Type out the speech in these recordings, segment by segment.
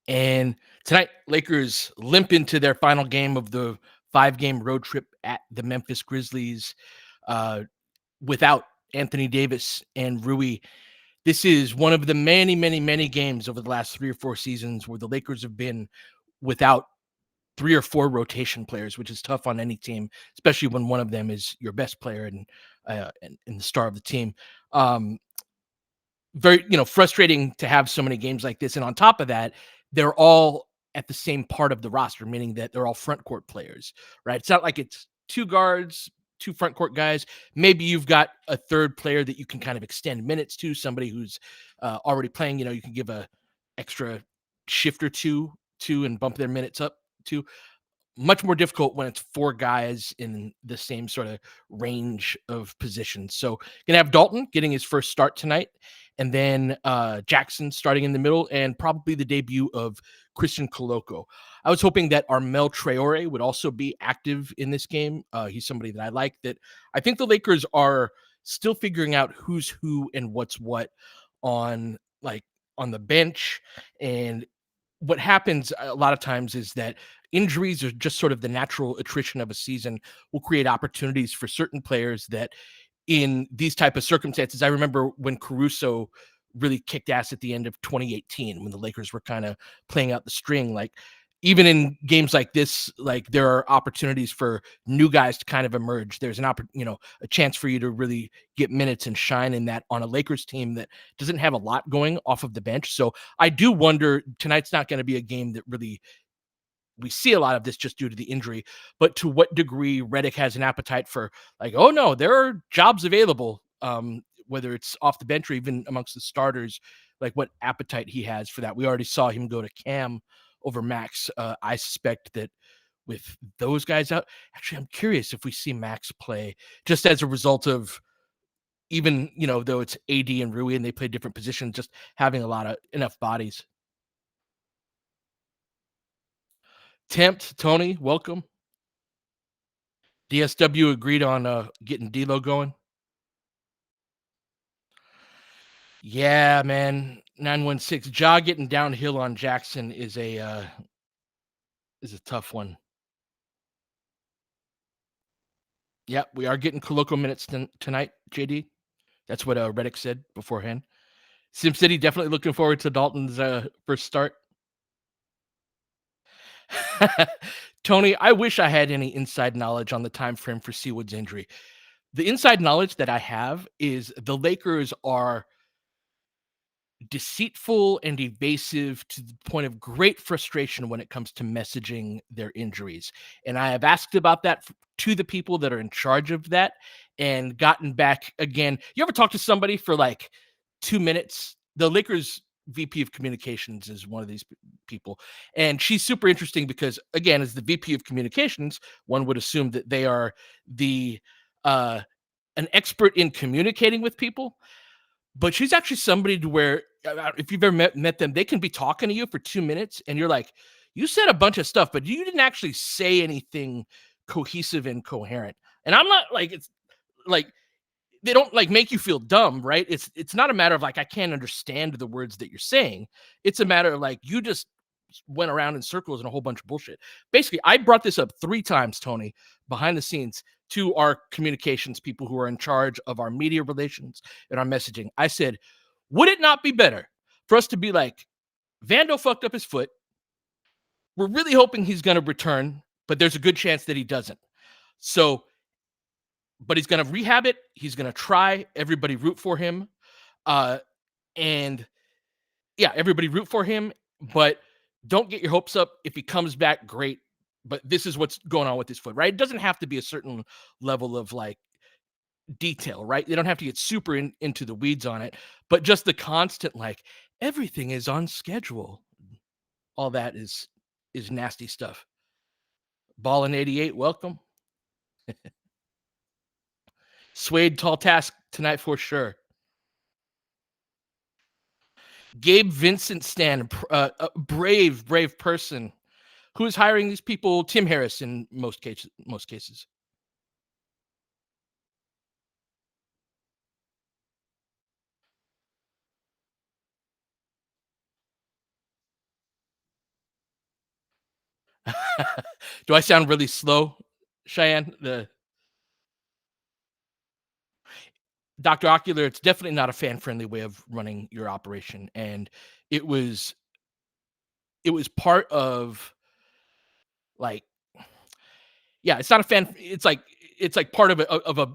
And tonight, Lakers limp into their final game of the 5-game road trip at the Memphis Grizzlies uh, without Anthony Davis and Rui. This is one of the many, many, many games over the last 3 or 4 seasons where the Lakers have been without 3 or 4 rotation players, which is tough on any team, especially when one of them is your best player and the star of the team. Um, Very, frustrating to have so many games like this. And on top of that, they're all at the same part of the roster, meaning that they're all front court players, right? It's not like it's two guards, two front court guys. Maybe you've got a third player that you can kind of extend minutes to, somebody who's already playing. You can give a extra shift or two to and bump their minutes up to. Much more difficult when it's 4 guys in the same sort of range of positions. So gonna have Dalton getting his first start tonight, and then Jackson starting in the middle, and probably the debut of Christian Koloko. I was hoping that Armel Traore would also be active in this game. He's somebody that I like. That I think the Lakers are still figuring out who's who and what's what on on the bench. And what happens a lot of times is that injuries are just sort of the natural attrition of a season will create opportunities for certain players that in these type of circumstances. I remember when Caruso really kicked ass at the end of 2018 when the Lakers were kind of playing out the string. Like even in games like this, like there are opportunities for new guys to kind of emerge. There's a chance for you to really get minutes and shine in that on a Lakers team that doesn't have a lot going off of the bench. So I do wonder tonight's not going to be a game that really we see a lot of this just due to the injury, but to what degree Reddick has an appetite for like, oh no, there are jobs available, whether it's off the bench or even amongst the starters, like what appetite he has for that. We already saw him go to Cam over Max. I suspect that with those guys out, actually, I'm curious if we see Max play just as a result of even, though it's AD and Rui and they play different positions, just having a lot of enough bodies. Tempt, Tony, welcome. DSW agreed on getting D'Lo going. Yeah, man. 916. Ja getting downhill on Jackson is a tough one. Yeah, we are getting Koloko minutes tonight, JD. That's what Reddick said beforehand. Sim City definitely looking forward to Dalton's first start. Tony, I wish I had any inside knowledge on the time frame for Seawood's injury. The inside knowledge that I have is the Lakers are deceitful and evasive to the point of great frustration when it comes to messaging their injuries. And I have asked about that to the people that are in charge of that and gotten back again. You ever talk to somebody for like 2 minutes? The Lakers VP of communications is one of these people. And she's super interesting because, again, as the VP of communications, one would assume that they are the, uh, an expert in communicating with people, but she's actually somebody to where if you've ever met them, they can be talking to you for 2 minutes, and you're like, "You said a bunch of stuff, but you didn't actually say anything cohesive and coherent." And I'm not like it's like they don't like make you feel dumb, right? It's not a matter of like I can't understand the words that you're saying. It's a matter of like you just went around in circles and a whole bunch of bullshit. Basically, I brought this up 3 times, Tony, behind the scenes to our communications people who are in charge of our media relations and our messaging. I said, would it not be better for us to be like, Vando fucked up his foot. We're really hoping he's going to return, but there's a good chance that he doesn't. So, but he's going to rehab it. He's going to try. Everybody root for him. Uh, and yeah, everybody root for him, but don't get your hopes up. If he comes back, great. But this is what's going on with his foot, right? It doesn't have to be a certain level of like detail, right? They don't have to get super into the weeds on it, but just the constant like everything is on schedule. All that is nasty stuff. Ball in 88, welcome. Suede tall task tonight for sure. Gabe Vincent Stan, a brave person. Who is hiring these people? Tim Harris in most cases. Most cases. Do I sound really slow, Cheyenne? The Dr. Ocular, it's definitely not a fan-friendly way of running your operation, and it was it was part of, like yeah, it's not a fan it's like part of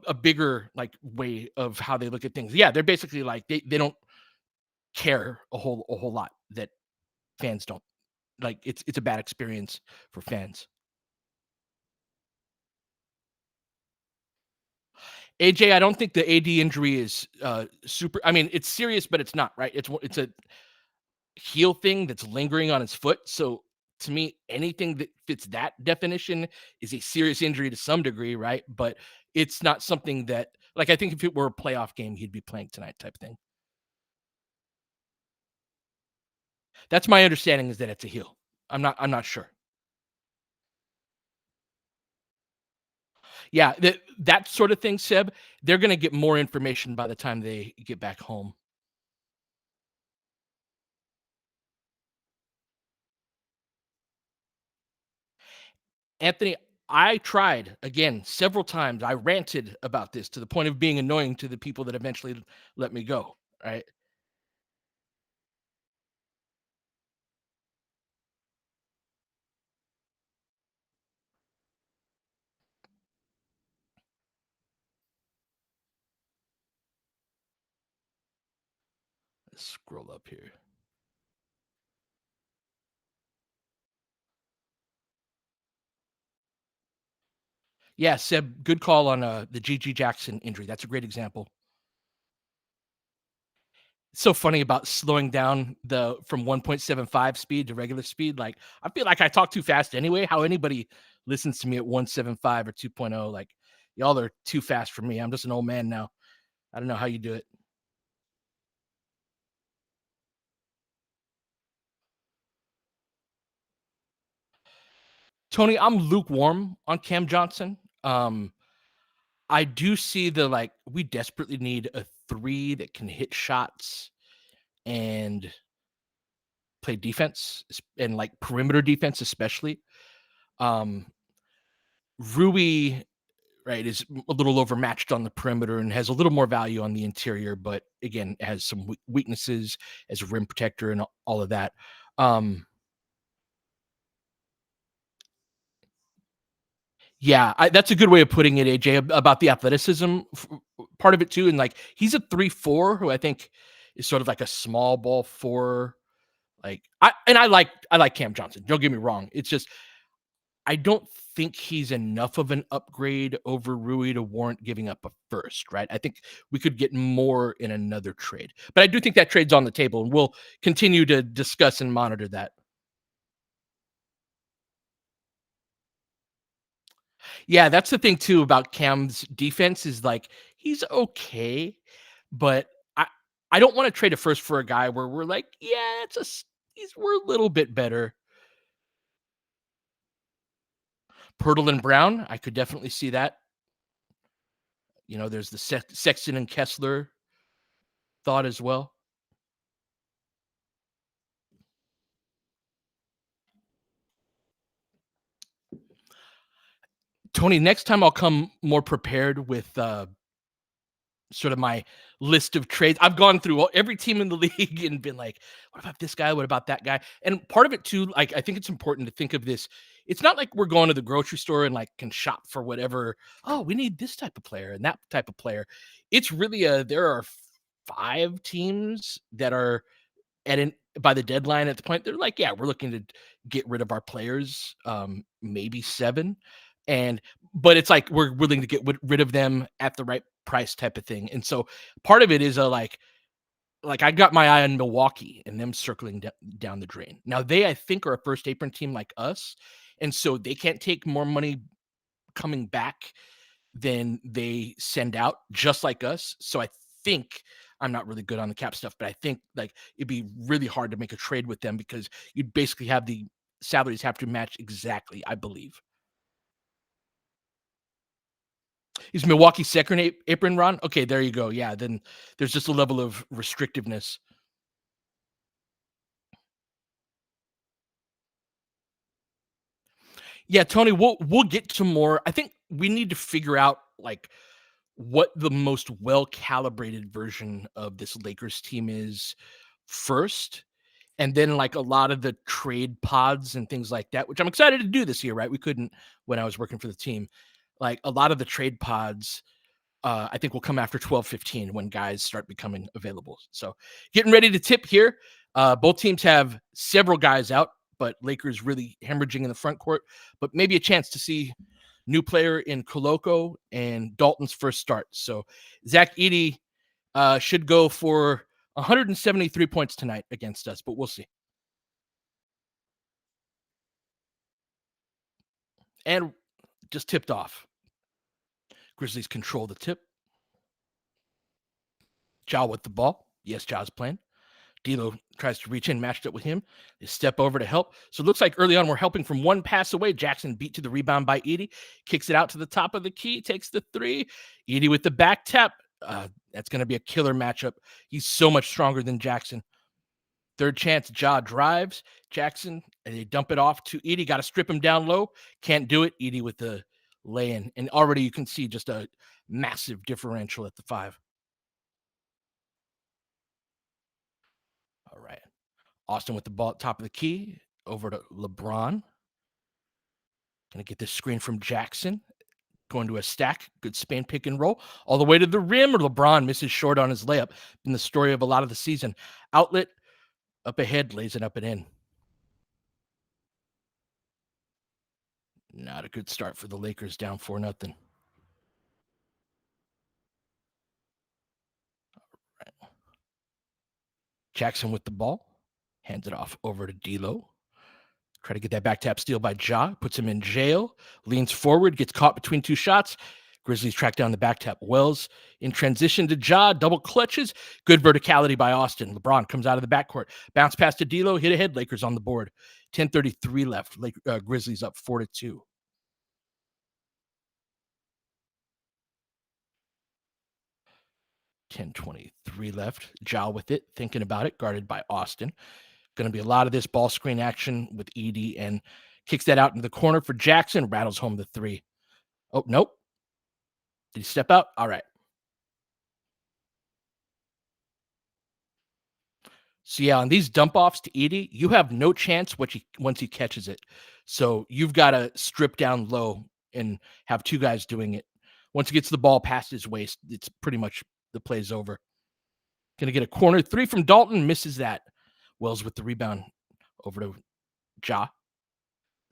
a bigger, like, way of how they look at things. Yeah, they're basically like they don't care a whole lot that fans don't. Like, it's a bad experience for fans. AJ, I don't think the AD injury is, super I mean, it's serious, but it's not, right? It's a heel thing that's lingering on his foot. So to me, anything that fits that definition is a serious injury to some degree, right? But it's not something that, like, I think if it were a playoff game, he'd be playing tonight type thing. That's my understanding is that it's a heel. I'm not sure. Yeah, that sort of thing, Seb, they're gonna get more information by the time they get back home. Anthony, I tried again several times. I ranted about this to the point of being annoying to the people that eventually let me go. Right? Let's scroll up here. Yeah, Seb, good call on the GG Jackson injury. That's a great example. It's so funny about slowing down the from 1.75 speed to regular speed. Like, I feel like I talk too fast anyway. How anybody listens to me at 1.75 or 2.0, like, y'all are too fast for me. I'm just an old man now. I don't know how you do it. Tony, I'm lukewarm on Cam Johnson. I do see the, like, we desperately need a three that can hit shots and play defense and, like, perimeter defense, especially. Um, Rui, right, is a little overmatched on the perimeter and has a little more value on the interior, but again, has some weaknesses as a rim protector and all of that. Um, yeah, that's a good way of putting it, AJ, about the athleticism part of it too. And, like, he's a 3-4 who I think is sort of like a small ball four. Like, I like Cam Johnson. Don't get me wrong. It's just I don't think he's enough of an upgrade over Rui to warrant giving up a first, right? I think we could get more in another trade. But I do think that trade's on the table, and we'll continue to discuss and monitor that. Yeah, that's the thing too about Cam's defense is, like, he's okay, but I don't want to trade a first for a guy where we're like, yeah, we're a little bit better. Pirtle and Brown, I could definitely see that. There's the Sexton and Kessler thought as well. Tony, next time I'll come more prepared with sort of my list of trades. I've gone through every team in the league and been like, what about this guy? What about that guy? And part of it too, like, I think it's important to think of this. It's not like we're going to the grocery store and, like, can shop for whatever. Oh, we need this type of player and that type of player. It's really there are five teams that are by the deadline at the point they're like, yeah, we're looking to get rid of our players, maybe seven, and but it's like we're willing to get rid of them at the right price type of thing. And so part of it is a like I got my eye on Milwaukee and them circling down the drain. Now they, I think, are a first apron team like us, and so they can't take more money coming back than they send out, just like us. So I think I'm not really good on the cap stuff, but I think, like, it'd be really hard to make a trade with them because you'd basically have the salaries have to match exactly, I believe. Is Milwaukee second apron run? Okay, there you go. Yeah, then there's just a level of restrictiveness. Yeah, Tony, we'll get to more. I think we need to figure out like what the most well calibrated version of this Lakers team is first. And then like a lot of the trade pods and things like that, which I'm excited to do this year, right? We couldn't when I was working for the team. Like a lot of the trade pods, I think will come after 12:15 when guys start becoming available. So getting ready to tip here. Both teams have several guys out, but Lakers really hemorrhaging in the front court. But maybe a chance to see new player in Koloko and Dalton's first start. So Zach Edey should go for 173 points tonight against us, but we'll see. And just tipped off. Grizzlies control the tip. Ja with the ball. Yes, Ja's playing. D'Lo tries to reach in, matched up with him. They step over to help. So it looks like early on we're helping from one pass away. Jackson beat to the rebound by Edey. Kicks it out to the top of the key. Takes the three. Edey with the back tap. That's going to be a killer matchup. He's so much stronger than Jackson. Third chance, Ja drives. Jackson, and they dump it off to Edey. Got to strip him down low. Can't do it. Edey with the lay-in. And already you can see just a massive differential at the 5. All right. Austin with the ball at top of the key. Over to LeBron. Gonna get this screen from Jackson. Going to a stack. Good Spain pick and roll. All the way to the rim. Or LeBron misses short on his layup. Been the story of a lot of the season. Outlet up ahead. Lays it up and in. Not a good start for the Lakers, down 4-0. Right. Jackson with the ball. Hands it off over to D'Lo. Try to get that back tap steal by Ja. Puts him in jail. Leans forward. Gets caught between two shots. Grizzlies track down the back tap. Wells in transition to Ja. Double clutches. Good verticality by Austin. LeBron comes out of the backcourt. Bounce pass to D'Lo. Hit ahead. Lakers on the board. 10:33 left. Grizzlies up 4-2. 10:23 left. Ja with it. Thinking about it. Guarded by Austin. Going to be a lot of this ball screen action with Edey, and kicks that out into the corner for Jackson. Rattles home the 3. Oh, nope. Did he step out? All right. So yeah, on these dump offs to Edey, you have no chance once he catches it. So you've got to strip down low and have two guys doing it. Once he gets the ball past his waist, it's pretty much the play's over. Going to get a corner 3 from Dalton, misses that. Wells with the rebound over to Ja.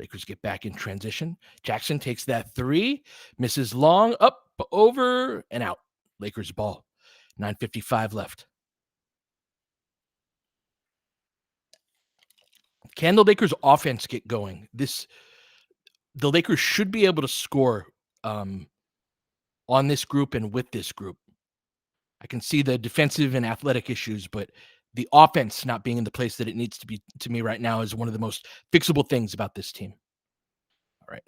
Lakers get back in transition. Jackson takes that 3, misses long, up, over, and out. Lakers ball. 9:55 left. Can the Lakers offense get going? The Lakers should be able to score on this group and with this group. I can see the defensive and athletic issues, but the offense not being in the place that it needs to be to me right now is one of the most fixable things about this team. All right.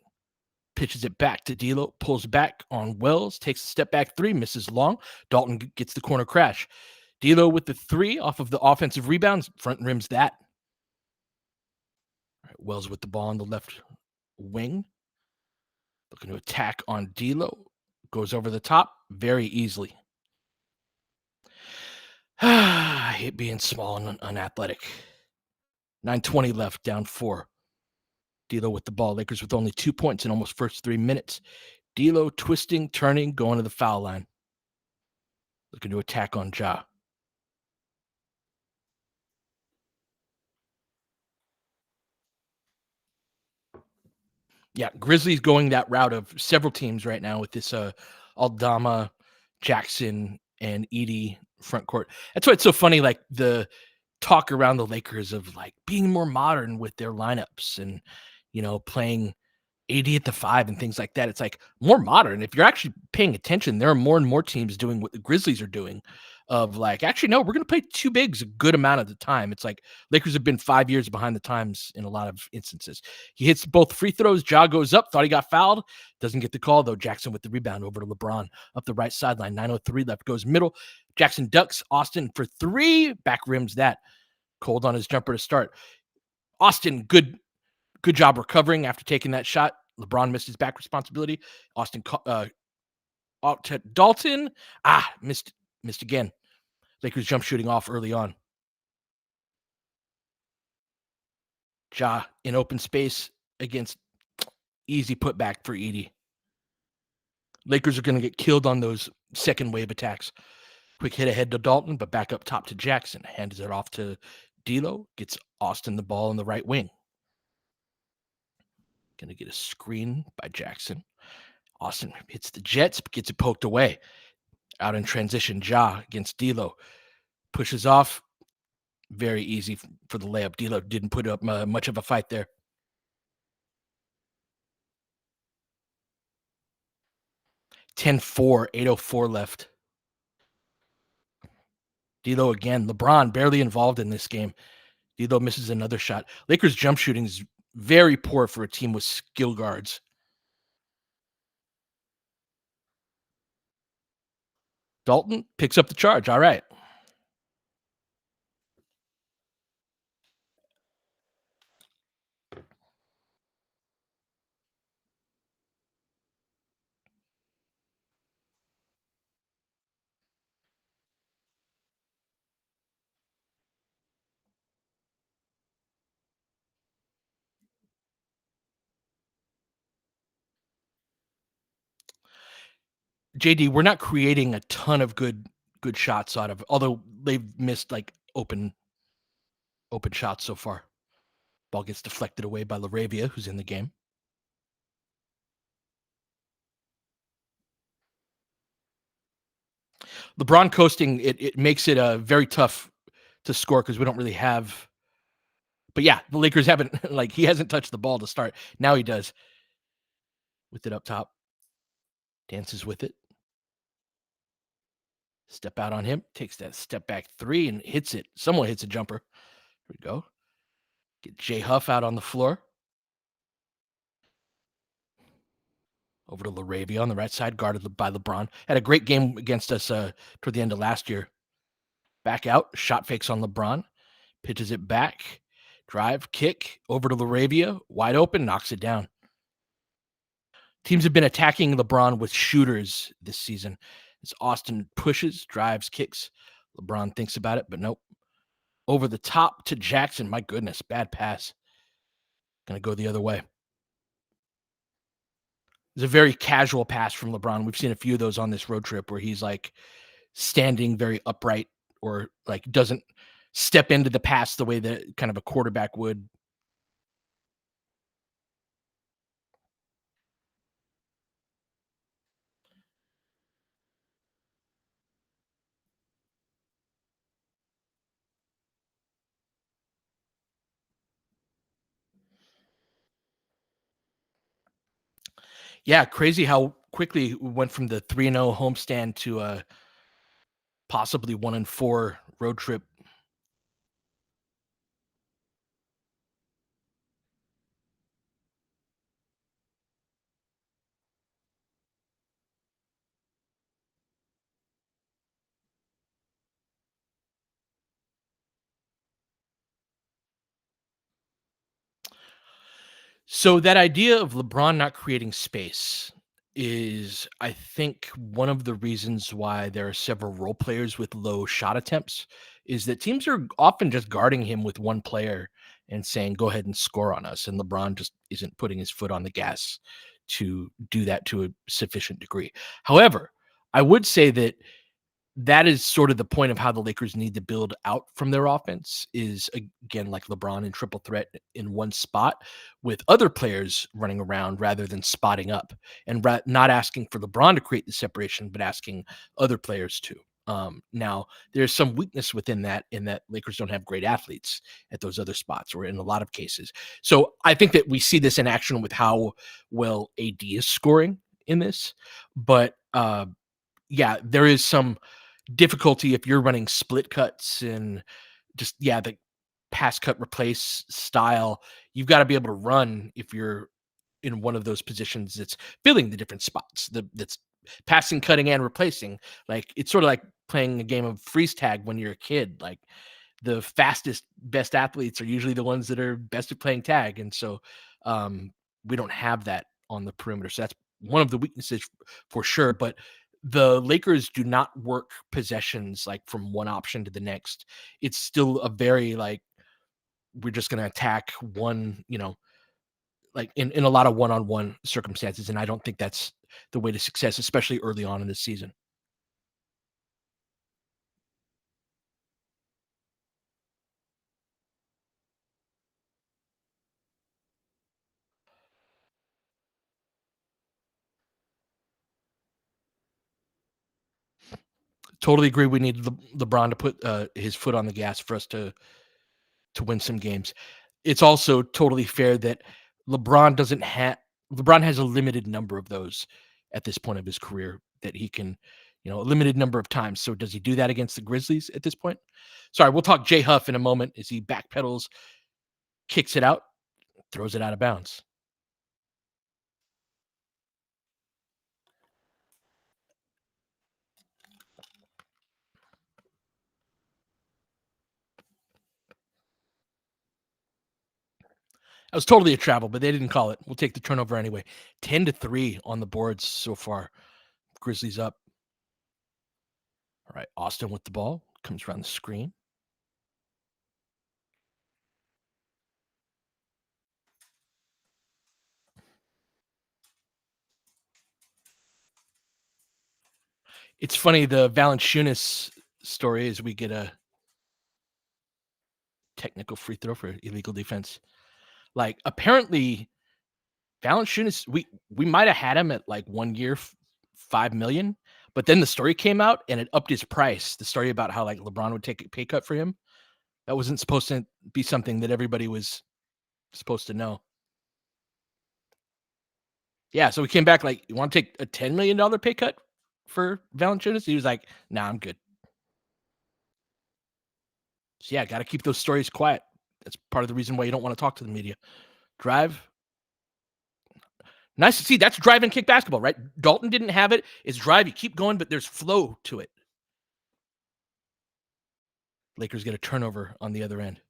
Pitches it back to D'Lo, pulls back on Wells, takes a step back 3, misses long. Dalton gets the corner crash. D'Lo with the 3 off of the offensive rebounds, front rims that. All right, Wells with the ball on the left wing. Looking to attack on D'Lo. Goes over the top very easily. I hate being small and unathletic. 9:20 left, down 4. D'Lo with the ball. Lakers with only 2 points in almost first 3 minutes. D'Lo twisting, turning, going to the foul line. Looking to attack on Ja. Yeah, Grizzlies going that route of several teams right now with this Aldama, Jackson, and Edey front court. That's why it's so funny, like the talk around the Lakers of like being more modern with their lineups and playing AD at the 5 and things like that. It's like more modern. If you're actually paying attention, there are more and more teams doing what the Grizzlies are doing of like, actually, no, we're going to play 2 bigs a good amount of the time. It's like Lakers have been 5 years behind the times in a lot of instances. He hits both free throws. Ja goes up, thought he got fouled. Doesn't get the call, though. Jackson with the rebound over to LeBron up the right sideline. 9:03 left, goes middle. Jackson ducks. Austin for 3. Back rims that. Cold on his jumper to start. Austin, good Good job recovering after taking that shot. LeBron missed his back responsibility. Out to Dalton. Missed again. Lakers jump shooting off early on. Ja in open space against easy putback for Edie. Lakers are going to get killed on those second wave attacks. Quick hit ahead to Dalton, but back up top to Jackson. Hands it off to D'Lo. Gets Austin the ball in the right wing. Going to get a screen by Jackson. Austin hits the Jets, but gets it poked away. Out in transition, Ja against D'Lo. Pushes off. Very easy for the layup. D'Lo didn't put up much of a fight there. 10-4, 8:04 left. D'Lo again. LeBron barely involved in this game. D'Lo misses another shot. Lakers jump shooting is very poor for a team with skill guards. Dalton picks up the charge. All right. JD, we're not creating a ton of good shots out of, although they've missed like open shots so far. Ball gets deflected away by Laravia, who's in the game. LeBron coasting, it makes it very tough to score because we don't really have. But yeah, the Lakers haven't he hasn't touched the ball to start. Now he does with it up top. Dances with it. Step out on him. Takes that step back three and hits it. Someone hits a jumper. Here we go. Get Jay Huff out on the floor. Over to Laravia on the right side, guarded by LeBron. Had a great game against us toward the end of last year. Back out, shot fakes on LeBron. Pitches it back. Drive, kick, over to Laravia. Wide open, knocks it down. Teams have been attacking LeBron with shooters this season. As Austin pushes, drives, kicks. LeBron thinks about it, but nope. Over the top to Jackson. My goodness, bad pass. Going to go the other way. It's a very casual pass from LeBron. We've seen a few of those on this road trip where he's like standing very upright or like doesn't step into the pass the way that kind of a quarterback would. Yeah, crazy how quickly we went from the 3-0 homestand to a possibly 1-4 road trip. So that idea of LeBron not creating space is, I think, one of the reasons why there are several role players with low shot attempts is that teams are often just guarding him with one player and saying, go ahead and score on us. And LeBron just isn't putting his foot on the gas to do that to a sufficient degree. However, I would say that is sort of the point of how the Lakers need to build out from their offense is, again, like LeBron in triple threat in one spot with other players running around rather than spotting up and not asking for LeBron to create the separation, but asking other players to. Now there's some weakness within that in that Lakers don't have great athletes at those other spots or in a lot of cases. So I think that we see this in action with how well AD is scoring in this, but yeah, there is some difficulty if you're running split cuts and just the pass cut replace style. You've got to be able to run if you're in one of those positions that's filling the different spots, that's passing, cutting, and replacing. Like it's sort of like playing a game of freeze tag when you're a kid. Like the fastest, best athletes are usually the ones that are best at playing tag, and so Um, we don't have that on the perimeter, so that's one of the weaknesses for sure. But the Lakers do not work possessions like from one option to the next. It's still a very like we're just going to attack one, like in a lot of one-on-one circumstances, and I don't think that's the way to success, especially early on in the season. Totally agree. We need LeBron to put his foot on the gas for us to win some games. It's also totally fair that LeBron doesn't have LeBron has a limited number of those at this point of his career that he can, a limited number of times. So does he do that against the Grizzlies at this point? Sorry, we'll talk Jay Huff in a moment as he backpedals, kicks it out, throws it out of bounds. That was totally a travel, but they didn't call it. We'll take the turnover anyway. 10-3 on the boards so far. Grizzlies up. All right, Austin with the ball comes around the screen. It's funny, the Valanciunas story is we get a technical free throw for illegal defense. Like, apparently, Valanciunas, we might have had him at like 1 year, 5 million, but then the story came out and it upped his price. The story about how like LeBron would take a pay cut for him. That wasn't supposed to be something that everybody was supposed to know. Yeah, so we came back like, you want to take a $10 million pay cut for Valanciunas? He was like, nah, I'm good. So yeah, got to keep those stories quiet. That's part of the reason why you don't want to talk to the media. Drive. Nice to see. That's drive and kick basketball, right? Dalton didn't have it. It's drive. You keep going, but there's flow to it. Lakers get a turnover on the other end.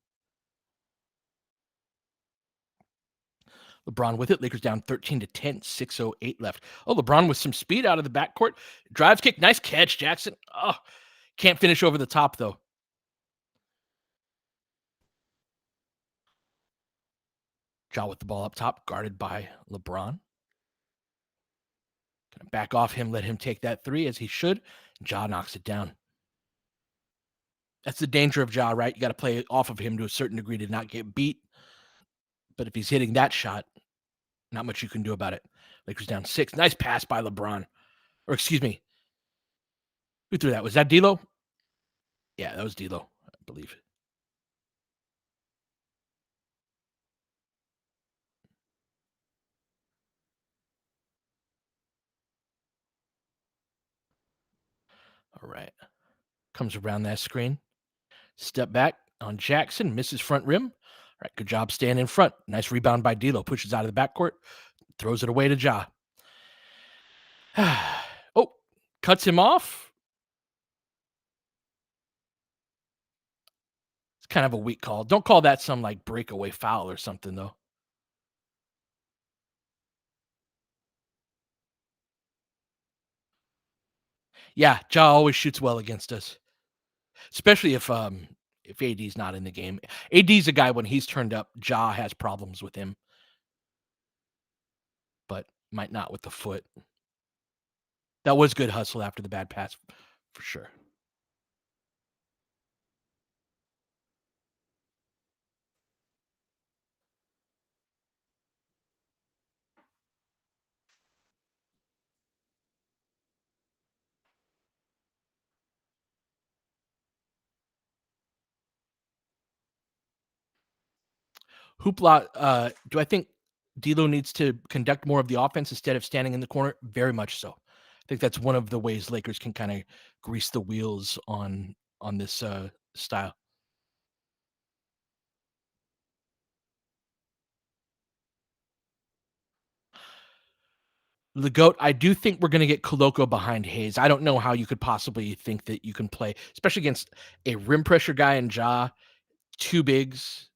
LeBron with it. Lakers down 13-10, 6:08 left. Oh, LeBron with some speed out of the backcourt. Drives kick. Nice catch, Jackson. Oh, can't finish over the top, though. Ja with the ball up top, guarded by LeBron. Gonna back off him, let him take that three as he should. Ja knocks it down. That's the danger of Ja, right? You got to play off of him to a certain degree to not get beat. But if he's hitting that shot, not much you can do about it. Lakers down 6. Nice pass by LeBron. Or excuse me. Who threw that? Was that D'Lo? Yeah, that was D'Lo, I believe. All right. Comes around that screen. Step back on Jackson. Misses front rim. All right. Good job staying in front. Nice rebound by D'Lo. Pushes out of the backcourt. Throws it away to Ja. Oh, cuts him off. It's kind of a weak call. Don't call that some like breakaway foul or something, though. Yeah, Ja always shoots well against us, especially if AD's not in the game. AD's a guy when he's turned up, Ja has problems with him, but might not with the foot. That was good hustle after the bad pass, for sure. Hoopla, do I think D'Lo needs to conduct more of the offense instead of standing in the corner? Very much so. I think that's one of the ways Lakers can kind of grease the wheels on this style. The GOAT, I do think we're going to get Koloko behind Hayes. I don't know how you could possibly think that you can play, especially against a rim pressure guy and Ja, two bigs.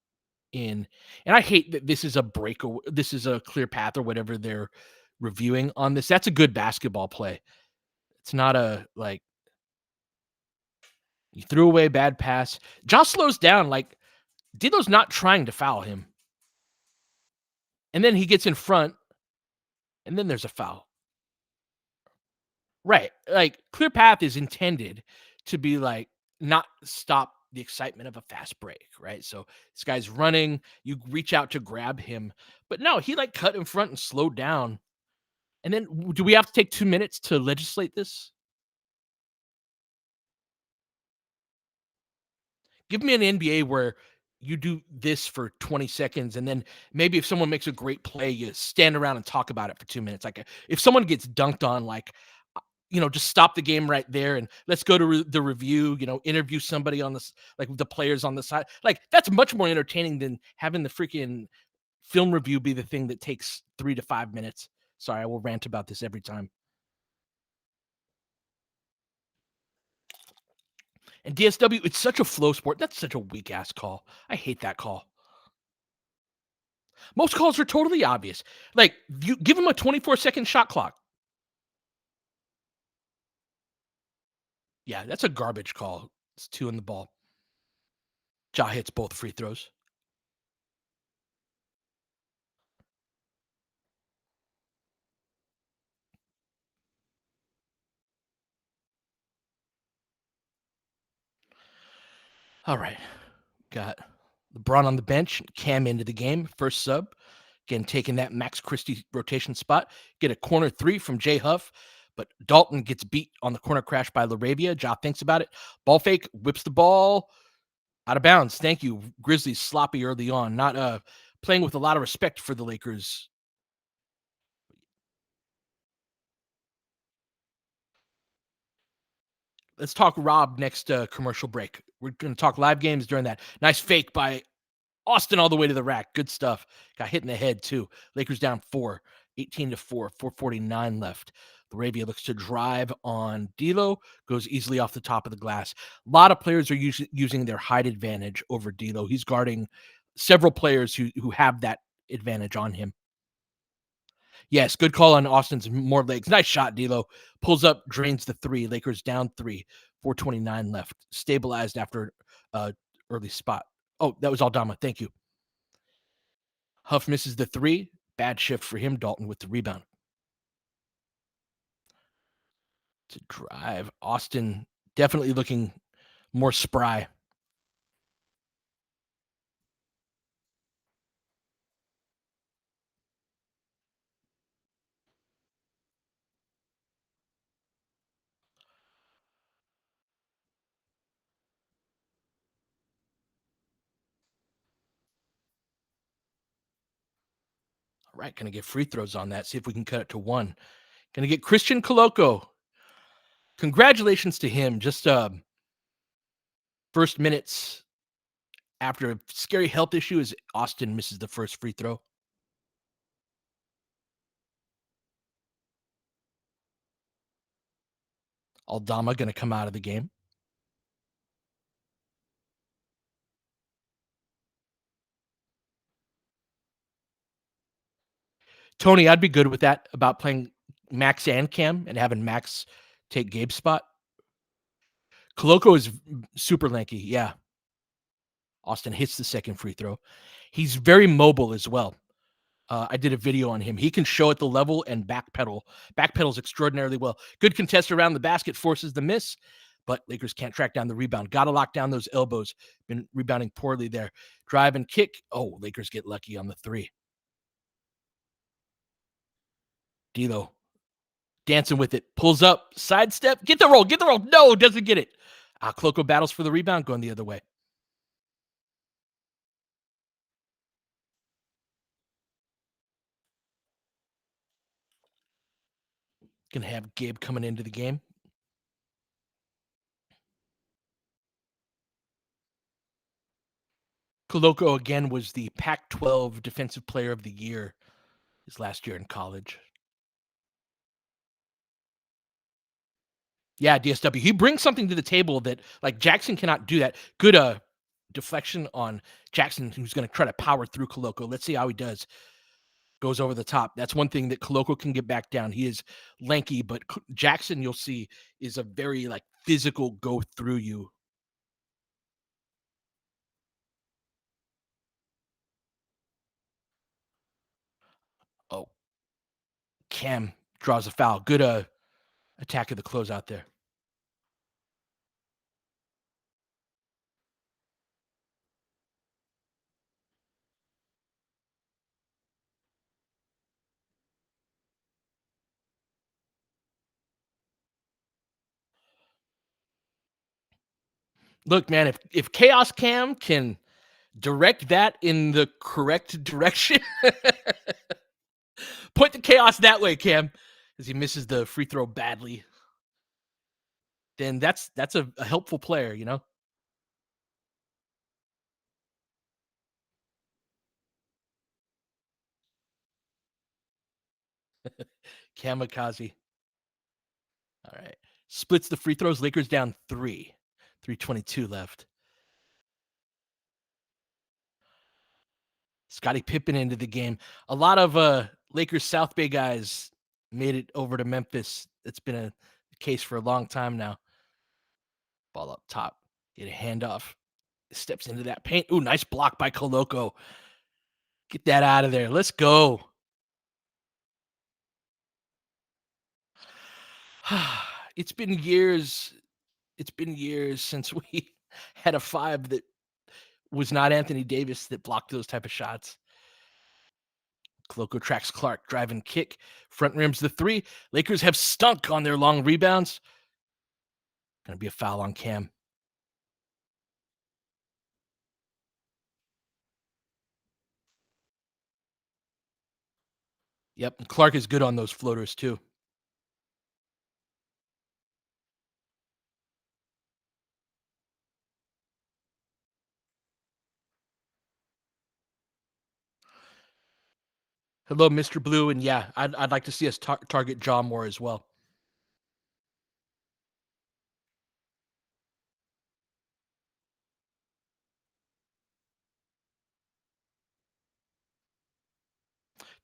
in, and I hate that this is a this is a clear path or whatever they're reviewing on this. That's a good basketball play. It's not a like you threw away a bad pass. Josh slows down. Like Dilo's not trying to foul him, and then he gets in front, and then there's a foul. Right. Like clear path is intended to be like not stop the excitement of a fast break, right? So this guy's running, you reach out to grab him, but no, he like cut in front and slowed down. And then do we have to take 2 minutes to legislate this? Give me an NBA where you do this for 20 seconds and then maybe if someone makes a great play, you stand around and talk about it for 2 minutes. Like if someone gets dunked on, like just stop the game right there and let's go to the review, interview somebody on this, like the players on the side. Like that's much more entertaining than having the freaking film review be the thing that takes 3 to 5 minutes. Sorry, I will rant about this every time. And DSW, it's such a flow sport. That's such a weak ass call. I hate that call. Most calls are totally obvious. Like you give him a 24-second shot clock. Yeah, that's a garbage call. It's two in the ball. Ja hits both free throws. All right. Got LeBron on the bench, Cam into the game, first sub. Again, taking that Max Christie rotation spot. Get a corner three from Jay Huff, but Dalton gets beat on the corner crash by LaRavia. Ja thinks about it. Ball fake, whips the ball out of bounds. Thank you. Grizzlies sloppy early on. Not playing with a lot of respect for the Lakers. Let's talk Rob next commercial break. We're going to talk live games during that. Nice fake by Austin all the way to the rack. Good stuff. Got hit in the head, too. Lakers down 4, 18-4, 4:49 left. Laravia looks to drive on D'Lo, goes easily off the top of the glass. A lot of players are using their height advantage over D'Lo. He's guarding several players who have that advantage on him. Yes, good call on Austin's more legs. Nice shot, D'Lo. Pulls up, drains the three. Lakers down 3, 4:29 left. Stabilized after early spot. Oh, that was Aldama. Thank you. Huff misses the three. Bad shift for him. Dalton with the rebound. To drive. Austin definitely looking more spry. All right, gonna get free throws on that. See if we can cut it to 1. Gonna get Christian Koloko. Congratulations to him. Just first minutes after a scary health issue as Austin misses the first free throw. Aldama gonna come out of the game. Tony, I'd be good with that about playing Max and Cam and having Max take Gabe's spot. Koloko is super lanky. Yeah. Austin hits the second free throw. He's very mobile as well. I did a video on him. He can show at the level and backpedal. Backpedals extraordinarily well. Good contest around the basket, forces the miss, but Lakers can't track down the rebound. Got to lock down those elbows. Been rebounding poorly there. Drive and kick. Oh, Lakers get lucky on the 3. D'Lo dancing with it. Pulls up. Sidestep. Get the roll. Get the roll. No, doesn't get it. Koloko battles for the rebound, going the other way. Gonna have Gabe coming into the game. Koloko again was the Pac-12 Defensive Player of the Year his last year in college. Yeah, DSW. He brings something to the table that like Jackson cannot do that. Good deflection on Jackson, who's going to try to power through Koloko. Let's see how he does. Goes over the top. That's one thing that Koloko can get back down. He is lanky, but Jackson, you'll see, is a very like physical go through you. Oh, Cam draws a foul. Good attack of the closeout there. Look, man, if Chaos Cam can direct that in the correct direction, point the chaos that way, Cam, as he misses the free throw badly. Then that's a helpful player, you know. Kamikaze. All right. Splits the free throws. Lakers down 3. 3:22 left. Scottie Pippen into the game. A lot of Lakers South Bay guys made it over to Memphis. It's been a case for a long time now. Ball up top. Get a handoff. Steps into that paint. Ooh, nice block by Koloko. Get that out of there. Let's go. It's been years. It's been years since we had a 5 that was not Anthony Davis that blocked those type of shots. Koloko tracks Clark, drive and kick. Front rims the 3. Lakers have stunk on their long rebounds. Gonna be a foul on Cam. Yep, and Clark is good on those floaters too. Hello, Mr. Blue, and yeah, I'd like to see us target Ja more as well.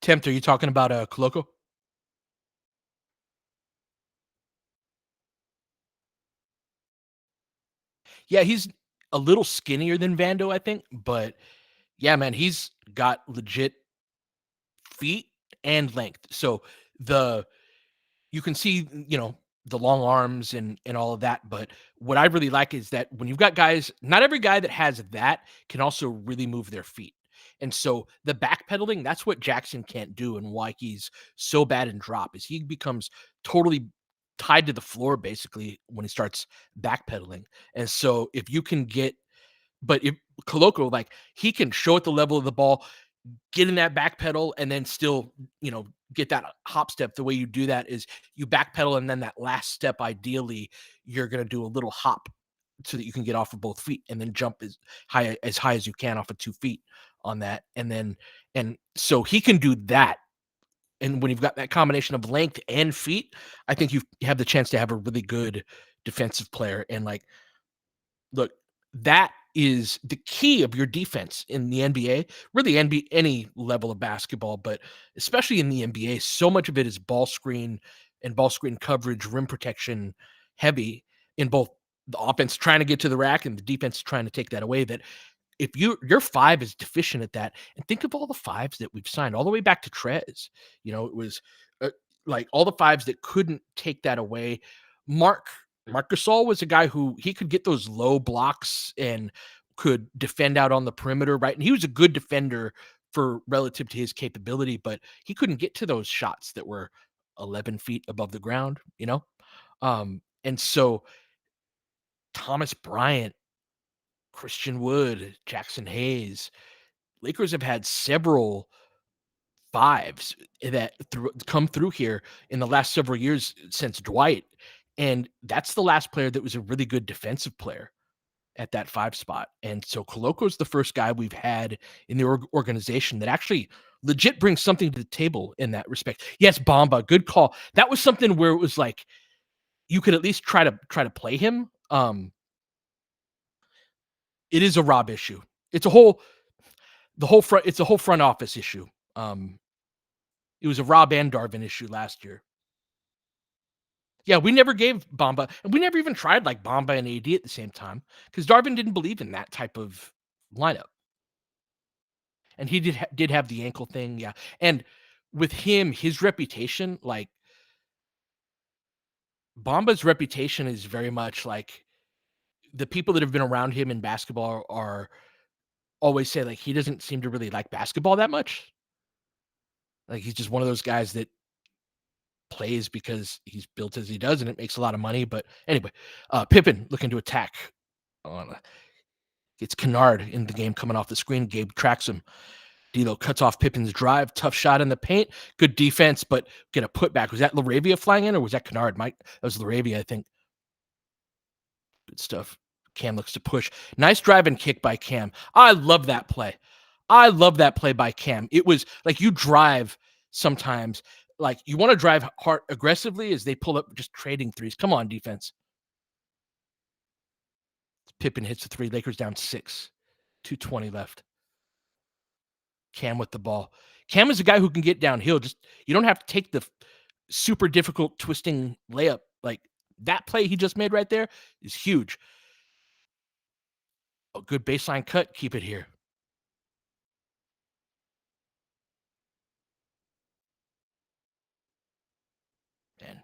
Tempt, are you talking about Koloko? Yeah, he's a little skinnier than Vando, I think, but yeah, man, he's got legit feet and length. So the you can see, the long arms and all of that. But what I really like is that when you've got guys, not every guy that has that can also really move their feet. And so the backpedaling, that's what Jackson can't do, and why he's so bad in drop is he becomes totally tied to the floor basically when he starts backpedaling. And so if you can get but if Koloko, like, he can show at the level of the ball, get in that back pedal, and then still, get that hop step. The way you do that is you backpedal, and then that last step, ideally, you're gonna do a little hop so that you can get off of both feet, and then jump as high as you can off of 2 feet on that, and so he can do that. And when you've got that combination of length and feet, I think you have the chance to have a really good defensive player. And like, look, that is the key of your defense in the NBA, really NBA, any level of basketball, but especially in the NBA, so much of it is ball screen and ball screen coverage, rim protection heavy in both the offense trying to get to the rack and the defense trying to take that away. That if your 5 is deficient at that, and think of all the 5s that we've signed all the way back to Trez, it was uh, like all the 5s that couldn't take that away. Marc Gasol was a guy who he could get those low blocks and could defend out on the perimeter, right? And he was a good defender for relative to his capability, but he couldn't get to those shots that were 11 feet above the ground. And so Thomas Bryant, Christian Wood, Jackson Hayes, Lakers have had several 5s that come through here in the last several years since Dwight. And that's the last player that was a really good defensive player at that 5 spot. And so Koloko's the first guy we've had in the organization that actually legit brings something to the table in that respect. Yes, Bamba, good call. That was something where it was like you could at least try to play him. It is a Rob issue. It's a whole the whole front. It's a whole front office issue. Um, it was a Rob and Darvin issue last year. Yeah, we never gave Bamba, and we never even tried like Bamba and AD at the same time because Darvin didn't believe in that type of lineup, and he did have the ankle thing. Yeah, and with him, his reputation, like Bamba's reputation, is very much like the people that have been around him in basketball are always say like he doesn't seem to really like basketball that much. Like he's just one of those guys that plays because he's built as he does, and it makes a lot of money. But anyway, Pippen looking to attack. On Gets Kennard in the game coming off the screen. Gabe tracks him. D'Lo cuts off Pippen's drive. Tough shot in the paint. Good defense, but get a putback. Was that Laravia flying in, or was that Kennard? Mike, that was Laravia, I think. Good stuff. Cam looks to push. Nice drive and kick by Cam. I love that play. I love that play by Cam. It was like you drive sometimes, like you want to drive hard aggressively as they pull up, just trading threes. Come on, defense. Pippen hits the three. Lakers down 6. 2:20 left. Cam with the ball. Cam is a guy who can get downhill. Just you don't have to take the super difficult twisting layup. Like that play he just made right there is huge. A good baseline cut. Keep it here. And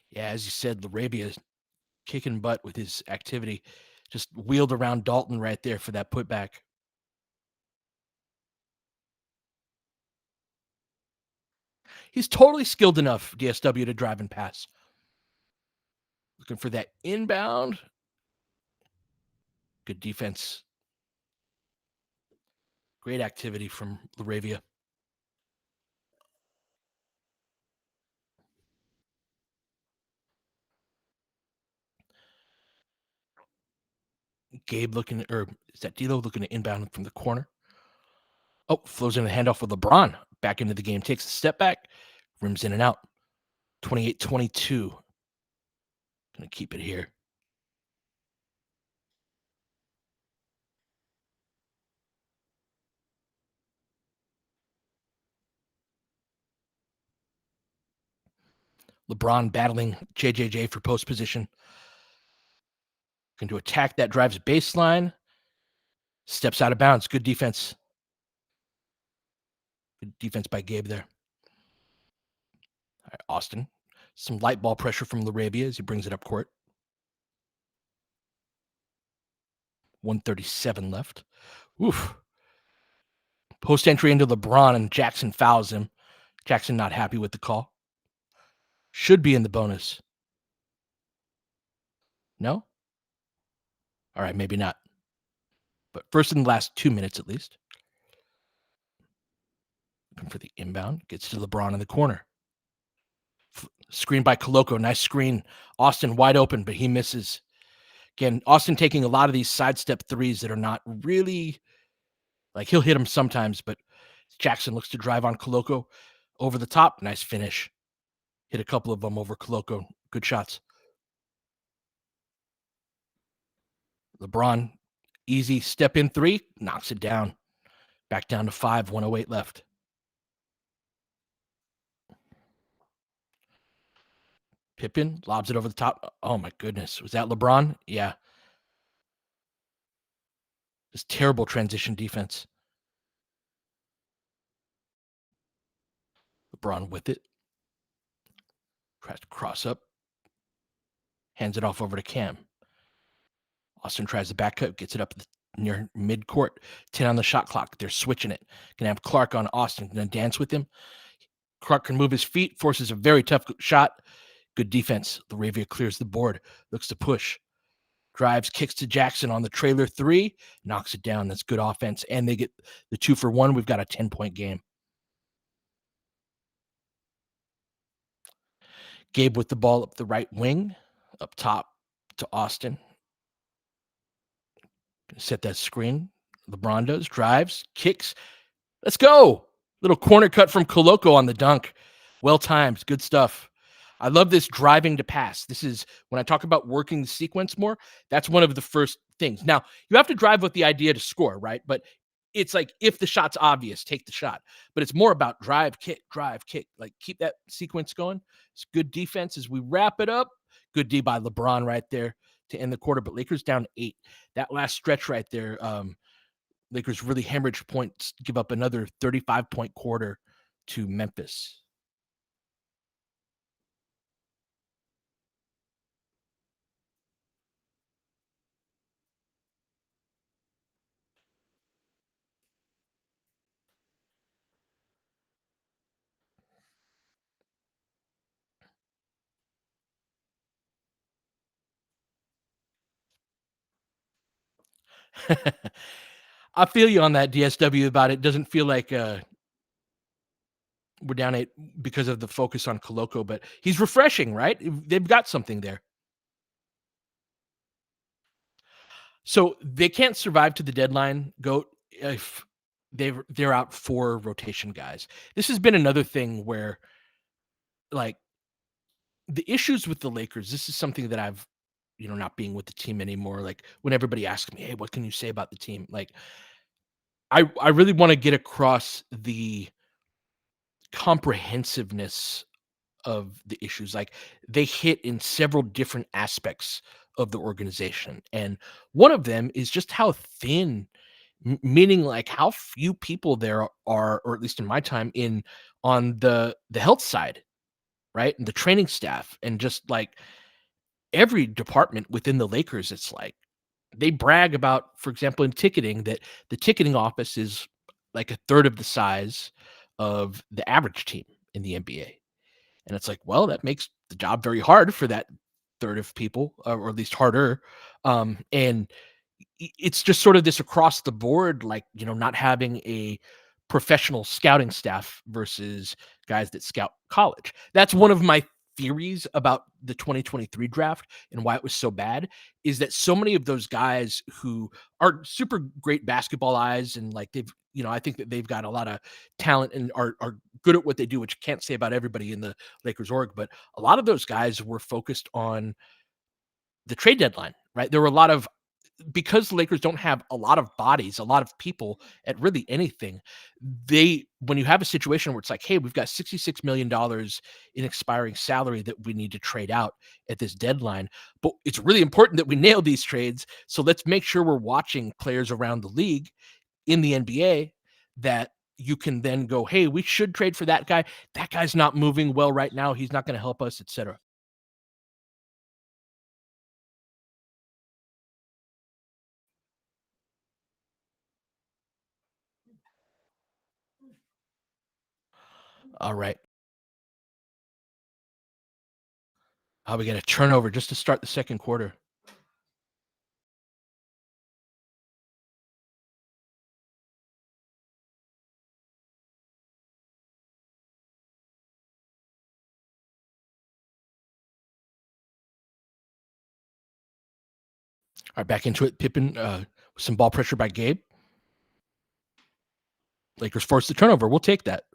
yeah, as you said, Larabia is kicking butt with his activity. Just wheeled around Dalton right there for that putback. He's totally skilled enough, DSW, to drive and pass. Looking for that inbound. Good defense. Great activity from Laravia. Gabe looking, or is that D'Lo looking to inbound from the corner? Oh, flows in the handoff with LeBron. Back into the game. Takes a step back. Rims in and out. 28-22. Gonna keep it here. LeBron battling JJJ for post position. Going to attack that drives baseline. Steps out of bounds. Good defense. Good defense by Gabe there. All right, Austin. Some light ball pressure from Larabia as he brings it up court. 137 left. Oof. Post entry into LeBron, and Jackson fouls him. Jackson not happy with the call. Should be in the bonus. No? All right, maybe not. But first in the last 2 minutes at least. Looking for the inbound. Gets to LeBron in the corner. Screen by Koloko. Nice screen. Austin wide open, but he misses. Again, Austin taking a lot of these sidestep threes that are not really, like he'll hit them sometimes, but Jackson looks to drive on Koloko over the top. Nice finish. Hit a couple of them over Koloko. Good shots. LeBron, easy step in three, knocks it down. Back down to 5, 108 left. Pippen lobs it over the top. Oh my goodness. Was that LeBron? Yeah. Just terrible transition defense. LeBron with it. Tries to cross up. Hands it off over to Cam. Austin tries the back cut, gets it up near midcourt. 10 on the shot clock. They're switching it. Gonna have Clark on Austin. Gonna dance with him. Clark can move his feet, forces a very tough shot. Good defense. Laravia clears the board. Looks to push. Drives, kicks to Jackson on the trailer 3. Knocks it down. That's good offense. And they get the 2 for 1. We've got a 10-point game. Gabe with the ball up the right wing. Up top to Austin. Set that screen. LeBron does. Drives, kicks. Let's go. Little corner cut from Koloko on the dunk. Well timed. Good stuff. I love this driving to pass. This is when I talk about working the sequence more. That's one of the first things. Now, you have to drive with the idea to score, right? But it's like if the shot's obvious, take the shot. But it's more about drive, kick. Like keep that sequence going. It's good defense as we wrap it up. Good D by LeBron right there to end the quarter. But Lakers down 8. That last stretch right there, Lakers really hemorrhaged points, give up another 35-point quarter to Memphis. I feel you on that DSW about it. Doesn't feel like we're down 8 because of the focus on Koloko, but he's refreshing, right? They've got something there. So they can't survive to the deadline, GOAT, if they're out 4 rotation guys. This has been another thing where, like, the issues with the Lakers, this is something that I've, not being with the team anymore, like, when everybody asks me, "Hey, what can you say about the team?" Like, I really wanna get across the comprehensiveness of the issues. Like, they hit in several different aspects of the organization, and one of them is just how thin, meaning like how few people there are, or at least in my time, in on the health side, right, and the training staff, and just like every department within the Lakers. It's like they brag about, for example, in ticketing, that the ticketing office is like a third of the size of the average team in the NBA. And it's like, well, that makes the job very hard for that third of people, or at least harder. And it's just sort of this across the board, like, not having a professional scouting staff versus guys that scout college. That's one of my theories about the 2023 draft and why it was so bad, is that so many of those guys who are super great basketball eyes, and like they've, I think that they've got a lot of talent and are good at what they do, which you can't say about everybody in the Lakers org, but a lot of those guys were focused on the trade deadline, right? There were a lot of, because the Lakers don't have a lot of bodies, a lot of people at really anything, when you have a situation where it's like, hey, we've got $66 million in expiring salary that we need to trade out at this deadline, but it's really important that we nail these trades. So let's make sure we're watching players around the league in the NBA that you can then go, hey, we should trade for that guy. That guy's not moving well right now. He's not going to help us, etc. All right. We get a turnover just to start the second quarter. All right, back into it. Pippen, with some ball pressure by Gabe. Lakers force the turnover. We'll take that.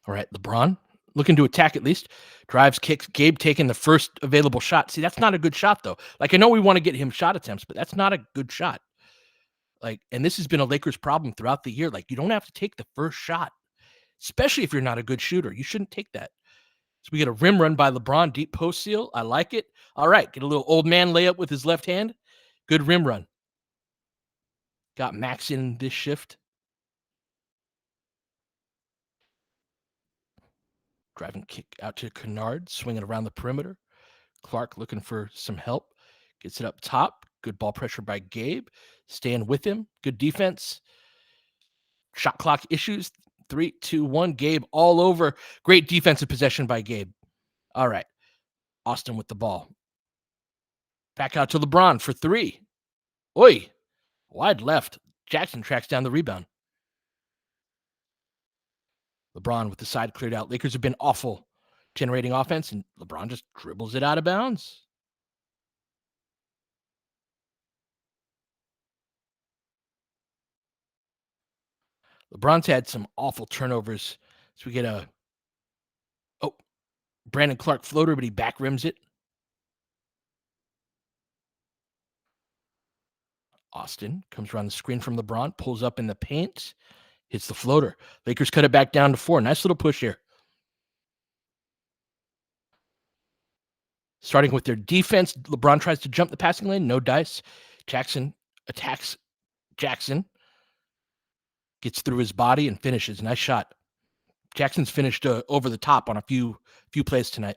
All right, LeBron looking to attack at least. Drives, kicks. Gabe taking the first available shot. See, that's not a good shot though. Like, I know we want to get him shot attempts, but that's not a good shot. Like, and this has been a Lakers problem throughout the year. Like, you don't have to take the first shot, especially if you're not a good shooter. You shouldn't take that. So we get a rim run by LeBron, deep post seal. I like it. All right, get a little old man layup with his left hand. Good rim run. Got Max in this shift. Driving kick out to Kennard, swinging around the perimeter. Clark looking for some help. Gets it up top. Good ball pressure by Gabe. Staying with him. Good defense. Shot clock issues. 3, 2, 1. Gabe all over. Great defensive possession by Gabe. All right. Austin with the ball. Back out to LeBron for 3. Oi. Wide left. Jackson tracks down the rebound. LeBron with the side cleared out. Lakers have been awful generating offense, and LeBron just dribbles it out of bounds. LeBron's had some awful turnovers. So we get a, oh, Brandon Clark floater, but he back rims it. Austin comes around the screen from LeBron, pulls up in the paint, hits the floater. Lakers cut it back down to 4. Nice little push here. Starting with their defense, LeBron tries to jump the passing lane. No dice. Jackson attacks Jackson. Gets through his body and finishes. Nice shot. Jackson's finished over the top on a few plays tonight.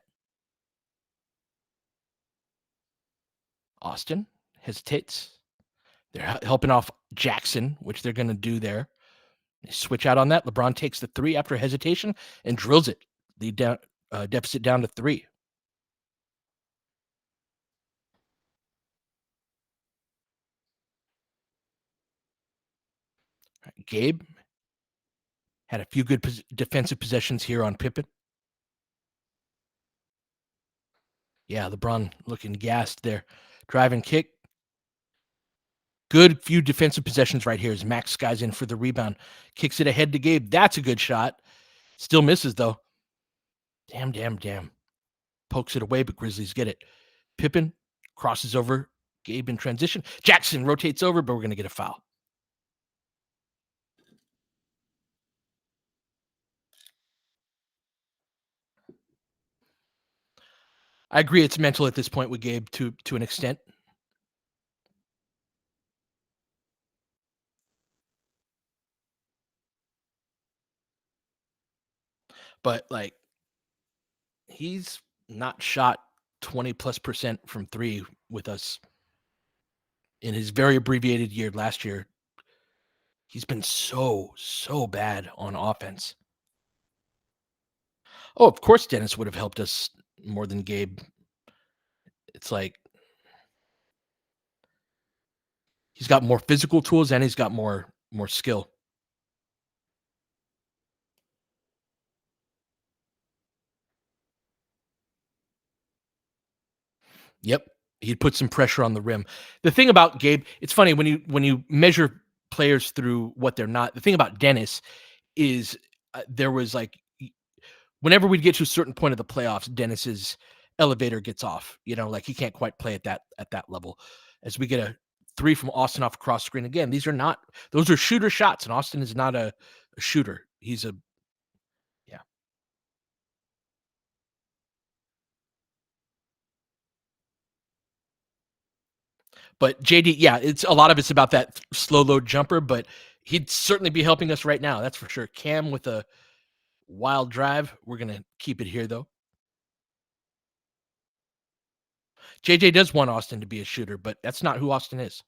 Austin hesitates. They're helping off Jackson, which they're going to do there. They switch out on that. LeBron takes the 3 after hesitation and drills it. Lead down, deficit down to 3. Right, Gabe had a few good defensive possessions here on Pippen. Yeah, LeBron looking gassed there. Drive and kick. Good few defensive possessions right here as Max skies in for the rebound. Kicks it ahead to Gabe. That's a good shot. Still misses, though. Damn. Pokes it away, but Grizzlies get it. Pippen crosses over Gabe in transition. Jackson rotates over, but we're going to get a foul. I agree it's mental at this point with Gabe to an extent. But, like, he's not shot 20+% from 3 with us in his very abbreviated year last year. He's been so bad on offense. Oh, of course Dennis would have helped us more than Gabe. It's like he's got more physical tools and he's got more skill. Yep. He'd put some pressure on the rim. The thing about Gabe, it's funny when you measure players through what they're not. The thing about Dennis is there was like whenever we'd get to a certain point of the playoffs, Dennis's elevator gets off. You know, like he can't quite play at that level. As we get a 3 from Austin off cross screen again, those are shooter shots, and Austin is not a shooter. He's a yeah. But JD, yeah, it's a lot of it's about that slow load jumper, but he'd certainly be helping us right now. That's for sure. Cam with a wild drive. We're gonna keep it here though. JJ does want Austin to be a shooter, but that's not who Austin is.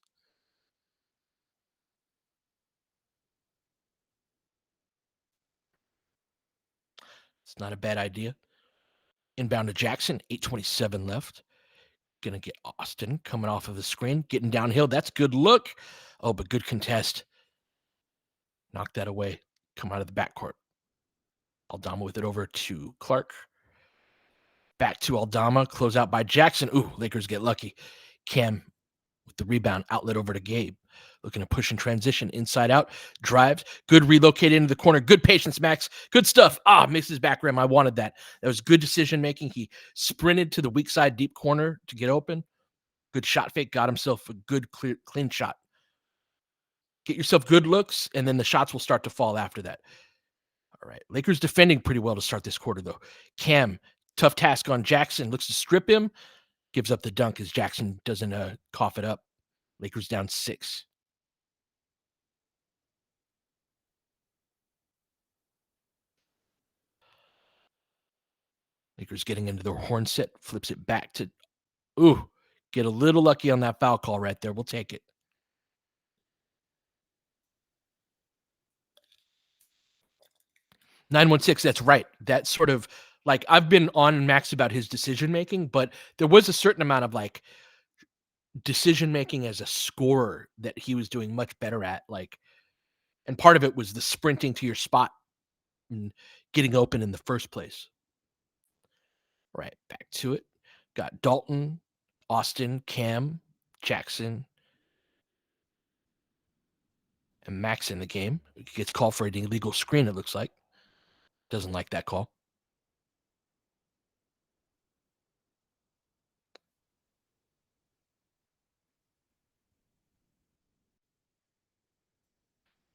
It's not a bad idea. Inbound to Jackson, 8:27 left. Gonna get Austin coming off of the screen, getting downhill. That's good look. Oh, but good contest. Knock that away. Come out of the backcourt. Aldama with it over to Clark. Back to Aldama. Close out by Jackson. Ooh, Lakers get lucky. Cam with the rebound. Outlet over to Gabe. Looking to push in transition. Inside out. Drives. Good relocate into the corner. Good patience, Max. Good stuff. Misses back rim. I wanted that. That was good decision making. He sprinted to the weak side deep corner to get open. Good shot fake. Got himself a good, clean shot. Get yourself good looks, and then the shots will start to fall after that. All right. Lakers defending pretty well to start this quarter, though. Cam, tough task on Jackson. Looks to strip him. Gives up the dunk as Jackson doesn't cough it up. Lakers down 6. Lakers getting into their horn set. Flips it back to, get a little lucky on that foul call right there. We'll take it. 916, that's right. That's sort of like I've been on Max about his decision making, but there was a certain amount of like decision making as a scorer that he was doing much better at. Like, and part of it was the sprinting to your spot and getting open in the first place. Right, back to it. Got Dalton, Austin, Cam, Jackson, and Max in the game. He gets called for an illegal screen, it looks like. Doesn't like that call.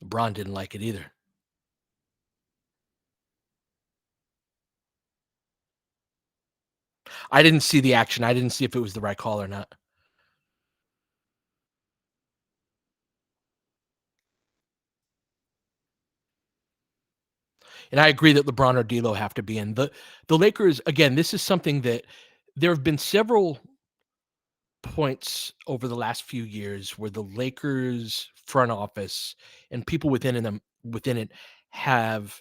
LeBron didn't like it either. I didn't see the action. I didn't see if it was the right call or not. And I agree that LeBron or D'Lo have to be in. The Lakers, again, this is something that there have been several points over the last few years where the Lakers front office and people within it have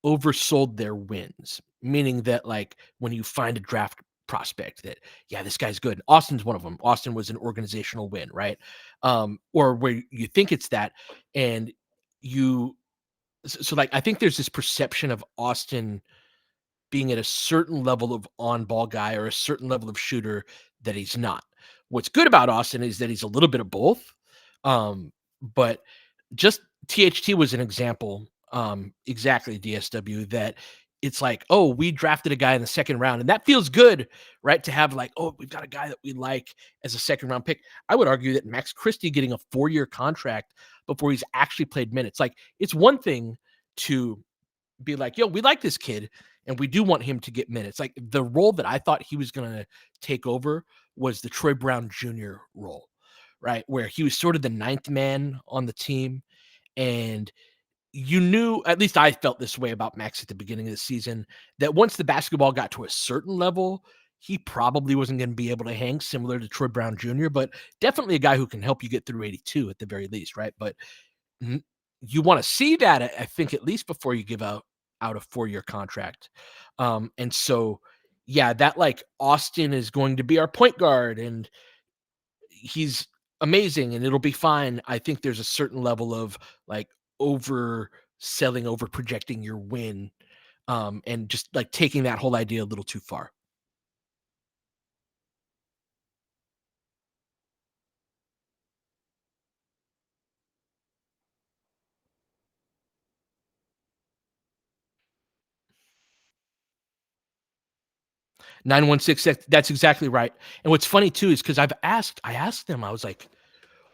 oversold their wins, meaning that like when you find a draft prospect that yeah this guy's good. Austin's one of them. Austin was an organizational win, right? Or where you think it's that, and you so like I think there's this perception of Austin being at a certain level of on-ball guy or a certain level of shooter that he's not. What's good about Austin is that he's a little bit of both. But just THT was an example, exactly DSW that it's like, oh, we drafted a guy in the second round, and that feels good, right? To have like, oh, we've got a guy that we like as a second round pick. I would argue that Max Christie getting a 4-year contract before he's actually played minutes. Like, it's one thing to be like, yo, we like this kid and we do want him to get minutes. Like the role that I thought he was going to take over was the Troy Brown Jr. role, right? Where he was sort of the ninth man on the team. And you knew, at least I felt this way about Max at the beginning of the season, that once the basketball got to a certain level, he probably wasn't going to be able to hang similar to Troy Brown Jr., but definitely a guy who can help you get through 82 at the very least, right? But N you wanna see that, I think, at least before you give out a 4-year contract. And so, yeah, that, like, Austin is going to be our point guard, and he's amazing, and it'll be fine. I think there's a certain level of, like, overselling, over-projecting your win, and just, like, taking that whole idea a little too far. 916, that's exactly right. And what's funny too is because I asked them, I was like,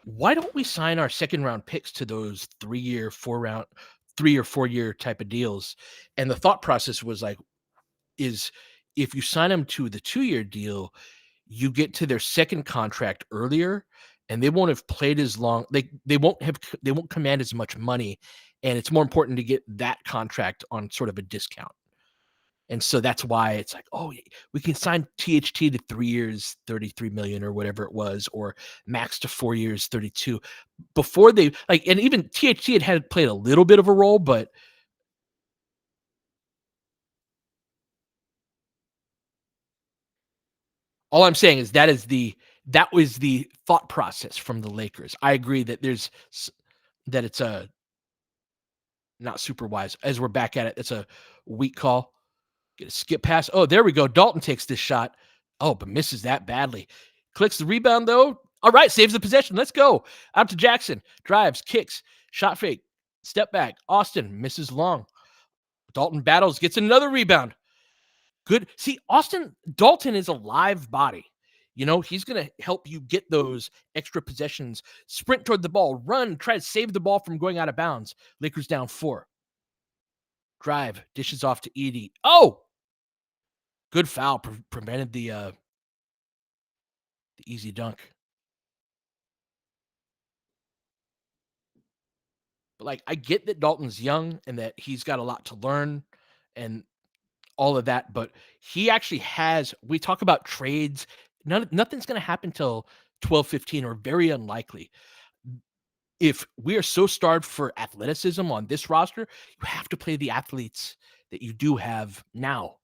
why don't we sign our second round picks to those 3-year, 4 round, 3 or 4 year type of deals? And the thought process was like, is if you sign them to the 2-year deal, you get to their second contract earlier and they won't have played as long. They won't command as much money. And it's more important to get that contract on sort of a discount. And so that's why it's like, oh, we can sign THT to 3 years, 33 million or whatever it was, or max to 4 years, 32. Before they like, and even THT had played a little bit of a role, but all I'm saying is that was the thought process from the Lakers. I agree that that it's a not super wise as we're back at it. It's a weak call. Get a skip pass. Oh, there we go. Dalton takes this shot. Oh, but misses that badly. Clicks the rebound though. All right, saves the possession. Let's go. Out to Jackson. Drives, kicks, shot fake, step back. Austin misses long. Dalton battles, gets another rebound. Good. See, Dalton is a live body. You know, he's going to help you get those extra possessions, sprint toward the ball, run, try to save the ball from going out of bounds. Lakers down 4. Drive, dishes off to Edie. Oh, good foul. Prevented the easy dunk. But like I get that Dalton's young and that he's got a lot to learn and all of that, but he actually has we talk about trades. Nothing's gonna happen till 12-15 or very unlikely. If we are so starved for athleticism on this roster, you have to play the athletes that you do have now.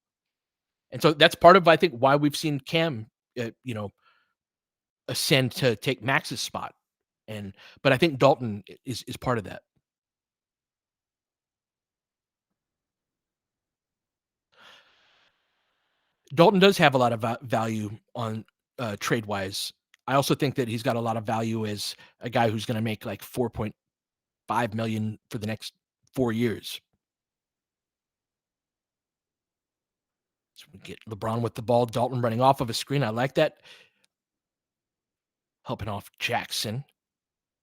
And so that's part of I think why we've seen Cam ascend to take Max's spot. And but I think Dalton is part of that. Dalton does have a lot of value on trade wise. I also think that he's got a lot of value as a guy who's going to make like 4.5 million for the next 4 years. So we get LeBron with the ball, Dalton running off of a screen. I like that. Helping off Jackson.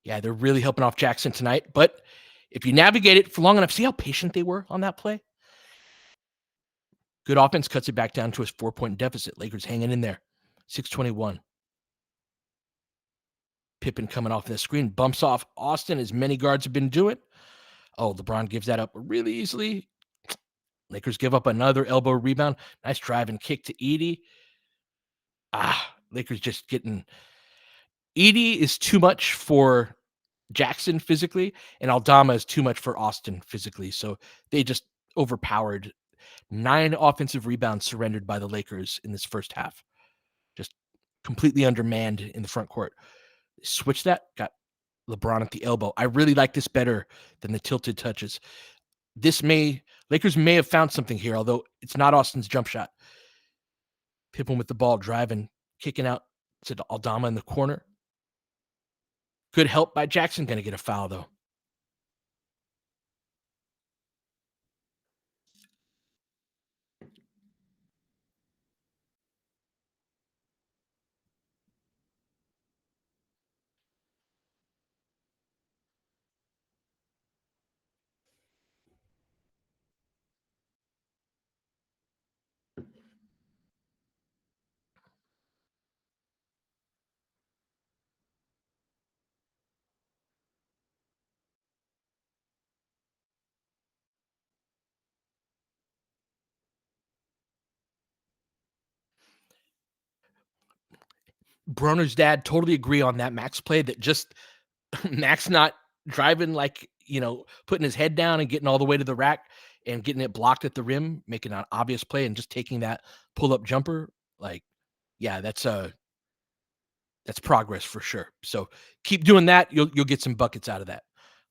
Yeah, they're really helping off Jackson tonight. But If you navigate it for long enough, see how patient they were on that play? Good offense cuts it back down to a 4-point deficit. Lakers hanging in there. 6:21. Pippen coming off the screen, bumps off Austin, as many guards have been doing. Oh, LeBron gives that up really easily. Lakers give up another elbow rebound. Nice drive and kick to Edie. Lakers just getting. Edie is too much for Jackson physically, and Aldama is too much for Austin physically. So they just overpowered. 9 offensive rebounds surrendered by the Lakers in this first half. Just completely undermanned in the front court. Switch that, got LeBron at the elbow. I really like this better than the tilted touches. Lakers may have found something here, although it's not Austin's jump shot. Pippen with the ball, driving, kicking out to Aldama in the corner. Good help by Jackson. Going to get a foul, though. Broner's dad totally agree on that Max play, that just Max not driving, like, putting his head down and getting all the way to the rack and getting it blocked at the rim, making an obvious play and just taking that pull-up jumper. Like, yeah, that's progress for sure. So keep doing that. You'll get some buckets out of that.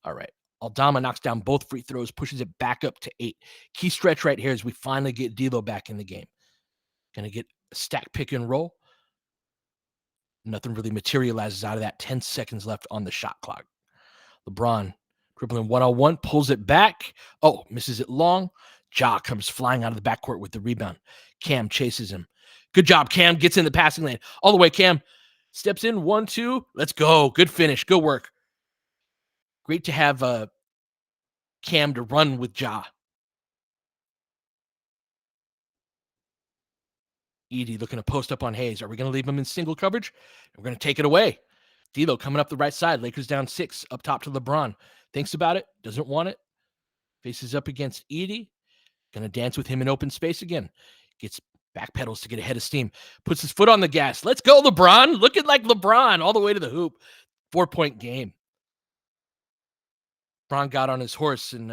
All right. Aldama knocks down both free throws, pushes it back up to 8. Key stretch right here as we finally get D'Lo back in the game. Gonna get a stack pick and roll. Nothing really materializes out of that. 10 seconds left on the shot clock. LeBron dribbling one-on-one, pulls it back. Oh, misses it long. Ja comes flying out of the backcourt with the rebound. Cam chases him. Good job, Cam. Gets in the passing lane. All the way, Cam. Steps in, 1-2. Let's go. Good finish. Good work. Great to have Cam to run with Ja. Edie looking to post up on Hayes. Are we going to leave him in single coverage? We're going to take it away. D'Lo coming up the right side. Lakers down 6. Up top to LeBron. Thinks about it. Doesn't want it. Faces up against Edie. Going to dance with him in open space again. Gets back pedals to get ahead of steam. Puts his foot on the gas. Let's go, LeBron. Looking like LeBron all the way to the hoop. 4-point game. LeBron got on his horse, and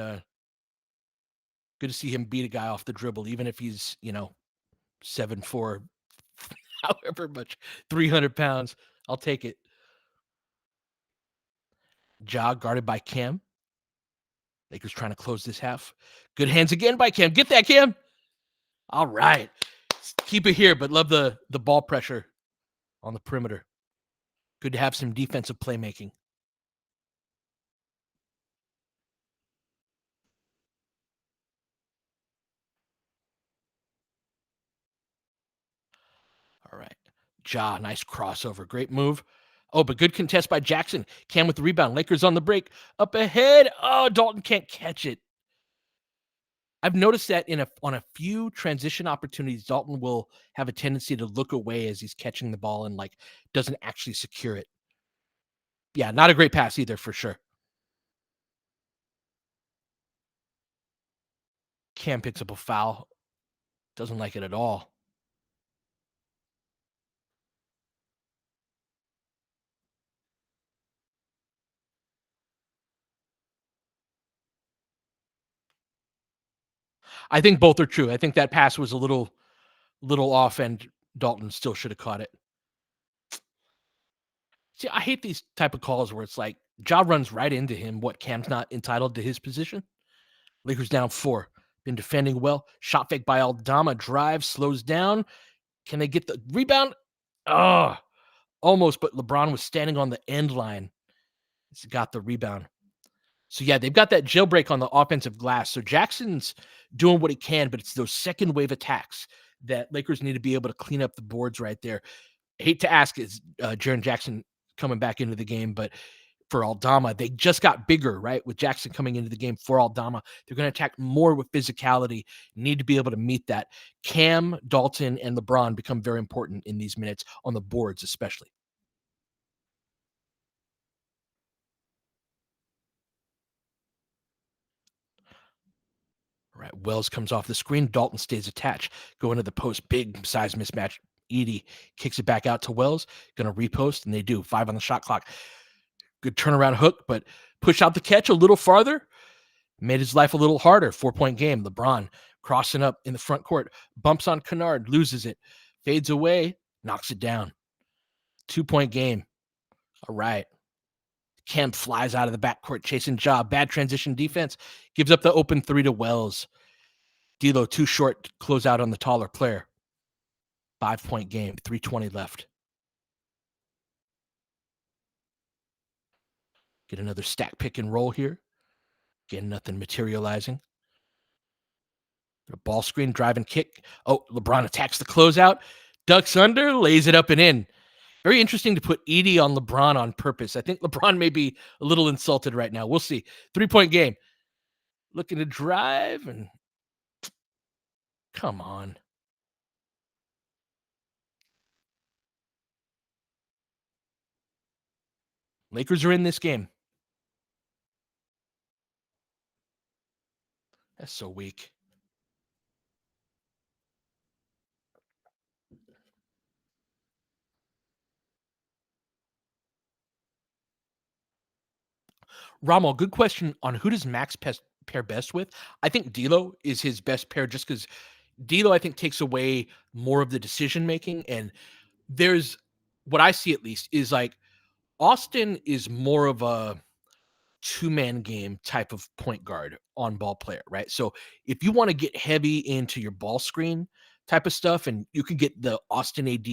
good to see him beat a guy off the dribble, even if he's, 7'4", however much, 300 pounds. I'll take it. Ja guarded by Cam. Lakers trying to close this half. Good hands again by Cam. Get that, Cam. All right. Keep it here, but love the ball pressure on the perimeter. Good to have some defensive playmaking. All right. Ja, nice crossover. Great move. Oh, but good contest by Jackson. Cam with the rebound. Lakers on the break. Up ahead. Oh, Dalton can't catch it. I've noticed that on a few transition opportunities, Dalton will have a tendency to look away as he's catching the ball and doesn't actually secure it. Yeah, not a great pass either, for sure. Cam picks up a foul. Doesn't like it at all. I think both are true. I think that pass was a little off, and Dalton still should have caught it. See, I hate these type of calls where it's like Ja runs right into him. What, Cam's not entitled to his position? Lakers down 4. Been defending well. Shot fake by Aldama. Drive, slows down. Can they get the rebound? Oh, almost, but LeBron was standing on the end line. He's got the rebound. So, yeah, they've got that jailbreak on the offensive glass. So Jackson's doing what he can, but it's those second wave attacks that Lakers need to be able to clean up the boards right there. I hate to ask, is Jaren Jackson coming back into the game, but for Aldama. They just got bigger, right? With Jackson coming into the game for Aldama. They're going to attack more with physicality, need to be able to meet that. Cam, Dalton, and LeBron become very important in these minutes on the boards, especially. Right. Wells comes off the screen. Dalton stays attached. Go into the post. Big size mismatch. Edie kicks it back out to Wells. Going to repost, and they do. 5 on the shot clock. Good turnaround hook, but push out the catch a little farther. Made his life a little harder. 4-point game. LeBron crossing up in the front court. Bumps on Kennard. Loses it. Fades away. Knocks it down. 2-point game. All right. Kemp flies out of the backcourt chasing Ja. Bad transition defense. Gives up the open 3 to Wells. D'Lo too short to close out on the taller player. 5-point game. 3:20 left. Get another stack pick and roll here. Again, nothing materializing. A ball screen, drive and kick. Oh, LeBron attacks the closeout. Ducks under, lays it up and in. Very interesting to put Edie on LeBron on purpose. I think LeBron may be a little insulted right now. We'll see. 3-point game. Looking to drive and come on. Lakers are in this game. That's so weak. Rommel, good question on who does Max pair best with. I think D'Lo is his best pair just because D'Lo, I think, takes away more of the decision making. And there's what I see at least is like Austin is more of a two-man game type of point guard on ball player, right? So if you want to get heavy into your ball screen type of stuff, and you can get the Austin AD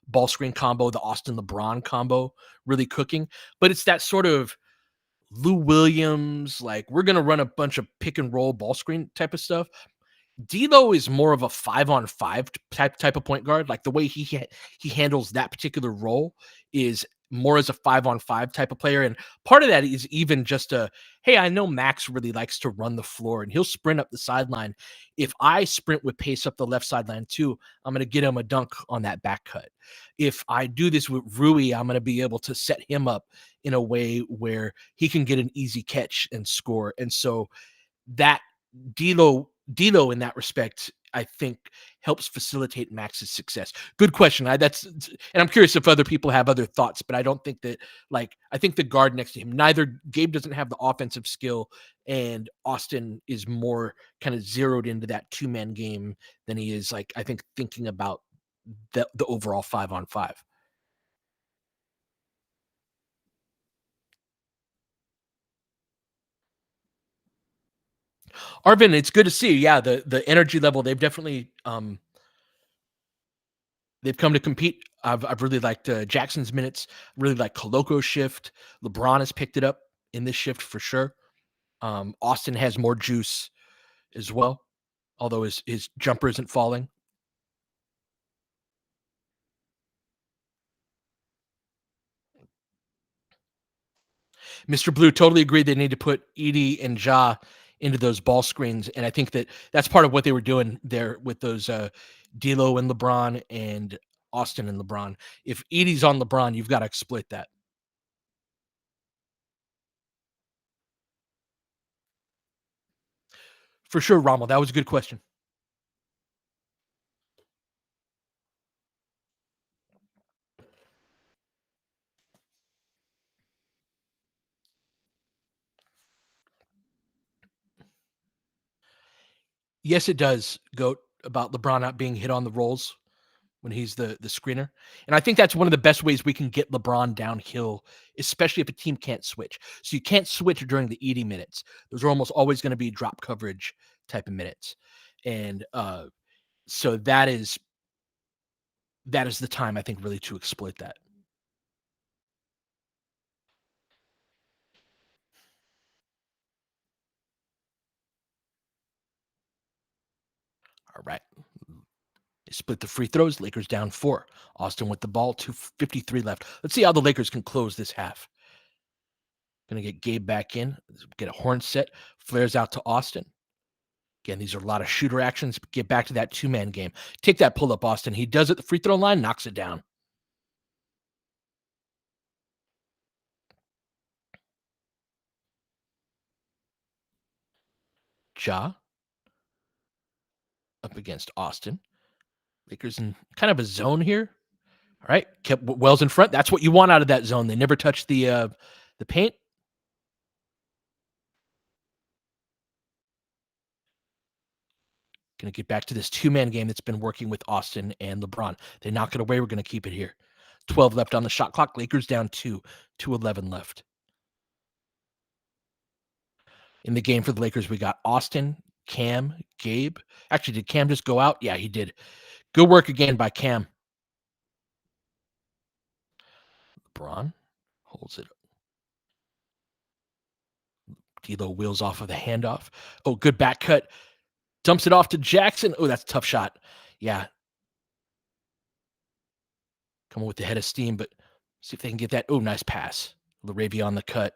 ball screen combo, the Austin LeBron combo really cooking, but it's that sort of Lou Williams, like we're gonna run a bunch of pick and roll ball screen type of stuff. D'Lo is more of a 5-on-5 type of point guard. Like the way he handles that particular role is more as a 5-on-5 type of player. And part of that is even just a hey, I know Max really likes to run the floor and he'll sprint up the sideline. If I sprint with pace up the left sideline too, I'm going to get him a dunk on that back cut. If I do this with Rui, I'm going to be able to set him up in a way where he can get an easy catch and score. And so that D'Lo in that respect, I think helps facilitate Max's success. Good question. And I'm curious if other people have other thoughts, but I don't think that I think the guard next to him, neither Gabe doesn't have the offensive skill and Austin is more kind of zeroed into that two-man game than he is I think thinking about the overall 5-on-5. Arvin, it's good to see. Yeah, the energy level they've come to compete. I've really liked Jackson's minutes. Really like Koloko's shift. LeBron has picked it up in this shift for sure. Austin has more juice as well, although his jumper isn't falling. Mr. Blue totally agreed. They need to put Edie and Ja into those ball screens, and I think that's part of what they were doing there with those D'Lo and LeBron and Austin and LeBron. If Edie's on LeBron, you've got to exploit that. For sure, Rommel. That was a good question. Yes, it does, Goat, about LeBron not being hit on the rolls when he's the screener. And I think that's one of the best ways we can get LeBron downhill, especially if a team can't switch. So you can't switch during the Edie minutes. Those are almost always going to be drop coverage type of minutes. And so that is the time I think really to exploit that. All right. They split the free throws. Lakers down 4. Austin with the ball, 2:53 left. Let's see how the Lakers can close this half. Gonna get Gabe back in. Get a horn set. Flares out to Austin. Again, these are a lot of shooter actions. Get back to that two-man game. Take that pull up, Austin. He does it. The free throw line knocks it down. Ja up against Austin. Lakers in kind of a zone here. All right, kept Wells in front. That's what you want out of that zone. They never touch the paint. Going to get back to this two-man game that's been working with Austin and LeBron. They knock it away. We're going to keep it here. 12 left on the shot clock. Lakers down 2:11 left. In the game for the Lakers, we got Austin, Cam, Gabe. Actually, did Cam just go out? Yeah, he did. Good work again by Cam. LeBron holds it. D'Lo wheels off of the handoff. Oh, good back cut. Dumps it off to Jackson. Oh, that's a tough shot. Yeah. Coming with the head of steam, but see if they can get that. Oh, nice pass. LaRavia on the cut.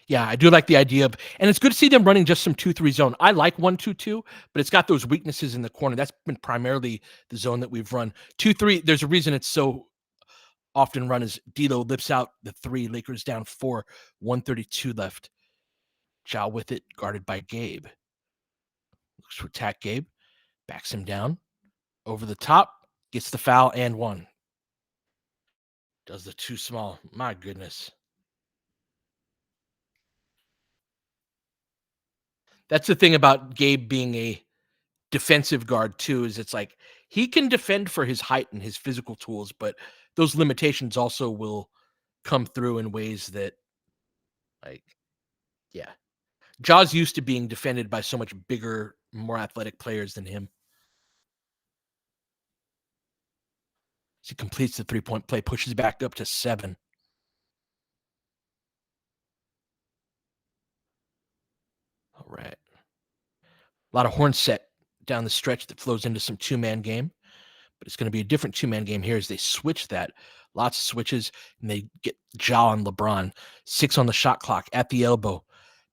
Yeah, I do like the idea of, and it's good to see them running just some 2-3 zone. I like 1-2-2, but it's got those weaknesses in the corner. That's been primarily the zone that we've run. 2-3, there's a reason it's so often run as D'Lo lips out the three. Lakers down 4, 132 left. Ja with it, guarded by Gabe. Looks to attack Gabe. Backs him down. Over the top. Gets the foul and one. Does the too small. My goodness. That's the thing about Gabe being a defensive guard too, is it's like he can defend for his height and his physical tools, but those limitations also will come through in ways that, like, yeah. Ja's used to being defended by so much bigger, more athletic players than him. As he completes the three-point play, pushes back up to 7. All right. A lot of horn set down the stretch that flows into some two-man game, but it's going to be a different two-man game here as they switch that. Lots of switches, and they get Ja on LeBron. 6 on the shot clock at the elbow.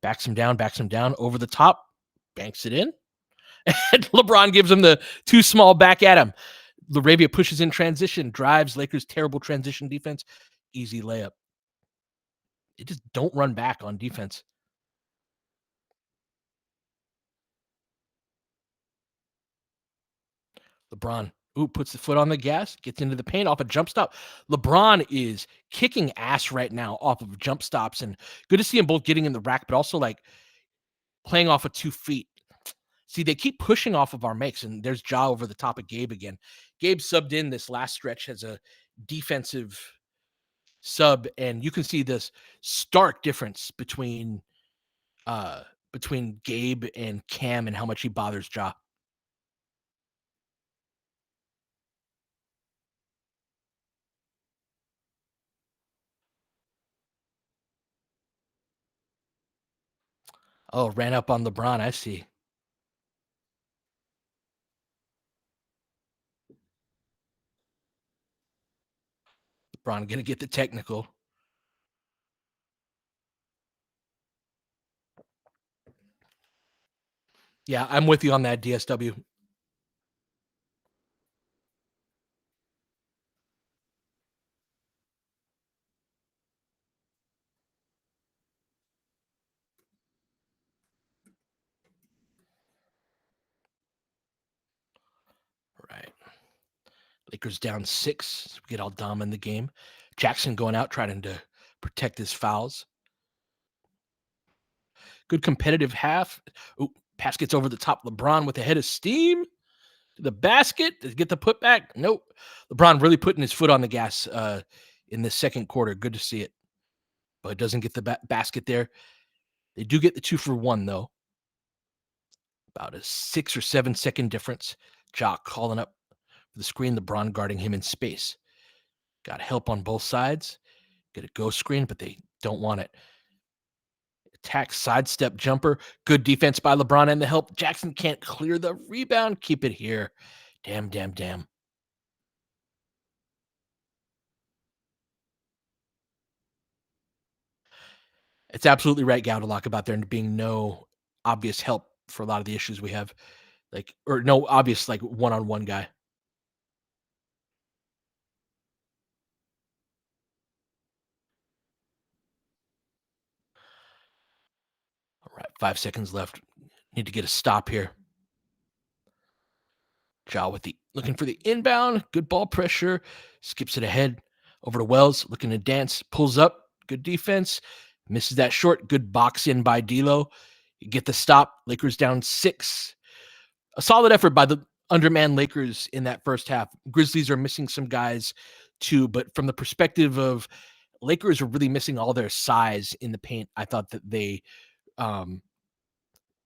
Backs him down, over the top, banks it in. And LeBron gives him the too small back at him. LaRavia pushes in transition, drives. Lakers terrible transition defense. Easy layup. They just don't run back on defense. LeBron, puts the foot on the gas, gets into the paint off a jump stop. LeBron is kicking ass right now off of jump stops, and good to see him both getting in the rack, but also like playing off of 2 feet. See, they keep pushing off of our makes, and there's Ja over the top of Gabe again. Gabe subbed in this last stretch as a defensive sub, and you can see this stark difference between Gabe and Cam and how much he bothers Ja. Oh, ran up on LeBron. I see. LeBron gonna get the technical. Yeah, I'm with you on that, DSW. Right. Lakers down 6. We get all Dom in the game. Jackson going out trying to protect his fouls. Good competitive half. Ooh, pass gets over the top. LeBron with a head of steam to the basket to get the putback. Nope. LeBron really putting his foot on the gas in the second quarter. Good to see it. But it doesn't get the basket there. They do get the 2 for 1, though. About a 6 or 7 second difference. Jock calling up for the screen. LeBron guarding him in space. Got help on both sides. Get a ghost screen, but they don't want it. Attack sidestep jumper. Good defense by LeBron and the help. Jackson can't clear the rebound. Keep it here. Damn. It's absolutely right, Gaudelak, about there being no obvious help for a lot of the issues we have, like, or no obvious like one-on-one guy. All right, 5 seconds left. Need to get a stop here. Ja with the looking for the inbound. Good ball pressure. Skips it ahead over to Wells. Looking to dance. Pulls up. Good defense. Misses that short. Good box in by D'Lo. You get the stop. Lakers down 6. A solid effort by the undermanned Lakers in that first half. Grizzlies are missing some guys too, but from the perspective of Lakers are really missing all their size in the paint. I thought that they um,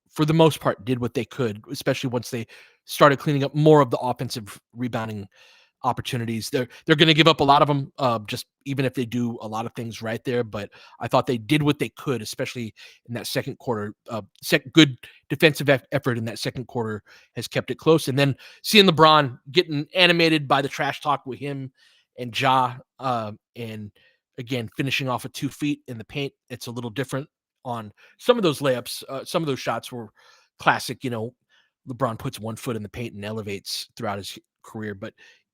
for the most part, did what they could, especially once they started cleaning up more of the offensive rebounding opportunities. They're going to give up a lot of them, just even if they do a lot of things right there. But I thought they did what they could, especially in that second quarter. Good defensive effort in that second quarter has kept it close. And then seeing LeBron getting animated by the trash talk with him and Ja, and again finishing off at 2 feet in the paint, it's a little different on some of those layups. Some of those shots were classic. LeBron puts 1 foot in the paint and elevates throughout his career, but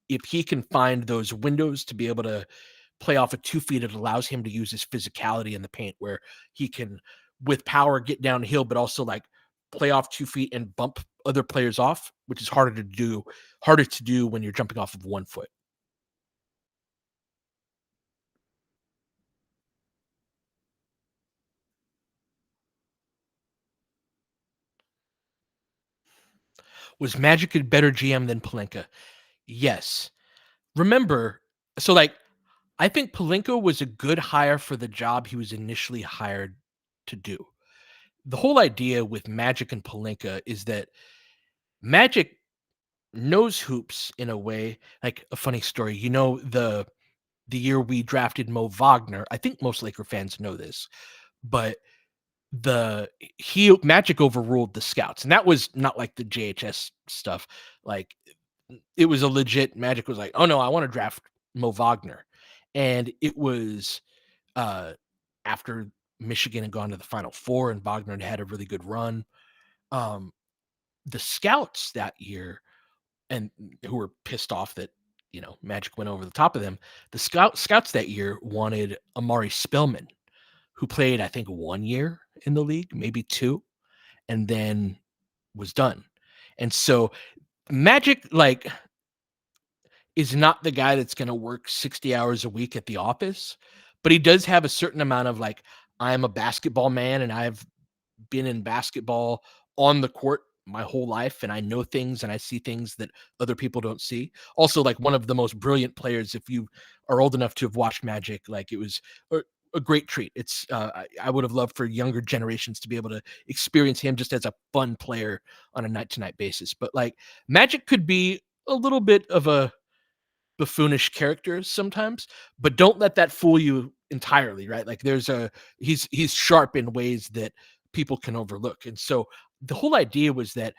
if he can find those windows to be able to play off of 2 feet, it allows him to use his physicality in the paint where he can, with power, get downhill, but also like play off 2 feet and bump other players off, which is harder to do when you're jumping off of 1 foot. Was Magic a better GM than Palenka? Yes. Remember, so like I think Palenka was a good hire for the job he was initially hired to do. The whole idea with Magic and Palenka is that Magic knows hoops in a way. Like a funny story, the year we drafted Mo Wagner, I think most Laker fans know this, but the he Magic overruled the scouts, and that was not like the JHS stuff. Like it was a legit Magic was like, oh no, I want to draft Mo Wagner, and it was uh after Michigan had gone to the Final Four and Wagner had had a really good run. Um, the scouts that year and who were pissed off that Magic went over the top of them. The scouts that year wanted Amari Spellman, who played I think 1 year in the league, maybe two, and then was done. And so Magic is not the guy that's going to work 60 hours a week at the office, but he does have a certain amount of like I'm a basketball man and I've been in basketball on the court my whole life and I know things and I see things that other people don't see. Also, like one of the most brilliant players, if you are old enough to have watched Magic, like it was a great treat. I would have loved for younger generations to be able to experience him just as a fun player on a night to night basis. But like Magic could be a little bit of a buffoonish characters sometimes, but don't let that fool you entirely, right? Like he's sharp in ways that people can overlook. And so the whole idea was that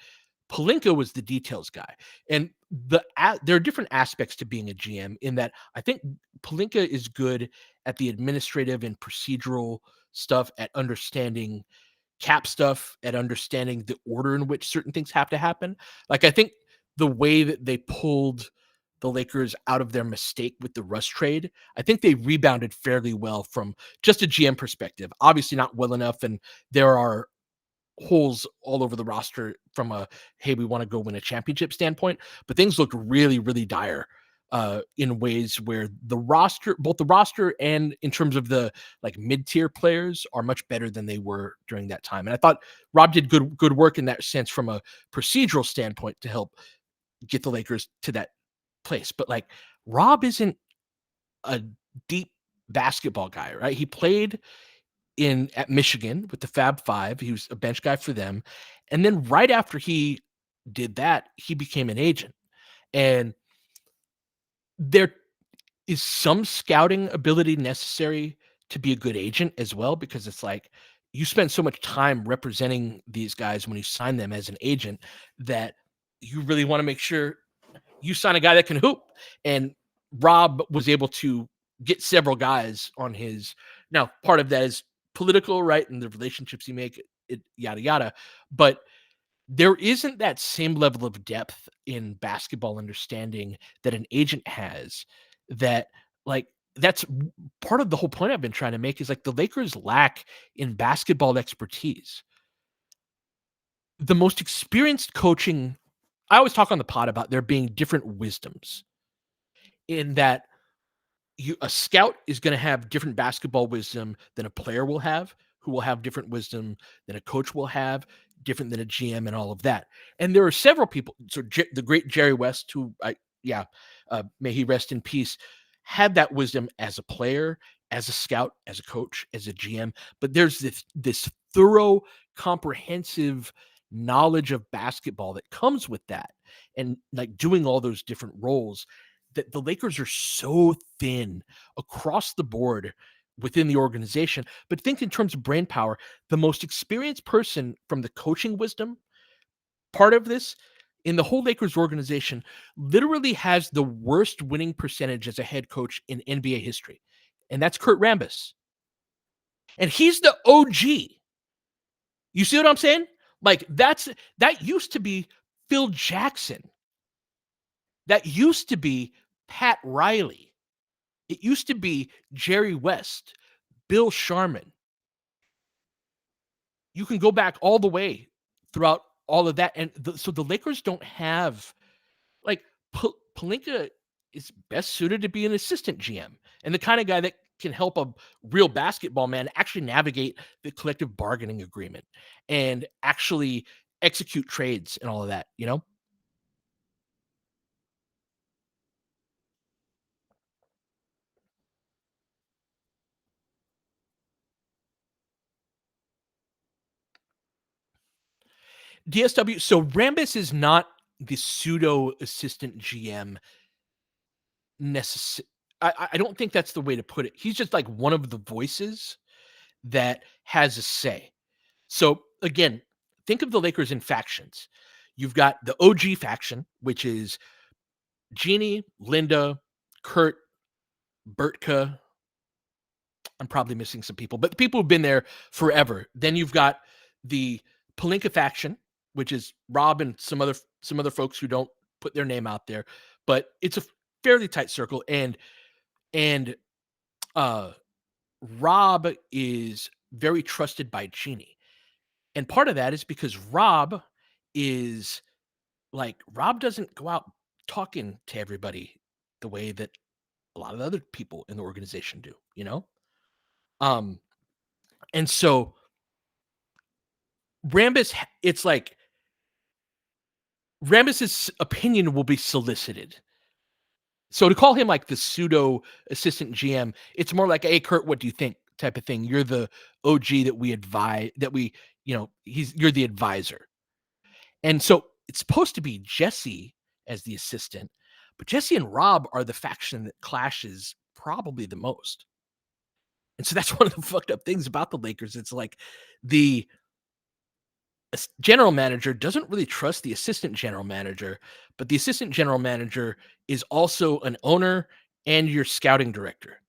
Palinka was the details guy. And there are different aspects to being a GM in that I think Palinka is good at the administrative and procedural stuff, at understanding cap stuff, at understanding the order in which certain things have to happen. Like I think the way that they pulled the Lakers out of their mistake with the Russ trade, I think they rebounded fairly well from just a GM perspective. Obviously not well enough, and there are holes all over the roster from a hey, we want to go win a championship standpoint, but things looked really, really dire in ways where both the roster and in terms of the like mid-tier players are much better than they were during that time. And I thought Rob did good work in that sense from a procedural standpoint to help get the Lakers to that place. But like Rob isn't a deep basketball guy, right? He played in at Michigan with the Fab Five. He was a bench guy for them. And then right after he did that, he became an agent. And there is some scouting ability necessary to be a good agent as well, because it's like you spend so much time representing these guys when you sign them as an agent that you really want to make sure you sign a guy that can hoop. And Rob was able to get several guys on his. Now, part of that is political, right, and the relationships you make, it yada yada. But there isn't that same level of depth in basketball understanding that an agent has that like that's part of the whole point I've been trying to make is like the Lakers lack in basketball expertise. The most experienced coaching I always talk on the pod about there being different wisdoms in that a scout is going to have different basketball wisdom than a player will have, who will have different wisdom than a coach will have, different than a GM and all of that. And there are several people. So the great Jerry West, who may he rest in peace, had that wisdom as a player, as a scout, as a coach, as a GM. But there's this thorough, comprehensive knowledge of basketball that comes with that, and like doing all those different roles that the Lakers are so thin across the board within the organization. But think in terms of brain power, the most experienced person from the coaching wisdom part of this in the whole Lakers organization literally has the worst winning percentage as a head coach in NBA history. And that's Kurt Rambis. And he's the OG. You see what I'm saying? Like that used to be Phil Jackson. That used to be Pat Riley. It used to be Jerry West, Bill Sharman. You can go back all the way throughout all of that. And so the Lakers don't have, like, Pelinka is best suited to be an assistant GM and the kind of guy that can help a real basketball man actually navigate the collective bargaining agreement and actually execute trades and all of that, you know? DSW. So Rambis is not the pseudo assistant GM necessary. I don't think that's the way to put it. He's just like one of the voices that has a say. So again, think of the Lakers in factions. You've got the OG faction, which is Jeannie, Linda, Kurt, Bertka. I'm probably missing some people, but the people who've been there forever. Then you've got the Palinka faction, which is Rob and some other folks who don't put their name out there, but it's a fairly tight circle. And uh Rob is very trusted by Jeannie. And part of that is because is Rob doesn't go out talking to everybody the way that a lot of other people in the organization do, you know? Um, and so it's like Rambus's opinion will be solicited. So to call him like the pseudo assistant GM, it's more like, "Hey, Kurt, what do you think?" type of thing. You're the OG that we advise that we, you're the advisor. And so it's supposed to be Jesse as the assistant, but Jesse and Rob are the faction that clashes probably the most. And so that's one of the fucked up things about the Lakers. It's like the general manager doesn't really trust the assistant general manager, but the assistant general manager is also an owner and your scouting director.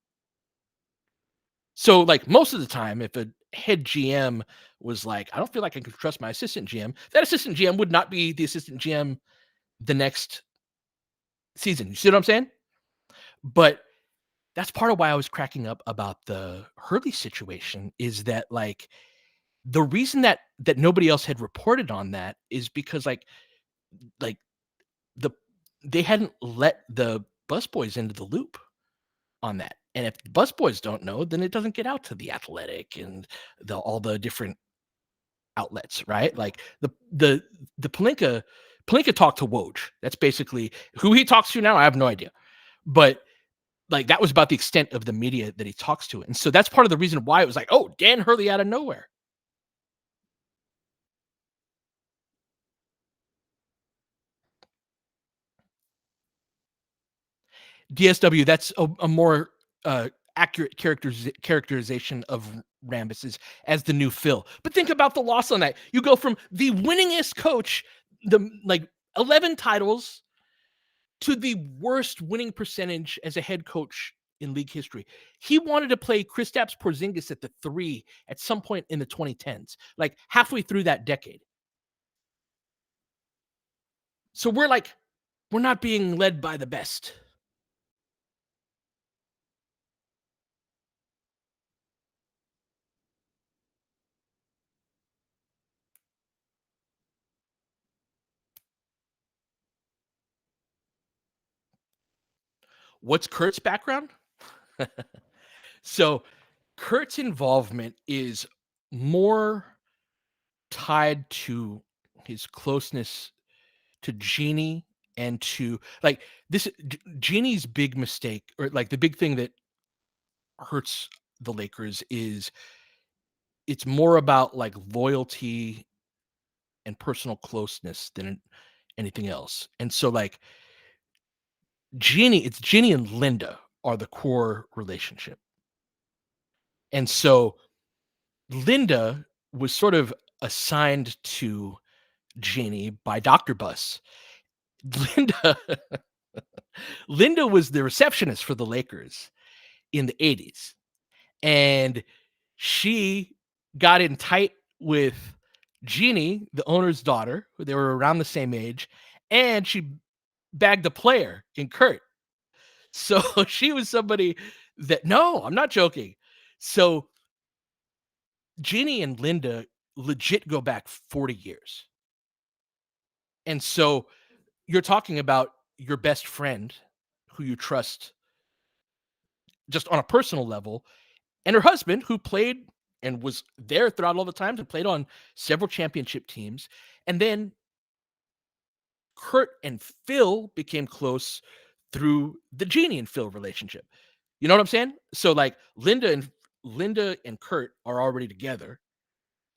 So, like, most of the time, if a head GM was like, I don't feel like I can trust my assistant GM, that assistant GM would not be the assistant GM the next season. You see what I'm saying? But that's part of why I was cracking up about the Hurley situation is that, like, the reason that nobody else had reported on that is because, like the they hadn't let the busboys into the loop on that. And if the busboys don't know, then it doesn't get out to the Athletic and all the different outlets, right? Like the Palinka talked to Woj. That's basically who he talks to now. I have no idea. But like that was about the extent of the media that he talks to. And so that's part of the reason why it was like, oh, Dan Hurley out of nowhere. DSW, that's a more accurate characterization of Rambis as the new Phil. But think about the loss on that. You go from the winningest coach, the 11 titles, to the worst winning percentage as a head coach in league history. He wanted to play Kristaps Porzingis at the 3 at some point in the 2010s, like halfway through that decade. So we're not being led by the best. What's Kurt's background? So Kurt's involvement is more tied to his closeness to Jeannie and to like this Jeannie's big mistake, or like the big thing that hurts the Lakers is it's more about like loyalty and personal closeness than anything else. And so like it's Jeannie and Linda are the core relationship. And so Linda was sort of assigned to Jeannie by Dr. Buss. Linda Linda was the receptionist for the Lakers in the 80s. And she got in tight with Jeannie, the owner's daughter, who they were around the same age, and she bagged a player in Kurt. So she was somebody that no, I'm not joking. So Jeannie and Linda legit go back 40 years. And so you're talking about your best friend who you trust just on a personal level, and her husband who played and was there throughout all the times and played on several championship teams. And then Kurt and Phil became close through the Jeannie and Phil relationship. You know what I'm saying? So like Linda and Kurt are already together,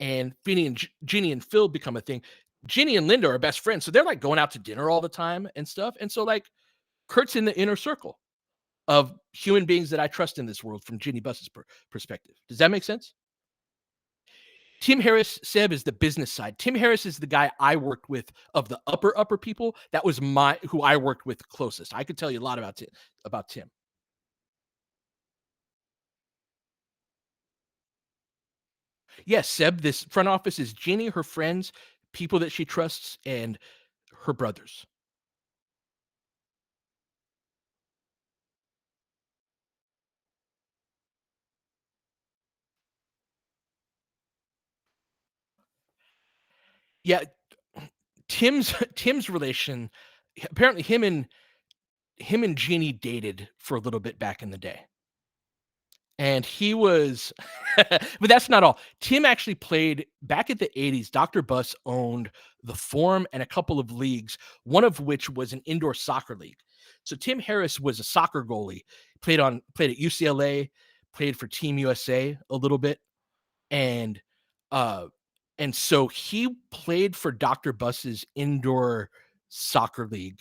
and Jeannie and Phil become a thing. Jeannie and Linda are best friends, so they're like going out to dinner all the time and stuff. And so like Kurt's in the inner circle of human beings that I trust in this world from Jeannie Buss's perspective. Does that make sense? Tim Harris, Seb, is the business side. Tim Harris is the guy I worked with of the upper people. That was my who I worked with closest. I could tell you a lot about Tim. Yes, Seb, this front office is Jeannie, her friends, people that she trusts, and her brothers. Yeah, Tim's relation, apparently him and Jeannie dated for a little bit back in the day. And he was but that's not all. Tim actually played back at the 80s. Dr. Buss owned the Forum and a couple of leagues, one of which was an indoor soccer league. So Tim Harris was a soccer goalie, played at UCLA, played for Team USA a little bit, and uh and so he played for Dr. Buss's indoor soccer league,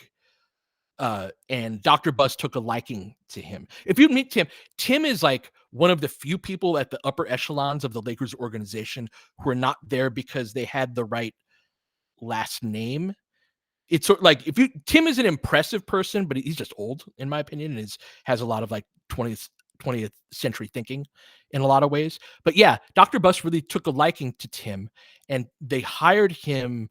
and Dr. Buss took a liking to him. If you meet Tim, Tim is like one of the few people at the upper echelons of the Lakers organization who are not there because they had the right last name. It's like if you Tim is an impressive person, but he's just old in my opinion, and has a lot of like 20th century thinking in a lot of ways. But yeah, Dr. Buss really took a liking to Tim, and they hired him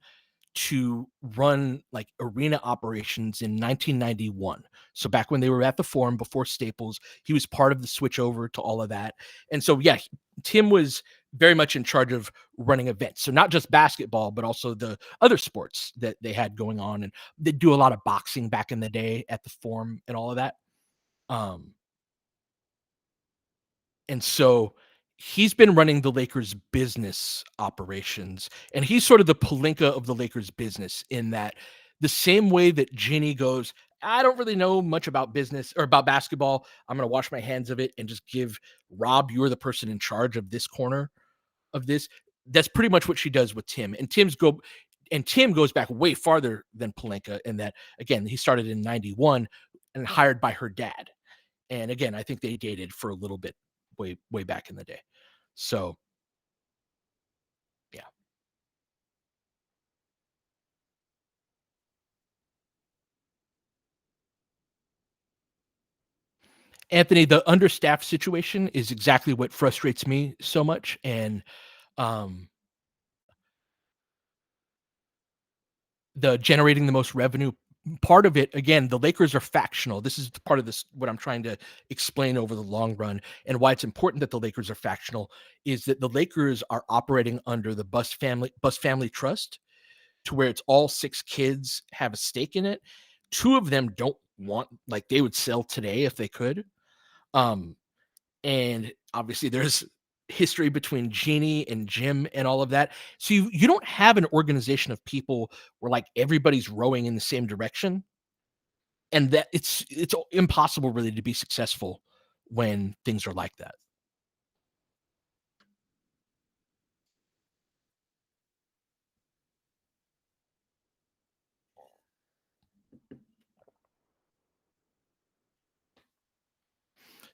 to run like arena operations in 1991. So back when they were at the Forum before Staples, he was part of the switch over to all of that. And so yeah, Tim was very much in charge of running events. So not just basketball, but also the other sports that they had going on. And they do a lot of boxing back in the day at the Forum and all of that. Um, and so he's been running the Lakers business operations, and he's sort of the Palinka of the Lakers business in that the same way that Ginny goes, I don't really know much about business or about basketball. I'm going to wash my hands of it and just give Rob, you're the person in charge of this corner of this. That's pretty much what she does with Tim. And Tim goes back way farther than Palinka in that, again, he started in 91 and hired by her dad. And again, I think they dated for a little bit way back in the day. So, yeah. Anthony, the understaffed situation is exactly what frustrates me so much, and, um, the generating the most revenue part of it, again, the Lakers are factional. This is part of this what I'm trying to explain over the long run, and why it's important that the Lakers are factional is that the Lakers are operating under the Bus family trust, to where it's all 6 kids have a stake in it. 2 of them don't want, like, they would sell today if they could. Um, and obviously there's history between Jeannie and Jim and all of that. So you don't have an organization of people where, like, everybody's rowing in the same direction, and that it's impossible really to be successful when things are like that.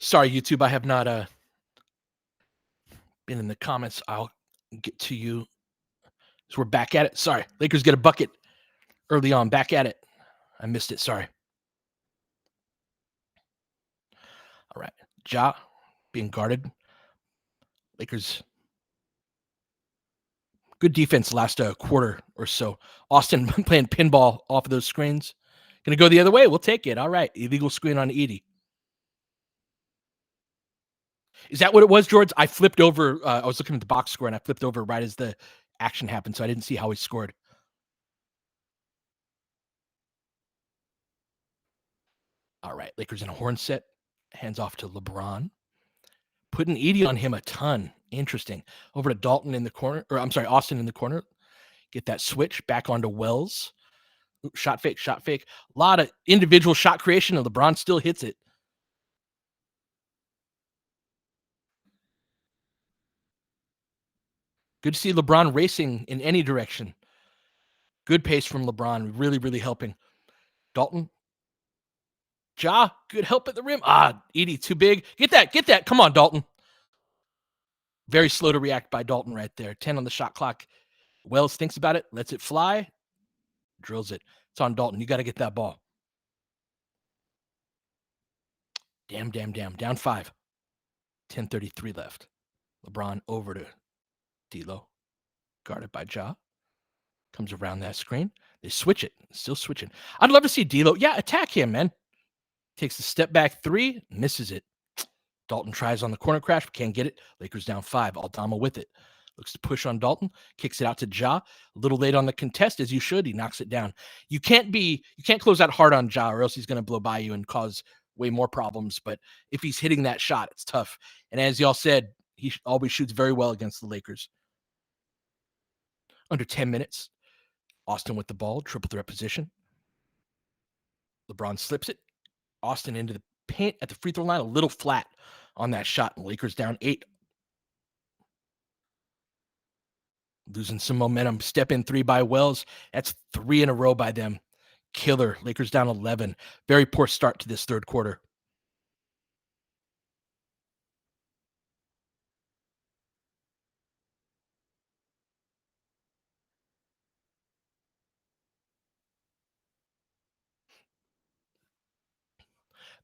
Sorry, YouTube, I have not been in the comments. I'll get to you. So we're back at it. Sorry. Lakers get a bucket early on. Back at it. I missed it. Sorry. All right. Ja being guarded. Lakers good defense last quarter or so. Austin playing pinball off of those screens. Gonna go the other way. We'll take it. All right. Illegal screen on Edie. Is that what it was, George? I flipped over. I was looking at the box score and I flipped over right as the action happened, so I didn't see how he scored. All right. Lakers in a horn set. Hands off to LeBron. Putting Edie on him a ton. Interesting. Over to Dalton in the corner, or I'm sorry, Austin in the corner. Get that switch back onto Wells. Ooh, shot fake, shot fake. A lot of individual shot creation, and LeBron still hits it. Good to see LeBron racing in any direction. Good pace from LeBron, really, really helping. Dalton, Ja, good help at the rim. Ah, Edie, too big. Get that, get that. Come on, Dalton. Very slow to react by Dalton right there. 10 on the shot clock. Wells thinks about it, lets it fly, drills it. It's on Dalton. You got to get that ball. Damn, damn, damn. Down 5. 10:33 left. LeBron over to D'Lo, guarded by Ja. Comes around that screen. They switch it. Still switching. I'd love to see D'Lo. Yeah, attack him, man. Takes the step back 3, misses it. Dalton tries on the corner crash, but can't get it. Lakers down 5. Aldama with it. Looks to push on Dalton. Kicks it out to Ja. A little late on the contest, as you should. He knocks it down. You can't close that hard on Ja, or else he's going to blow by you and cause way more problems. But if he's hitting that shot, it's tough. And as y'all said, he always shoots very well against the Lakers. Under 10 minutes. Austin with the ball, triple threat position. LeBron slips it. Austin into the paint at the free throw line, a little flat on that shot. Lakers down 8. Losing some momentum. Step in 3 by Wells. That's 3 in a row by them. Killer. Lakers down 11. Very poor start to this third quarter.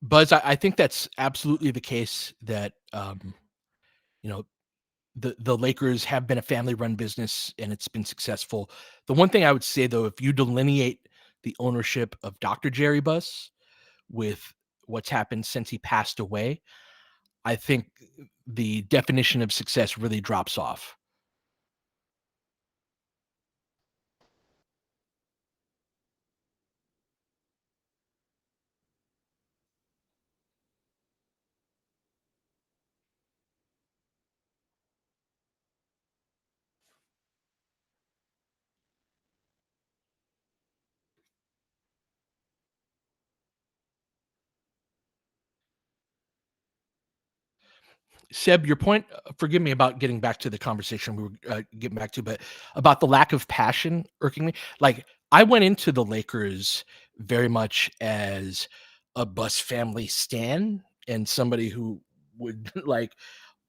Buzz, I think that's absolutely the case that, you know, the Lakers have been a family run business and it's been successful. The one thing I would say, though, if you delineate the ownership of Dr. Jerry Buss with what's happened since he passed away, I think the definition of success really drops off. Seb, your point, forgive me about getting back to the conversation we were getting back to, but about the lack of passion irking me. Like, I went into the Lakers very much as a Bus family stan and somebody who would like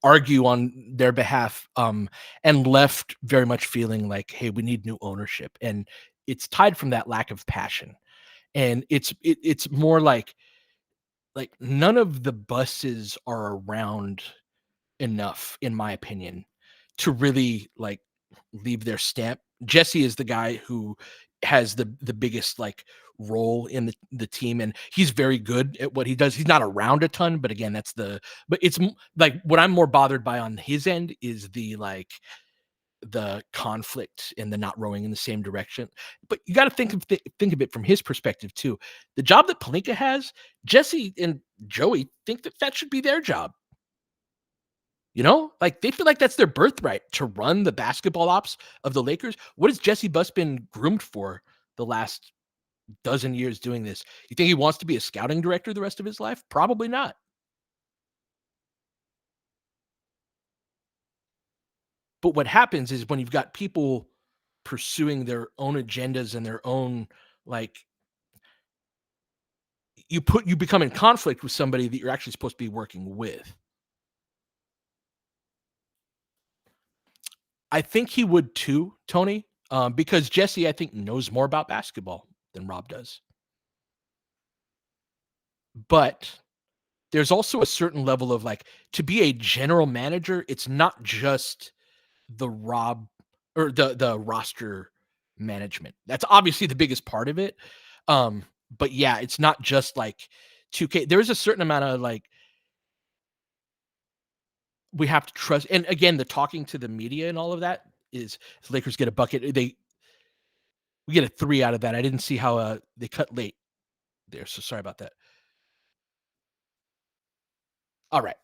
argue on their behalf, and left very much feeling like, hey, we need new ownership. And it's tied from that lack of passion. And it's more like like none of the buses are around enough, in my opinion, to really like leave their stamp. Jesse is the guy who has the biggest like role in the team, and he's very good at what he does. He's not around a ton, but again, that's the but it's like what I'm more bothered by on his end is the conflict and the not rowing in the same direction. But you got to think of it from his perspective too. The job that Palinka has, Jesse and Joey think that that should be their job. You know, like they feel like that's their birthright to run the basketball ops of the Lakers. What has Jesse Buss been groomed for the last dozen years doing this? You think he wants to be a scouting director the rest of his life? Probably not. But what happens is when you've got people pursuing their own agendas and their own like you become in conflict with somebody that you're actually supposed to be working with. I think he would too, Tony, because Jesse, I think, knows more about basketball than Rob does. But there's also a certain level of like to be a general manager, it's not just the Rob or the roster management. That's obviously the biggest part of it. But yeah, it's not just like 2K. There's a certain amount of like we have to trust. And again, the talking to the media and all of that is if Lakers get a bucket. We get a 3 out of that. I didn't see how they cut late there. So sorry about that. All right.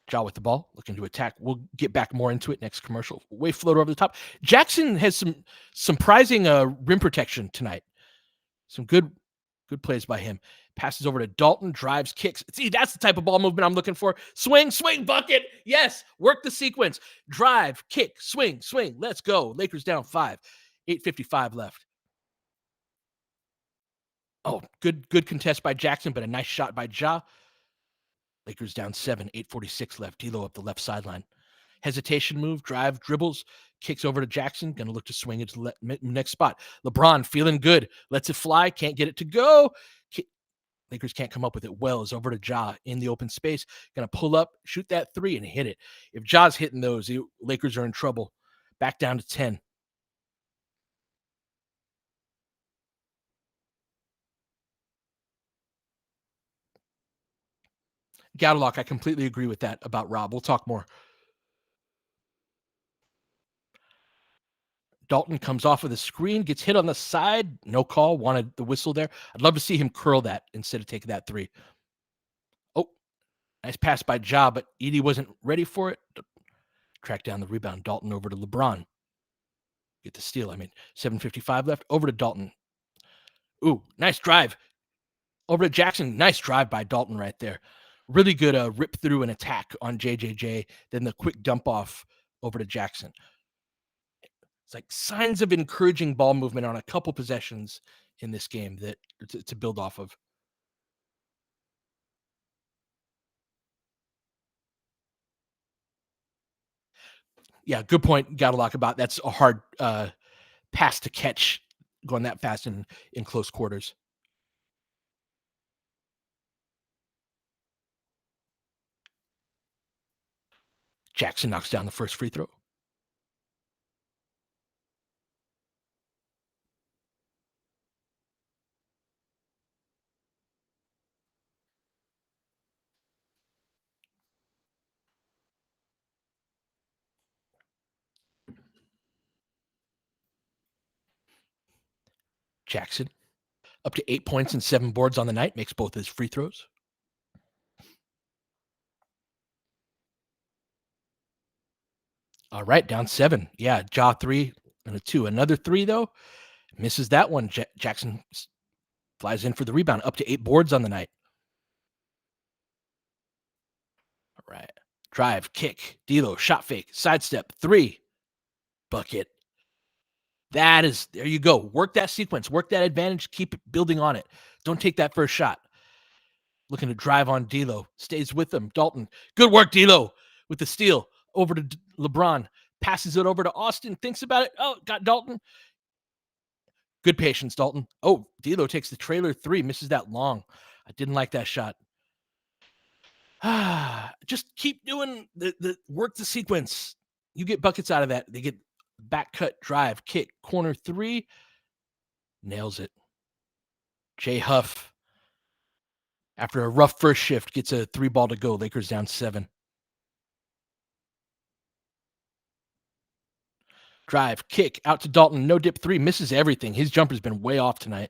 Jaw with the ball, looking to attack. We'll get back more into it next commercial. Wave floater over the top. Jackson has some surprising rim protection tonight. Some good plays by him. Passes over to Dalton, drives, kicks. See, that's the type of ball movement I'm looking for. Swing, swing, bucket. Yes, work the sequence. Drive, kick, swing, swing. Let's go. Lakers down 5. 8:55 left. Oh, good contest by Jackson, but a nice shot by Ja. Lakers down 7, 8:46 left. D'Lo up the left sideline. Hesitation move, drive, dribbles, kicks over to Jackson. Going to look to swing it to the next spot. LeBron feeling good. Lets it fly. Can't get it to go. Lakers can't come up with it well. Is over to Ja in the open space. Going to pull up, shoot that 3, and hit it. If Ja's hitting those, the Lakers are in trouble. Back down to 10. Gadalock, I completely agree with that about Rob. We'll talk more. Dalton comes off of the screen, gets hit on the side. No call. Wanted the whistle there. I'd love to see him curl that instead of taking that 3. Oh, nice pass by Ja, but Edie wasn't ready for it. Track down the rebound. Dalton over to LeBron. Get the steal. 7:55 left. Over to Dalton. Ooh, nice drive. Over to Jackson. Nice drive by Dalton right there. Really good rip through and attack on JJJ. Then the quick dump off over to Jackson. It's like signs of encouraging ball movement on a couple possessions in this game that to build off of. Yeah, good point. Got to lock about. That's a hard pass to catch going that fast in close quarters. Jackson knocks down the first free throw. Jackson up to 8 points and 7 boards on the night, makes both his free throws. All right, down 7. Yeah, Ja 3 and a 2. Another 3 though, misses that one. Jackson flies in for the rebound, up to 8 boards on the night. All right, drive, kick, D'Lo, shot fake, sidestep, 3, bucket. That is, there you go. Work that sequence, work that advantage, keep building on it. Don't take that first shot. Looking to drive on D'Lo, stays with them. Dalton, good work, D'Lo, with the steal over to LeBron, passes it over to Austin, thinks about it. Oh, got Dalton. Good patience, Dalton. Oh, D'Lo takes the trailer 3, misses that long. I didn't like that shot. Just keep doing the work the sequence. You get buckets out of that. They get back cut, drive, kick, corner three, nails it. Jay Huff, after a rough first shift, gets a 3-ball to go. Lakers down 7. Drive, kick, out to Dalton, no dip 3, misses everything. His jumper's been way off tonight.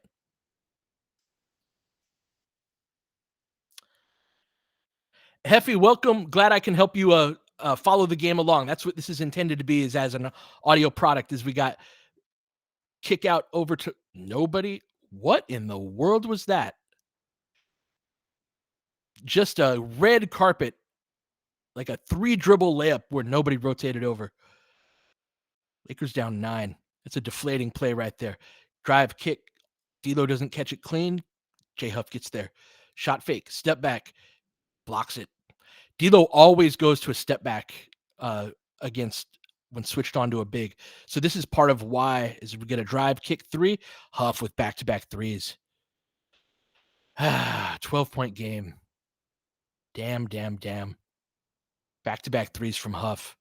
Heffy, welcome. Glad I can help you follow the game along. That's what this is intended to be, is as an audio product. Is we got kick out over to nobody. What in the world was that? Just a red carpet, like a 3-dribble layup where nobody rotated over. Lakers down 9. It's a deflating play right there. Drive, kick. D'Lo doesn't catch it clean. J Huff gets there. Shot fake, step back, blocks it. D'Lo always goes to a step back against when switched on to a big. So this is part of why is we get a drive, kick 3, Huff with back-to-back threes. 12-point game. Damn. Back-to-back threes from Huff.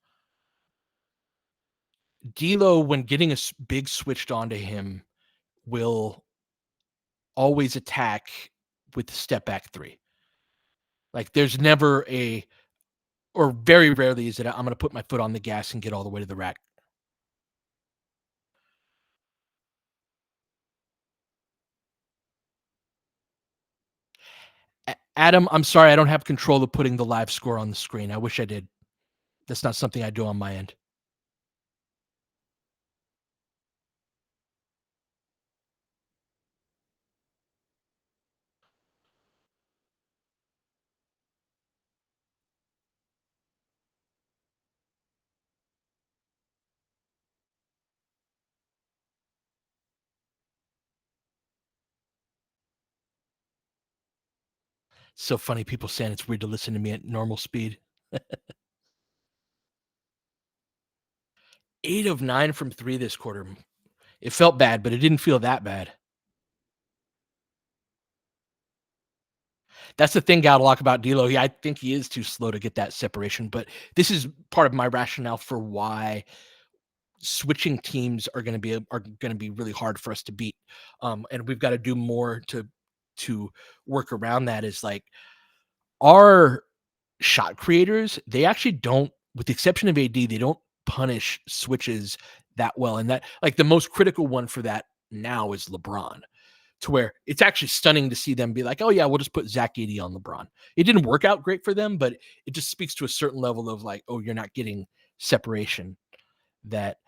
D'Lo, when getting a big switched onto him, will always attack with the step back 3. Like there's never or very rarely is it I'm going to put my foot on the gas and get all the way to the rack. Adam, I'm sorry, I don't have control of putting the live score on the screen. I wish I did. That's not something I do on my end. So funny, people saying it's weird to listen to me at normal speed. 8 of 9 from 3 this quarter. It felt bad, but it didn't feel that bad. That's the thing, Gaudelok, about D'Lo. I think he is too slow to get that separation, but this is part of my rationale for why switching teams are going to be really hard for us to beat, and we've got to do more to work around that. Is like our shot creators, they actually don't, with the exception of AD, they don't punish switches that well. And that, like, the most critical one for that now is LeBron, to where it's actually stunning to see them be like, oh yeah, we'll just put Zach 80 on LeBron. It didn't work out great for them, but it just speaks to a certain level of like, oh, you're not getting separation. That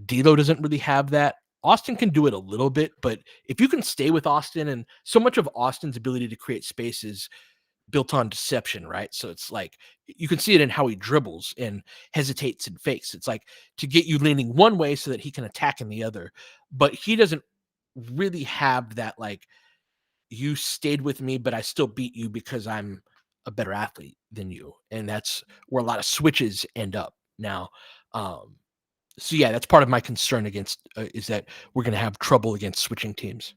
D'Lo doesn't really have that. Austin can do it a little bit, but if you can stay with Austin, and so much of Austin's ability to create spaces built on deception, right? So it's like you can see it in how he dribbles and hesitates and fakes. It's like to get you leaning one way so that he can attack in the other. But he doesn't really have that, like, you stayed with me, but I still beat you because I'm a better athlete than you. And that's where a lot of switches end up now. So yeah, that's part of my concern against is that we're going to have trouble against switching teams.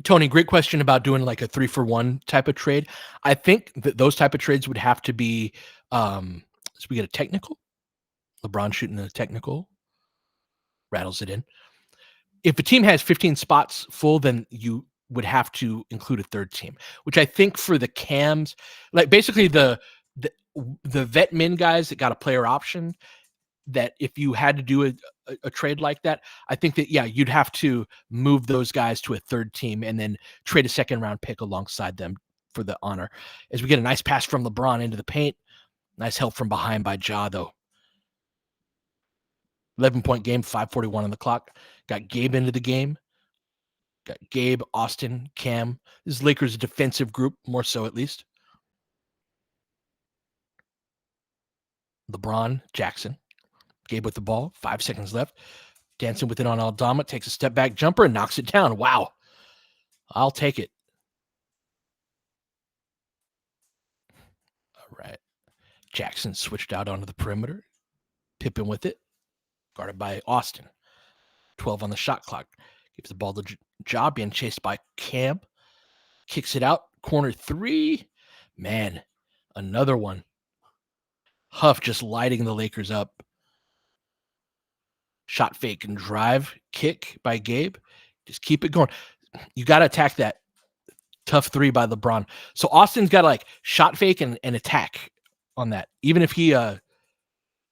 Tony, great question about doing like a 3-for-1 type of trade. I think that those type of trades would have to be, so we get a technical, LeBron shooting a technical, rattles it in. If a team has 15 spots full, then you would have to include a third team, which I think for the cams, like basically the, the vet min guys that got a player option, that if you had to do a trade like that, I think that, yeah, you'd have to move those guys to a third team and then trade a second round pick alongside them for the honor. As we get a nice pass from LeBron into the paint, nice help from behind by Ja, though. 11-point game, 5:41 on the clock. Got Gabe into the game. Got Gabe, Austin, Cam. This is Lakers' defensive group, more so at least. LeBron, Jackson. Gabe with the ball, 5 seconds left. Dancing with it on Aldama, takes a step back jumper and knocks it down. Wow. I'll take it. All right. Jackson switched out onto the perimeter. Pippen with it. Guarded by Austin. 12 on the shot clock. Gives the ball to Ja, being chased by Cam. Kicks it out. Corner three. Man, another one. Huff just lighting the Lakers up. Shot fake and drive. Kick by Gabe. Just keep it going. You got to attack that. Tough three by LeBron. So Austin's got to like shot fake and attack on that. Even if he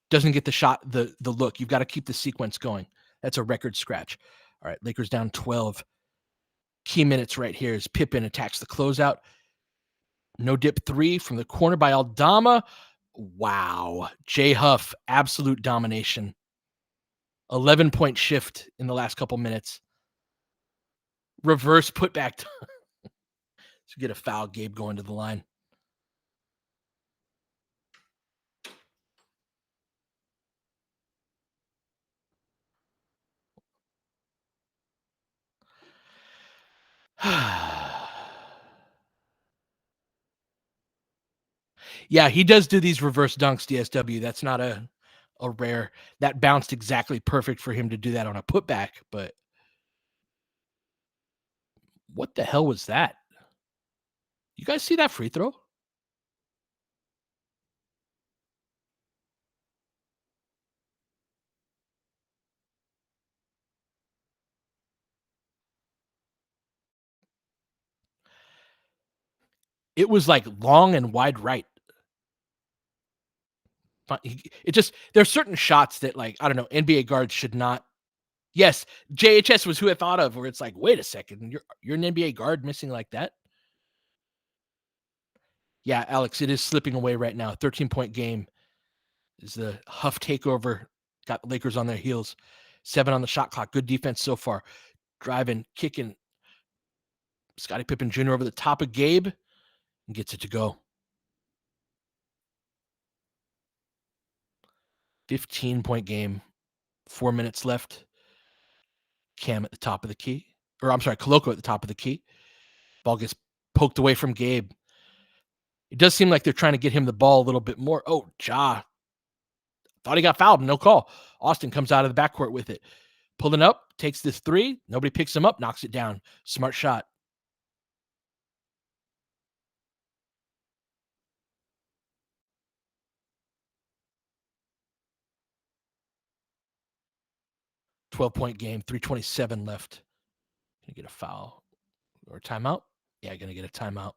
doesn't get the shot, the look, you've got to keep the sequence going. That's a record scratch. All right, Lakers down 12. Key minutes right here as Pippen attacks the closeout. No dip three from the corner by Aldama. Wow. Jay Huff, absolute domination. 11-point shift in the last couple minutes. Reverse putback. So get a foul. Gabe going to the line. Yeah, he does do these reverse dunks, DSW. That's not a rare. That bounced exactly perfect for him to do that on a putback, but what the hell was that? You guys see that free throw? It was like long and wide right. It just, there's certain shots that, like, I don't know, NBA guards should not. Yes, JHS was who I thought of, where it's like, wait a second, you're an NBA guard missing like that. Yeah, Alex, it is slipping away right now. 13-point game is the Huff takeover. Got the Lakers on their heels. 7 on the shot clock. Good defense so far. Driving, kicking. Scottie Pippen Jr. over the top of Gabe and gets it to go. 15-point game. 4 minutes left. Cam at the top of the key. Or I'm sorry, Koloko at the top of the key. Ball gets poked away from Gabe. It does seem like they're trying to get him the ball a little bit more. Oh, Ja. Thought he got fouled. No call. Austin comes out of the backcourt with it. Pulling up, takes this three. Nobody picks him up, knocks it down. Smart shot. .12 game, 3:27 left. Gonna get a foul or a timeout? Yeah, gonna get a timeout.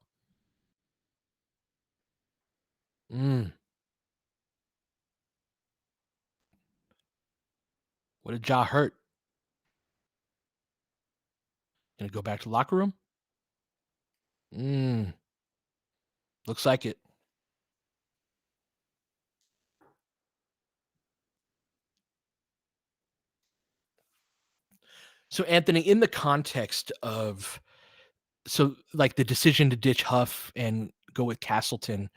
What did Ja hurt? Gonna go back to the locker room? Looks like it. So, Anthony, in the context of, so like the decision to ditch Huff and go with Castleton,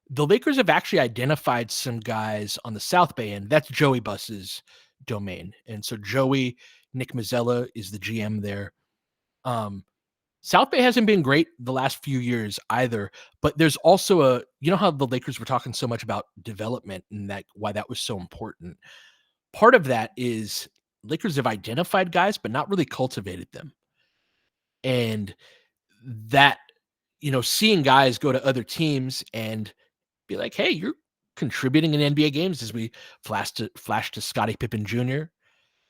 the Lakers have actually identified some guys on the South Bay end. That's Joey Buss's domain. And so Joey, Nick Mazzella is the GM there. South Bay hasn't been great the last few years either, but there's also a, you know how the Lakers were talking so much about development and that why that was so important. Part of that is Lakers have identified guys, but not really cultivated them. And that, seeing guys go to other teams and be like, hey, you're contributing in NBA games, as we flash to Scottie Pippen Jr.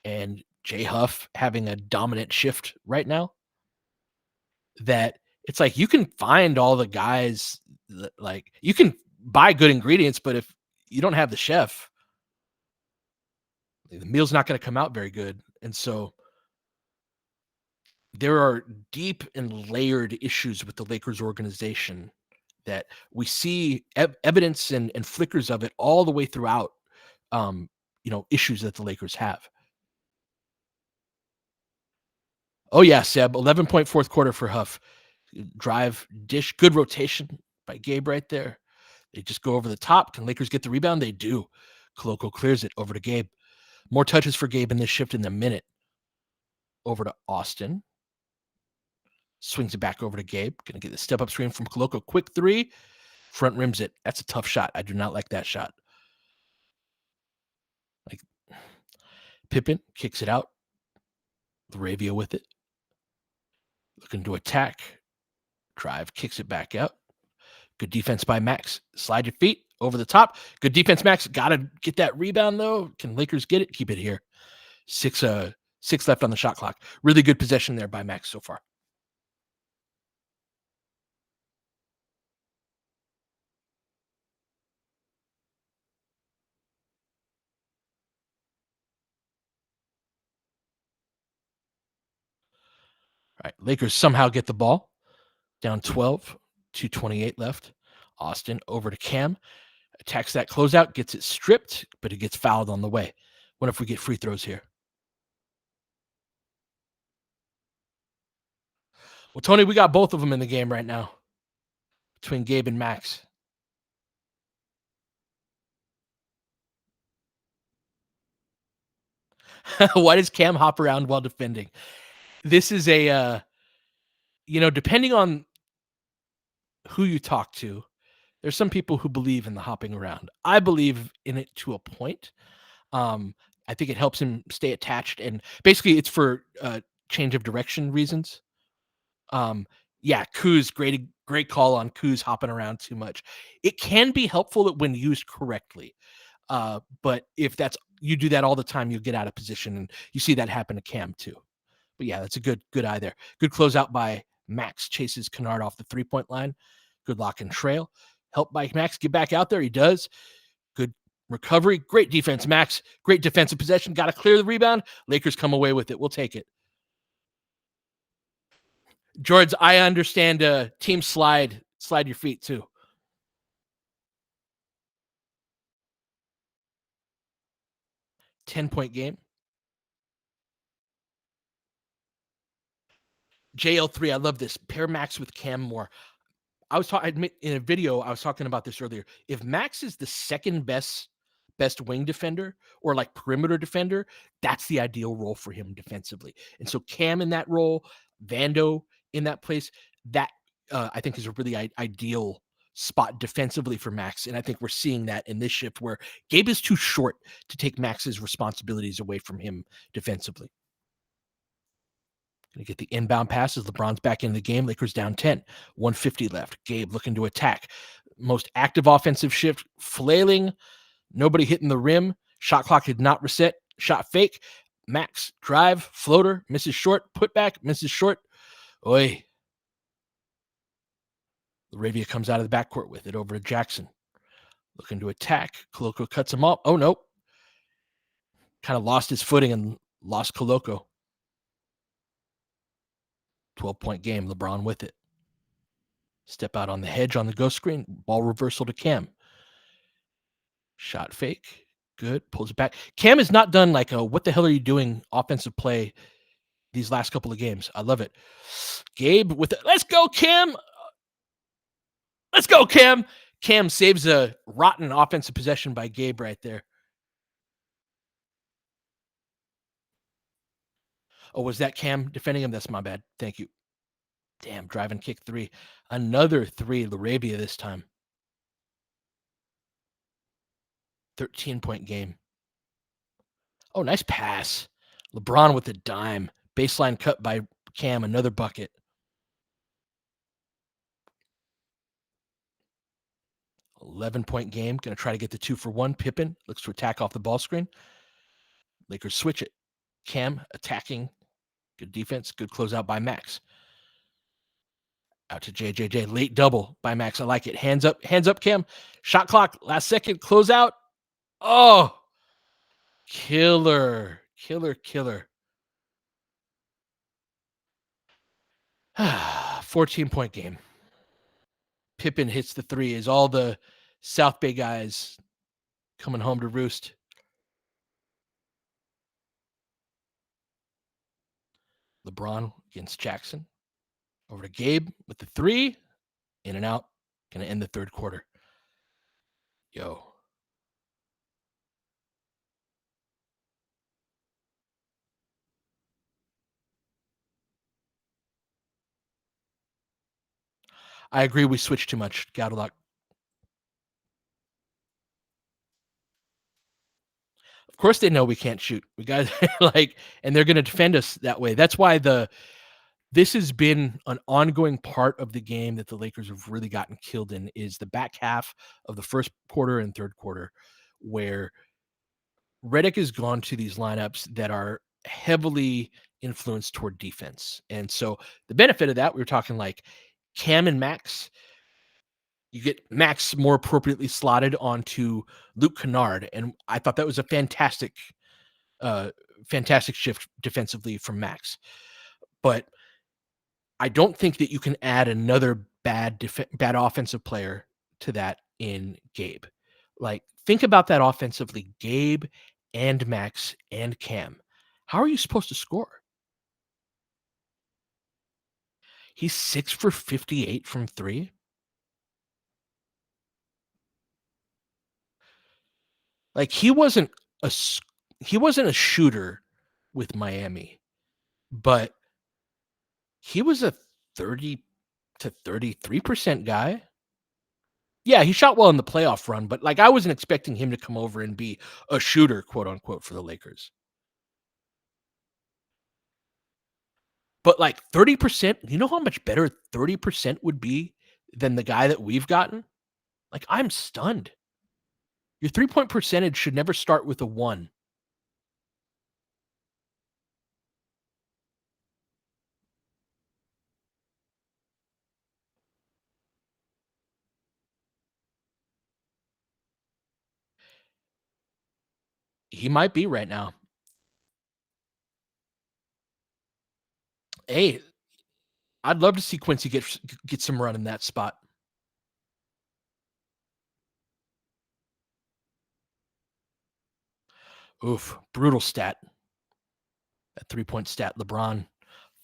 and Jay Huff having a dominant shift right now. That it's like you can find all the guys that, like, you can buy good ingredients, but if you don't have the chef, the meal's not going to come out very good. And so there are deep and layered issues with the Lakers organization that we see evidence and flickers of it all the way throughout, issues that the Lakers have. Oh yeah, Seb, 11-point fourth quarter for Huff. Drive, dish, good rotation by Gabe right there. They just go over the top. Can Lakers get the rebound? They do. Koloko clears it over to Gabe. More touches for Gabe in this shift in the minute. Over to Austin. Swings it back over to Gabe. Gonna get the step up screen from Koloko. Quick three. Front rims it. That's a tough shot. I do not like that shot. Like Pippen kicks it out. Laravia with it. Looking to attack. Drive. Kicks it back out. Good defense by Max. Slide your feet over the top. Good defense, Max. Gotta get that rebound though. Can Lakers get it? Keep it here. Six left on the shot clock. Really good possession there by Max so far. All right, Lakers somehow get the ball. Down 12, 2:28 left. Austin over to Cam. Attacks that closeout, gets it stripped, but it gets fouled on the way. What if we get free throws here? Well, Tony, we got both of them in the game right now between Gabe and Max. Why does Cam hop around while defending? This is depending on who you talk to, there's some people who believe in the hopping around. I believe in it to a point. Um, I think it helps him stay attached, and basically, it's for change of direction reasons. Um, yeah, Kuz, great call on Kuz hopping around too much. It can be helpful when used correctly. But if you do that all the time, you'll get out of position, and you see that happen to Cam too. But yeah, that's a good eye there. Good closeout by Max. Chases Kennard off the 3-point line. Good lock and trail. Help by Max. Get back out there. He does. Good recovery. Great defense, Max. Great defensive possession. Got to clear the rebound. Lakers come away with it. We'll take it. George, I understand team slide your feet too. 10-point game. JL3, I love this. Pair Max with Cam Moore. I admit in a video, I was talking about this earlier. If Max is the second best wing defender or like perimeter defender, that's the ideal role for him defensively. And so Cam in that role, Vando in that place, that I think is a really ideal spot defensively for Max. And I think we're seeing that in this shift where Gabe is too short to take Max's responsibilities away from him defensively. Gonna get the inbound passes. LeBron's back in the game. Lakers down 10. 150 left. Gabe looking to attack. Most active offensive shift. Flailing. Nobody hitting the rim. Shot clock did not reset. Shot fake. Max drive. Floater. Misses short. Put back. Misses short. Oi. Laravia comes out of the backcourt with it over to Jackson. Looking to attack. Koloko cuts him off. Oh, no. Kind of lost his footing and lost Koloko. 12-point game. LeBron with it. Step out on the hedge on the ghost screen. Ball reversal to Cam. Shot fake. Good. Pulls it back. Cam has not done like a what the hell are you doing offensive play these last couple of games. I love it. Gabe with it. Let's go, Cam. Let's go, Cam. Cam saves a rotten offensive possession by Gabe right there. Oh, was that Cam defending him? That's my bad. Thank you. Damn, drive and kick three. Another three. Laravia this time. 13-point game. Oh, nice pass. LeBron with a dime. Baseline cut by Cam. Another bucket. 11-point game. Going to try to get the 2-for-1. Pippen looks to attack off the ball screen. Lakers switch it. Cam attacking. Good defense. Good closeout by Max. Out to JJJ. Late double by Max. I like it. Hands up, Cam. Shot clock. Last second. Closeout. Oh, killer. 14-point game. Pippen hits the three as all the South Bay guys coming home to roost. LeBron against Jackson. Over to Gabe with the three. In and out. Going to end the third quarter. Yo. I agree we switch too much. Gotta luck. Of course they know we can't shoot. We got like and they're gonna defend us that way. That's why this has been an ongoing part of the game that the Lakers have really gotten killed in is the back half of the first quarter and third quarter, where Redick has gone to these lineups that are heavily influenced toward defense. And so the benefit of that, we were talking like Cam and Max, you get Max more appropriately slotted onto Luke Kennard. And I thought that was a uh, fantastic shift defensively from Max. But I don't think that you can add another bad offensive player to that in Gabe. Like, think about that offensively. Gabe and Max and Cam. How are you supposed to score? He's 6 for 58 from 3. Like, he wasn't a shooter with Miami, but he was a 30 to 33% guy. Yeah, he shot well in the playoff run, but like I wasn't expecting him to come over and be a shooter, quote unquote, for the Lakers. But like 30%, you know how much better 30% would be than the guy that we've gotten? Like, I'm stunned. Your 3-point percentage should never start with a 1. He might be right now. Hey, I'd love to see Quincy get some run in that spot. Oof, brutal stat. That 3-point stat. LeBron,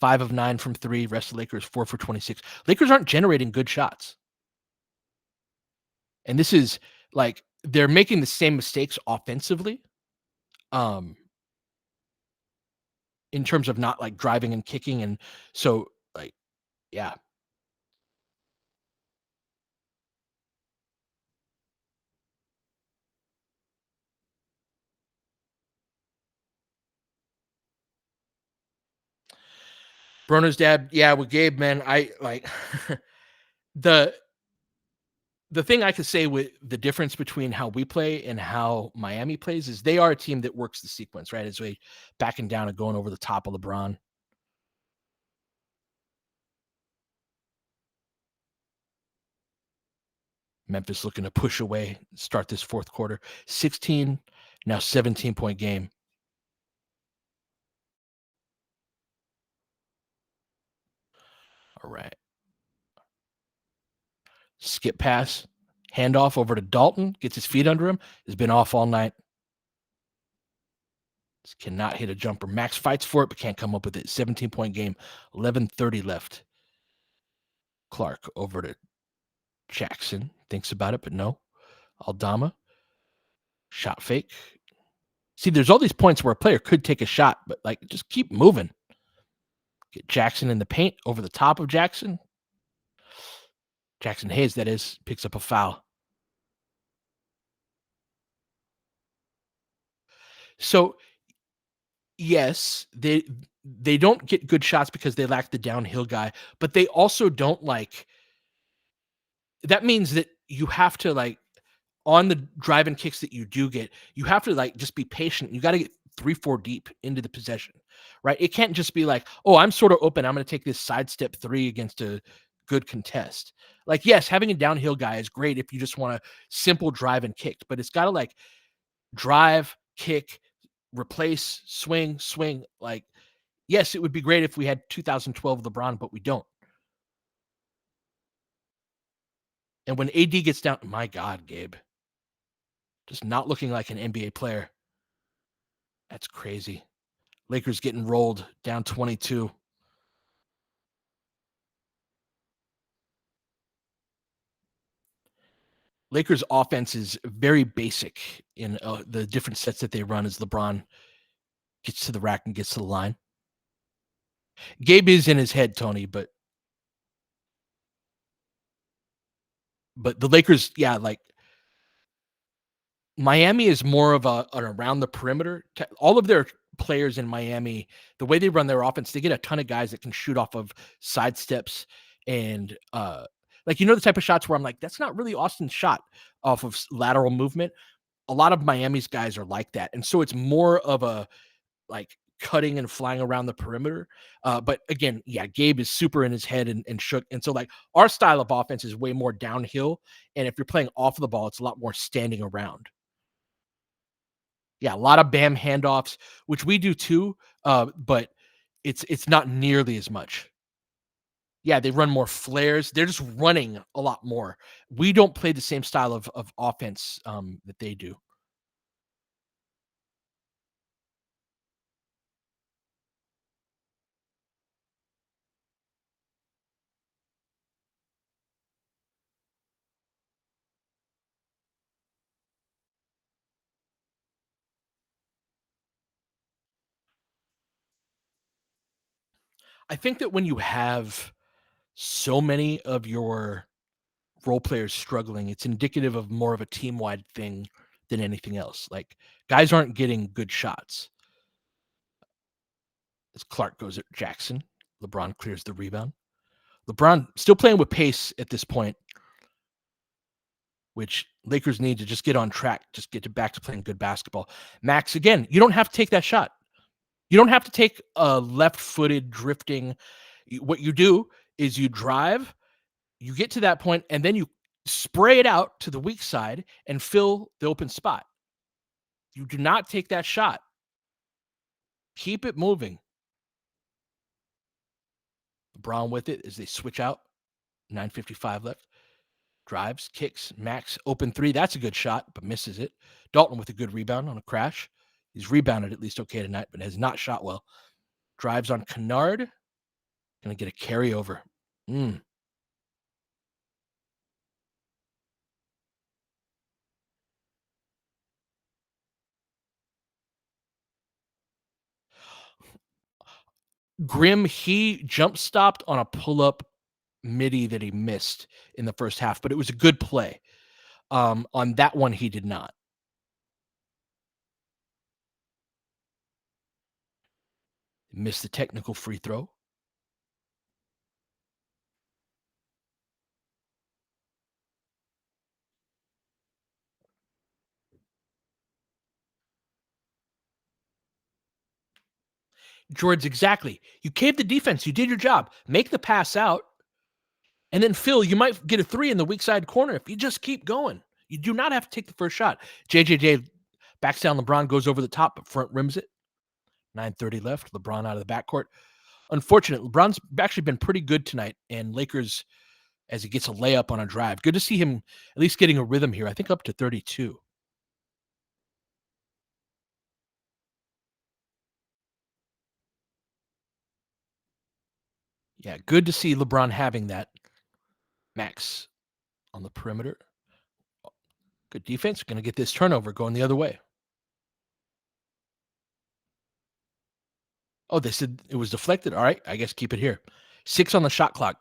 5 of 9 from 3. Rest of the Lakers, 4 for 26. Lakers aren't generating good shots. And this is like they're making the same mistakes offensively. Um, in terms of not like driving and kicking. And so, like, yeah, Bruno's dad, yeah, with Gabe, man, I like the the thing I could say with the difference between how we play and how Miami plays is they are a team that works the sequence, right? As we backing down and going over the top of LeBron. Memphis looking to push away, start this fourth quarter. 16, now 17-point game. All right. Skip pass, handoff over to Dalton, gets his feet under him, has been off all night. Cannot hit a jumper. Max fights for it, but can't come up with it. 17-point game, 11:30 left. Clark over to Jackson. Thinks about it, but no. Aldama. Shot fake. See, there's all these points where a player could take a shot, but like just keep moving. Get Jackson in the paint over the top of Jackson. Jackson Hayes, that is, picks up a foul. So yes, they don't get good shots because they lack the downhill guy, but they also don't like that means that you have to like on the drive and kicks that you do get, you have to like just be patient. You got to get 3-4 deep into the possession, right? It can't just be like, oh, I'm sort of open. I'm going to take this sidestep 3 against a good contest. Like, yes, having a downhill guy is great if you just want to simple drive and kick, but it's got to like drive, kick, replace, swing, swing. Like, yes, it would be great if we had 2012 LeBron, but we don't. And when AD gets down, my God, Gabe, just not looking like an NBA player. That's crazy. Lakers getting rolled down 22. Lakers offense is very basic in the different sets that they run as LeBron gets to the rack and gets to the line. Gabe is in his head, Tony, but But the Lakers, yeah, like Miami is more of an around the perimeter. All of their players in Miami, the way they run their offense, they get a ton of guys that can shoot off of side steps and like the type of shots where I'm like, that's not really Austin's shot off of lateral movement. A lot of Miami's guys are like that, and so it's more of a like cutting and flying around the perimeter. But again, yeah, Gabe is super in his head and shook. And so like our style of offense is way more downhill. And if you're playing off of the ball, it's a lot more standing around. Yeah, a lot of Bam handoffs, which we do too, but it's not nearly as much. Yeah, they run more flares. They're just running a lot more. We don't play the same style of offense that they do. I think that when you have so many of your role players struggling, it's indicative of more of a team wide thing than anything else. Like guys aren't getting good shots. As Clark goes at Jackson, LeBron clears the rebound. LeBron still playing with pace at this point, which Lakers need to just get on track, just back to playing good basketball. Max, again, you don't have to take that shot. You don't have to take a left-footed drifting. What you do is you drive, you get to that point, and then you spray it out to the weak side and fill the open spot. You do not take that shot. Keep it moving. LeBron with it as they switch out. 9:55 left. Drives, kicks, Max, open three. That's a good shot, but misses it. Dalton with a good rebound on a crash. He's rebounded at least okay tonight, but has not shot well. Drives on Kennard. Going to get a carryover. Grimm, he jump stopped on a pull up midi that he missed in the first half, but it was a good play. On that one, he did not. Missed the technical free throw. George, exactly. You caved the defense. You did your job. Make the pass out. And then, Phil, you might get a three in the weak side corner if you just keep going. You do not have to take the first shot. JJJ backs down LeBron, goes over the top, but front rims it. 9:30 left. LeBron out of the backcourt. Unfortunate. LeBron's actually been pretty good tonight, and Lakers, as he gets a layup on a drive. Good to see him at least getting a rhythm here. I think up to 32. Yeah, good to see LeBron having that. Max on the perimeter. Good defense. Going to get this turnover going the other way. Oh, they said it was deflected. All right, I guess keep it here. 6 on the shot clock.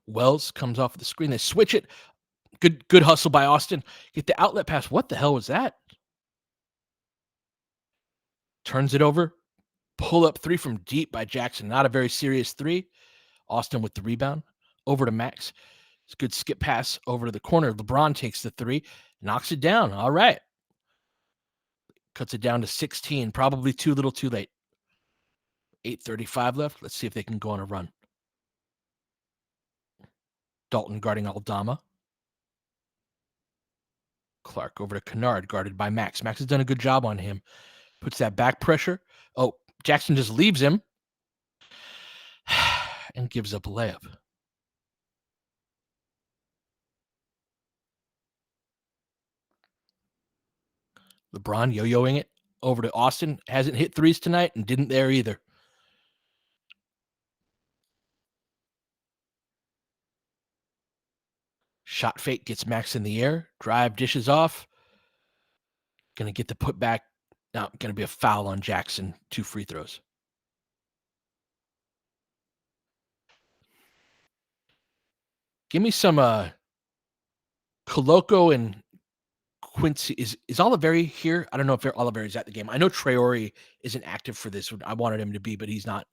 Wells comes off the screen. They switch it. Good hustle by Austin. Get the outlet pass. What the hell was that? Turns it over. Pull up three from deep by Jackson. Not a very serious three. Austin with the rebound. Over to Max. It's a good skip pass over to the corner. LeBron takes the three. Knocks it down. All right. Cuts it down to 16. Probably too little too late. 8:35 left. Let's see if they can go on a run. Dalton guarding Aldama. Clark over to Kennard, guarded by Max. Max has done a good job on him. Puts that back pressure. Oh, Jackson just leaves him and gives up a layup. LeBron yo-yoing it over to Austin. Hasn't hit threes tonight and didn't there either. Shot fake gets Max in the air. Drive dishes off. Going to get the putback. Now, going to be a foul on Jackson. 2 free throws. Give me some Koloko and Quincy. Is Oliveri here? I don't know if Oliveri's at the game. I know Traore isn't active for this one. I wanted him to be, but he's not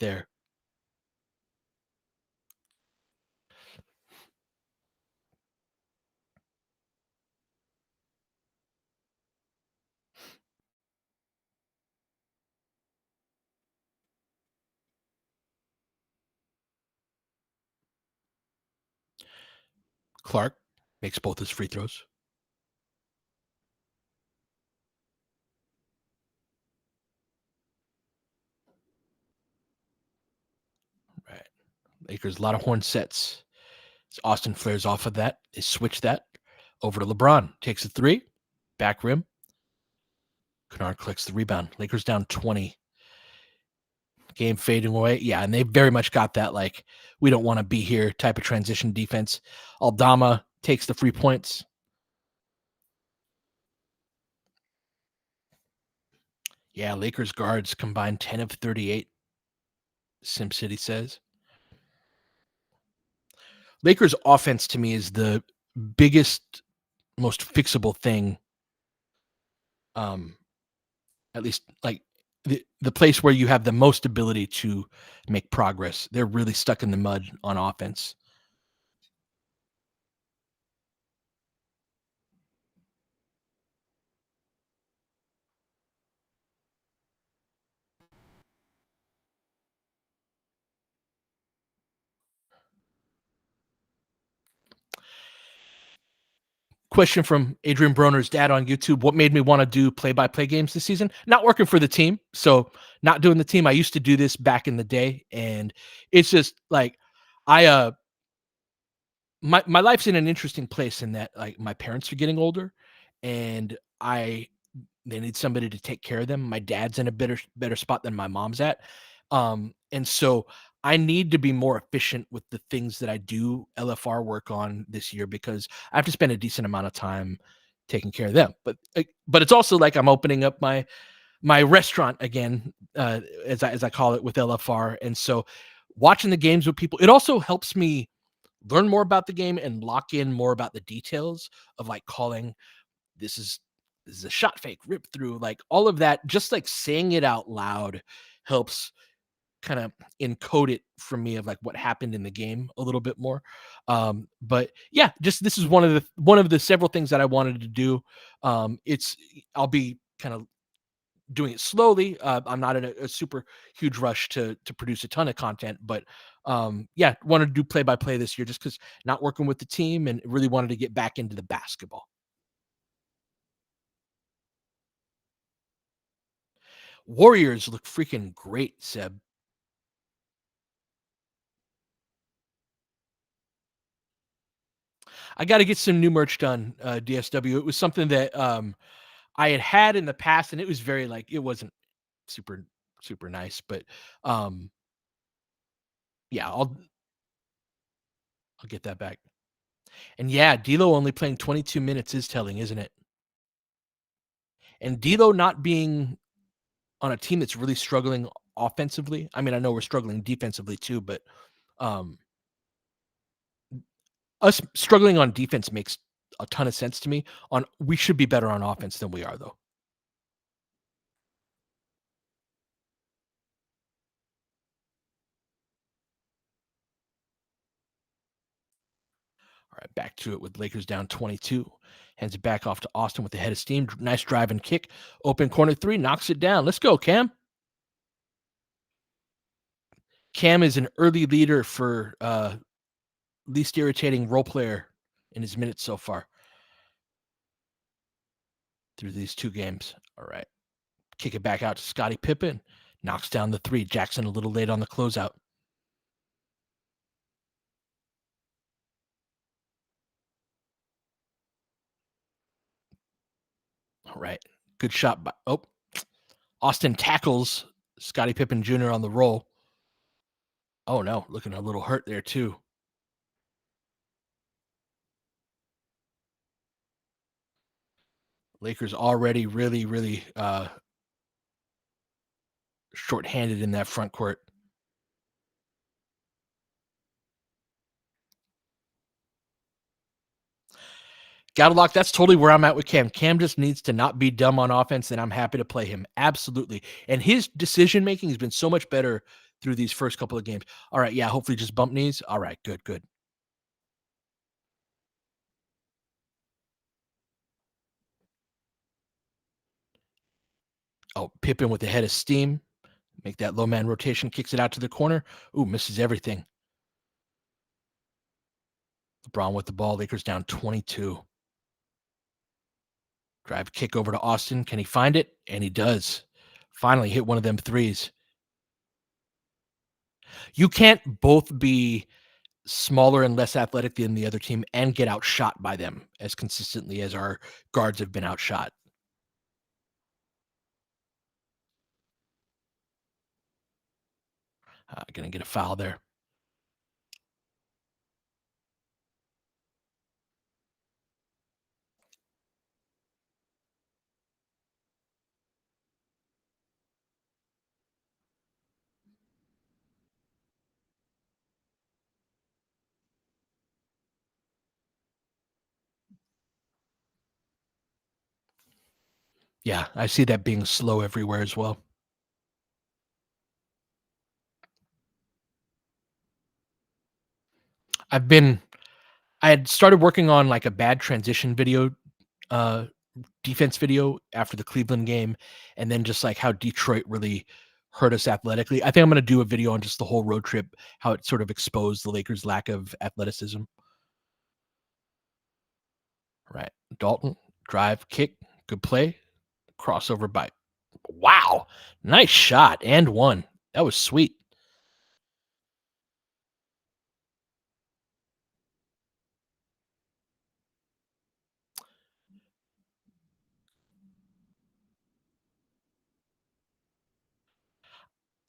there. Clark makes both his free throws. Right. Lakers, a lot of horn sets. Austin flares off of that. They switch that over to LeBron. Takes a three. Back rim. Kennard collects the rebound. Lakers down 20. Game fading away. Yeah, and they very much got that, like, we don't want to be here type of transition defense. Aldama takes the free points. Yeah, Lakers guards combined 10 of 38, SimCity says. Lakers offense to me is the biggest, most fixable thing. At least like the place where you have the most ability to make progress. They're really stuck in the mud on offense. Question from Adrian Broner's dad on YouTube. What made me want to do play-by-play games this season? Not working for the team. So not doing the team. I used to do this back in the day. And it's just like my life's in an interesting place in that, like, my parents are getting older and they need somebody to take care of them. My dad's in a better spot than my mom's at. And so I need to be more efficient with the things that I do LFR work on this year because I have to spend a decent amount of time taking care of them. But it's also like I'm opening up my restaurant again, as I call it, with LFR. And so watching the games with people, it also helps me learn more about the game and lock in more about the details of, like, calling this is a shot fake, rip through, like all of that. Just like saying it out loud helps kind of encode it for me of, like, what happened in the game a little bit more. But yeah, just this is one of the several things that I wanted to do. It's I'll be kind of doing it slowly. I'm not in a super huge rush to produce a ton of content, but yeah, wanted to do play by play this year just because not working with the team and really wanted to get back into the basketball. Warriors look freaking great, Seb. I got to get some new merch done, DSW. It was something that I had in the past, and it was very, like, it wasn't super super nice, but um, yeah, I'll get that back. And yeah, D'Lo only playing 22 minutes is telling, isn't it? And D'Lo not being on a team that's really struggling offensively. I mean, I know we're struggling defensively too, but um, us struggling on defense makes a ton of sense to me. On We should be better on offense than we are, though. All right, back to it with Lakers down 22. Hands it back off to Austin with the head of steam. Nice drive and kick. Open corner three, knocks it down. Let's go, Cam. Cam is an early leader for least irritating role player in his minutes so far through these two games. All right. Kick it back out to Scottie Pippen. Knocks down the three. Jackson a little late on the closeout. All right. Good shot by Austin tackles Scottie Pippen Jr. on the roll. Oh no, looking a little hurt there too. Lakers already really, really shorthanded in that front court. Gotta lock. That's totally where I'm at with Cam. Cam just needs to not be dumb on offense, and I'm happy to play him. Absolutely. And his decision making has been so much better through these first couple of games. All right, yeah, hopefully just bump knees. All right, good, good. Oh, Pippen with the head of steam. Make that low man rotation, kicks it out to the corner. Ooh, misses everything. LeBron with the ball. Lakers down 22. Drive kick over to Austin. Can he find it? And he does. Finally hit one of them threes. You can't both be smaller and less athletic than the other team and get outshot by them as consistently as our guards have been outshot. Gonna get a foul there. Yeah, I see that being slow everywhere as well. I've been I had started working on like a bad transition video, uh, defense video after the Cleveland game, and then just like how Detroit really hurt us athletically. I think I'm gonna do a video on just the whole road trip, how it sort of exposed the Lakers' lack of athleticism. Right. Dalton, drive, kick, good play, crossover by wow. Nice shot and one. That was sweet.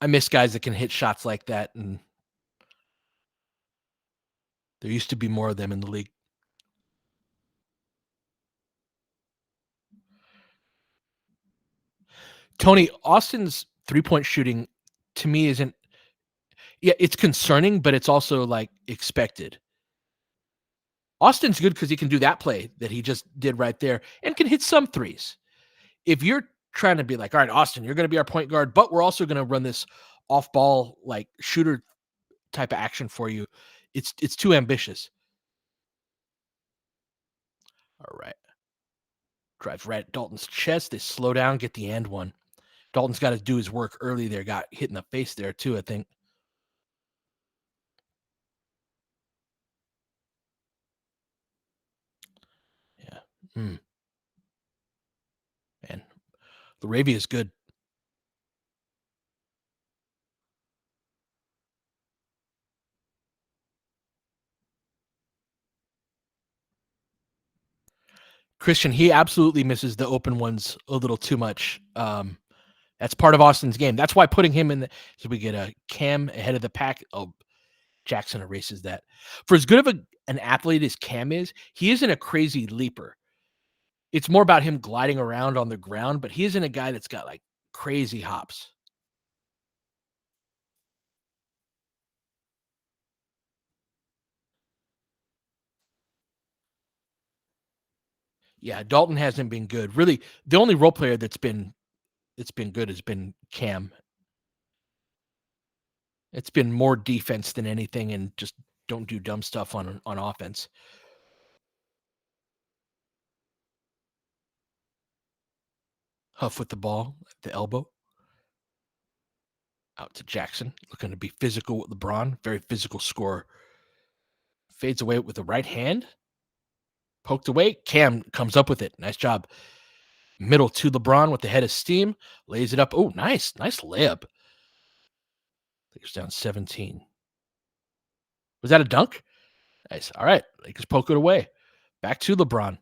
I miss guys that can hit shots like that, and there used to be more of them in the league. Tony, Austin's three-point shooting to me isn't yeah, it's concerning, but it's also like expected. Austin's good because he can do that play that he just did right there and can hit some threes. If you're trying to be like, all right, Austin, you're going to be our point guard, but we're also going to run this off ball, like shooter type of action for you, it's too ambitious. All right. Drives right at Dalton's chest. They slow down, get the and one. Dalton's got to do his work early there. Got hit in the face there, too, I think. Yeah. Mm, man. Laravia is good. Christian, he absolutely misses the open ones a little too much. That's part of Austin's game. That's why putting him in the so we get a Cam ahead of the pack. Oh, Jackson erases that. For as good of an athlete as Cam is, he isn't a crazy leaper. It's more about him gliding around on the ground, but he isn't a guy that's got like crazy hops. Yeah, Dalton hasn't been good. Really, the only role player that's been good has been Cam. It's been more defense than anything, and just don't do dumb stuff on offense. Huff with the ball at the elbow, out to Jackson, looking to be physical with LeBron. Very physical scorer. Fades away with the right hand, poked away. Cam comes up with it. Nice job. Middle to LeBron with the head of steam, lays it up. Oh, nice, nice layup. Lakers down 17. Was that a dunk? Nice. All right, Lakers poke it away. Back to LeBron.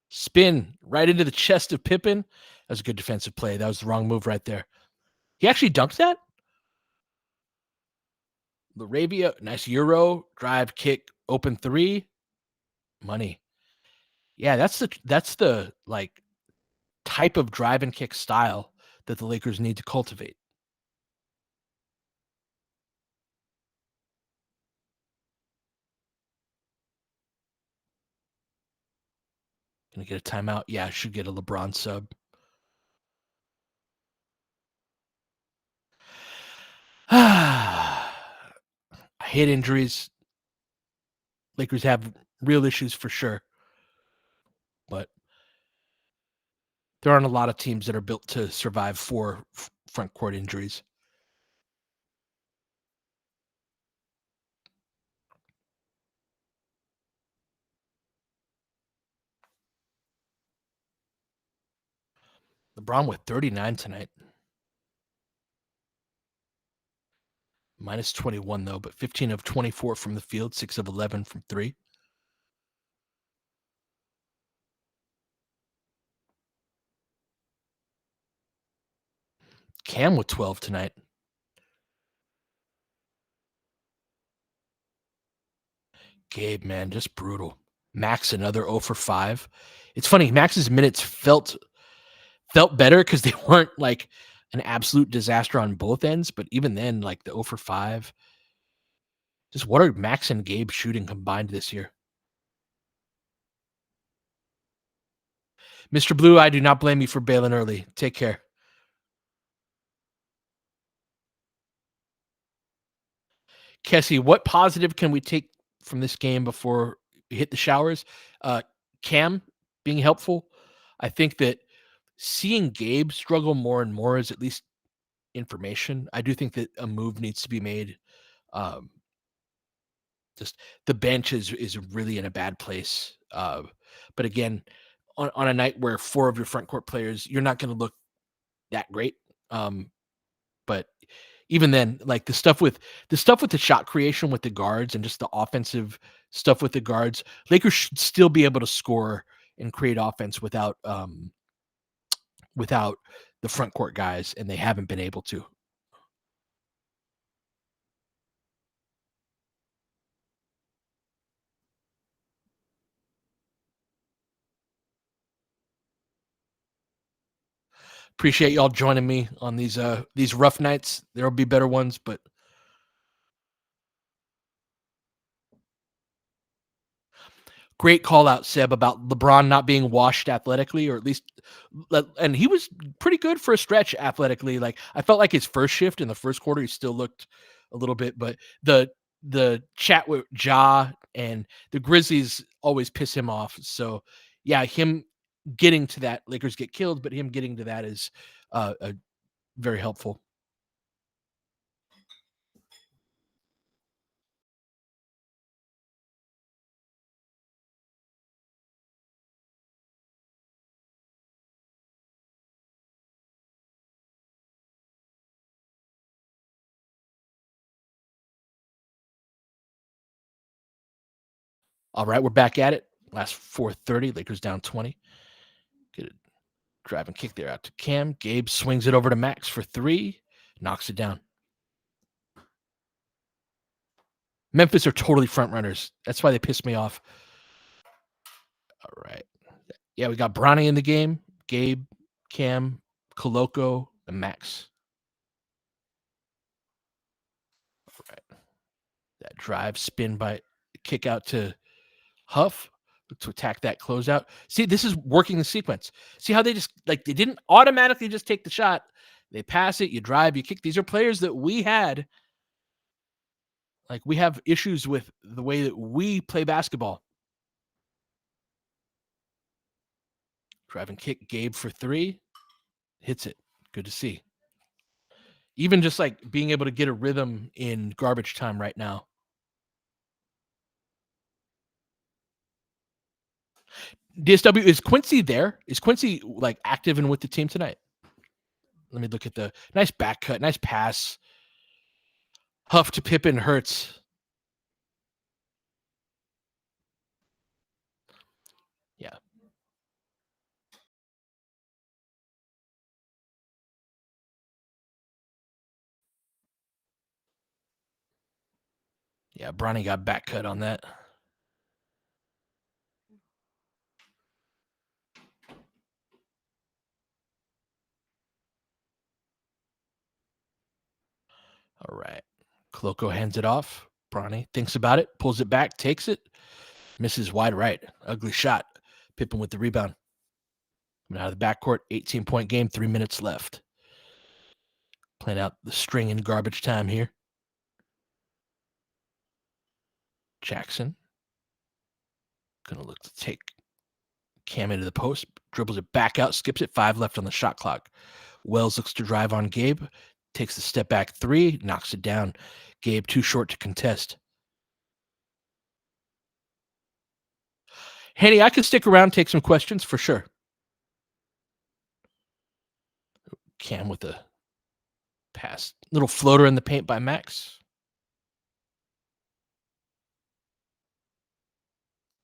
Spin right into the chest of Pippen. That was a good defensive play. That was the wrong move right there. He actually dunked that? Laravia, nice Euro, drive, kick, open three. Money. Yeah, that's the like type of drive and kick style that the Lakers need to cultivate. Gonna get a timeout. Yeah, should get a LeBron sub. I hate injuries. Lakers have real issues for sure, but there aren't a lot of teams that are built to survive 4 front court injuries. LeBron with 39 tonight. Minus 21 though, but 15 of 24 from the field, 6 of 11 from 3. Cam with 12 tonight. Gabe, man, just brutal. Max another 0 for 5. It's funny, Max's minutes felt better because they weren't like an absolute disaster on both ends, but even then, like the 0 for 5. Just what are Max and Gabe shooting combined this year? Mr. Blue, I do not blame you for bailing early. Take care. Kessie, what positive can we take from this game before we hit the showers? Cam being helpful. I think that seeing Gabe struggle more and more is at least information. I do think that a move needs to be made. Um, just the bench is really in a bad place. But again, on a night where 4 of your front court players, you're not going to look that great. But even then, like the shot creation with the guards and just the offensive stuff with the guards, Lakers should still be able to score and create offense without the front court guys, and they haven't been able to. Appreciate y'all joining me on these rough nights. There'll be better ones, but great call out, Seb, about LeBron not being washed athletically, or at least, and he was pretty good for a stretch athletically. Like I felt like his first shift in the first quarter, he still looked a little bit, but the chat with Ja and the Grizzlies always piss him off. So yeah, him getting to that, Lakers get killed, but him getting to that is very helpful. All right, we're back at it. Last 4:30, Lakers down 20. Get a drive and kick there out to Cam. Gabe swings it over to Max for 3, knocks it down. Memphis are totally front runners. That's why they piss me off. All right. Yeah, we got Bronny in the game. Gabe, Cam, Koloko, and Max. All right. That drive, spin by kick out to Huff to attack that closeout. See, this is working the sequence. See how they just like they didn't automatically just take the shot. They pass it, you drive, you kick. These are players that we had. Like we have issues with the way that we play basketball. Drive and kick, Gabe for 3. Hits it. Good to see. Even just like being able to get a rhythm in garbage time right now. DSW, is Quincy there? Is Quincy like active and with the team tonight? Let me look at the nice back cut, nice pass. Huff to Pippen hurts. Yeah. Yeah, Bronny got back cut on that. All right. Koloko hands it off. Bronny thinks about it, pulls it back, takes it, misses wide right. Ugly shot. Pippen with the rebound. Coming out of the backcourt, 18-point game, 3 minutes left. Playing out the string in garbage time here. Jackson. Gonna look to take Cam into the post. Dribbles it back out, skips it. 5 left on the shot clock. Wells looks to drive on Gabe. Takes the step back 3, knocks it down. Gabe too short to contest. Henny, I could stick around, take some questions for sure. Cam with a pass. Little floater in the paint by Max.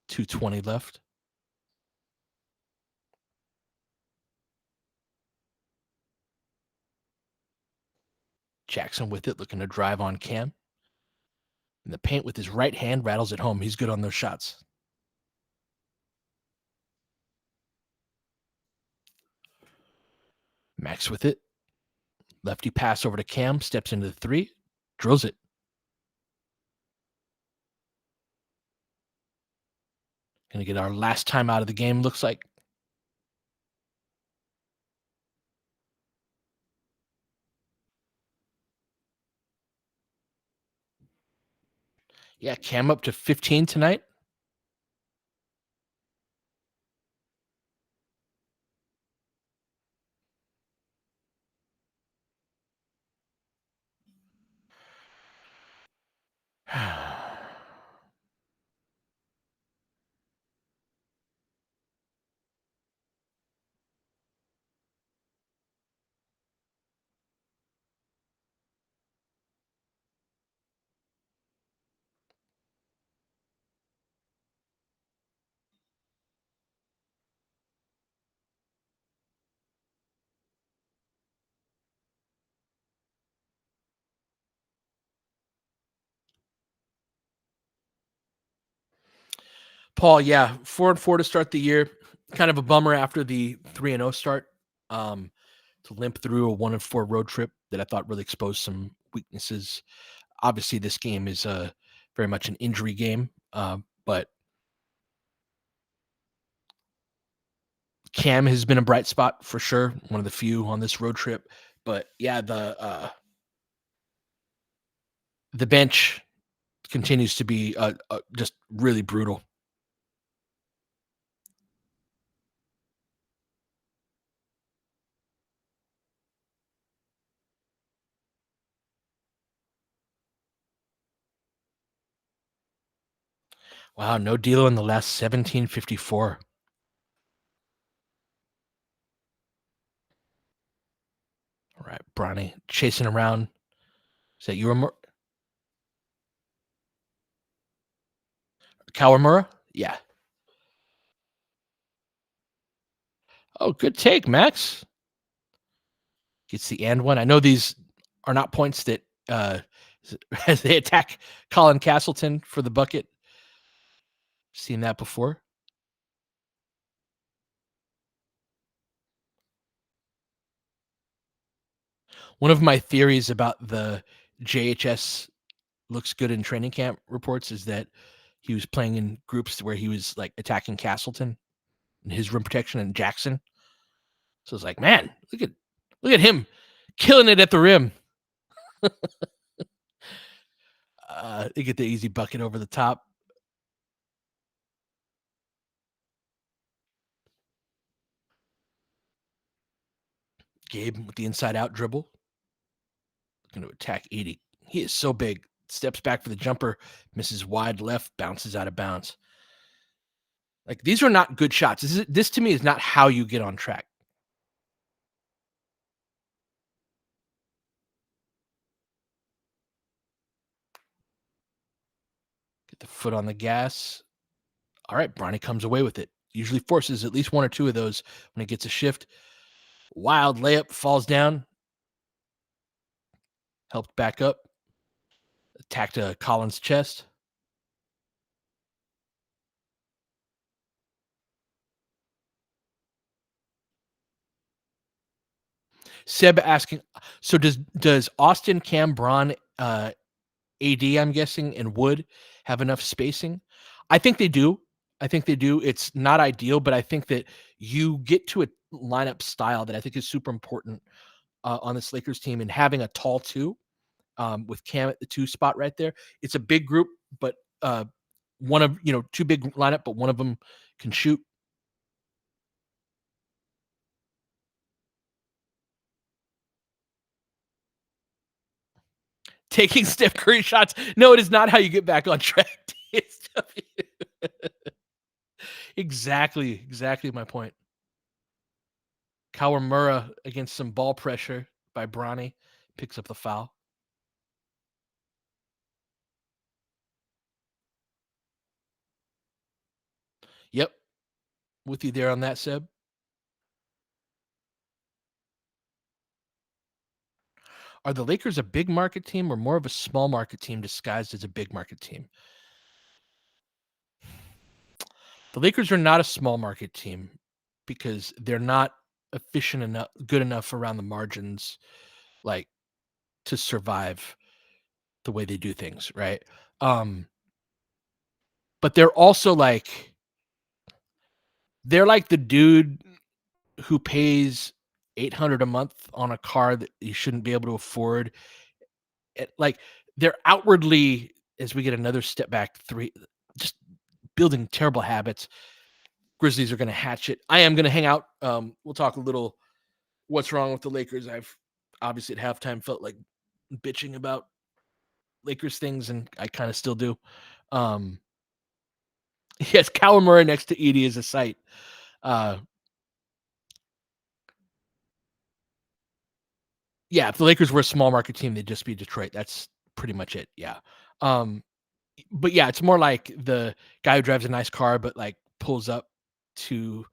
2:20 left. Jackson with it, looking to drive on Cam. In the paint with his right hand, rattles it home. He's good on those shots. Max with it. Lefty pass over to Cam, steps into the 3, drills it. Gonna get our last time out of the game, looks like. Yeah, Cam up to 15 tonight. Paul, yeah, 4-4 to start the year. Kind of a bummer after the 3-0 start. To limp through a 1-4 road trip that I thought really exposed some weaknesses. Obviously, this game is very much an injury game, but Cam has been a bright spot for sure. One of the few on this road trip. But yeah, the bench continues to be just really brutal. Wow, no deal in the last 17:54. All right, Bronny chasing around. Is that you, Kawamura? Yeah. Oh, good take, Max. Gets the and one. I know these are not points that as they attack Colin Castleton for the bucket. Seen that before. One of my theories about the JHS looks good in training camp reports is that he was playing in groups where he was like attacking Castleton and his rim protection and Jackson. So it's like, man, look at him killing it at the rim. They get the easy bucket over the top. Gabe with the inside out dribble. Going to attack 80. He is so big. Steps back for the jumper, misses wide left, bounces out of bounds. Like, these are not good shots. This to me is not how you get on track. Get the foot on the gas. All right, Bronny comes away with it. Usually forces at least 1 or 2 of those when it gets a shift. Wild layup, falls down. Helped back up. Attacked Collins' chest. Seb asking, so does Austin, Cam, Braun, AD, I'm guessing, and Wood have enough spacing? I think they do. I think they do. It's not ideal, but I think that you get to a lineup style that I think is super important on this Lakers team, and having a tall two with Cam at the two spot right there. It's a big group, but one of two big lineup, but one of them can shoot. Taking Steph Curry shots. No, it is not how you get back on track. It's exactly my point. Kawamura against some ball pressure by Bronny picks up the foul. Yep, with you there on that, Seb. Are the Lakers a big market team or more of a small market team disguised as a big market team? The Lakers are not a small market team because they're not efficient enough, good enough around the margins, like to survive the way they do things, right? Um, but they're like the dude who pays 800 a month on a car that you shouldn't be able to afford. Like they're outwardly, as we get another step back, just building terrible habits. Grizzlies are going to hatch it. I am going to hang out. We'll talk a little what's wrong with the Lakers. I've obviously at halftime felt like bitching about Lakers things, and I kind of still do. Um, yes, Kawamura next to Edie is a sight. Uh, yeah, if the Lakers were a small market team, they'd just be Detroit. That's pretty much it. Yeah. Um, but yeah, it's more like the guy who drives a nice car, but like pulls up to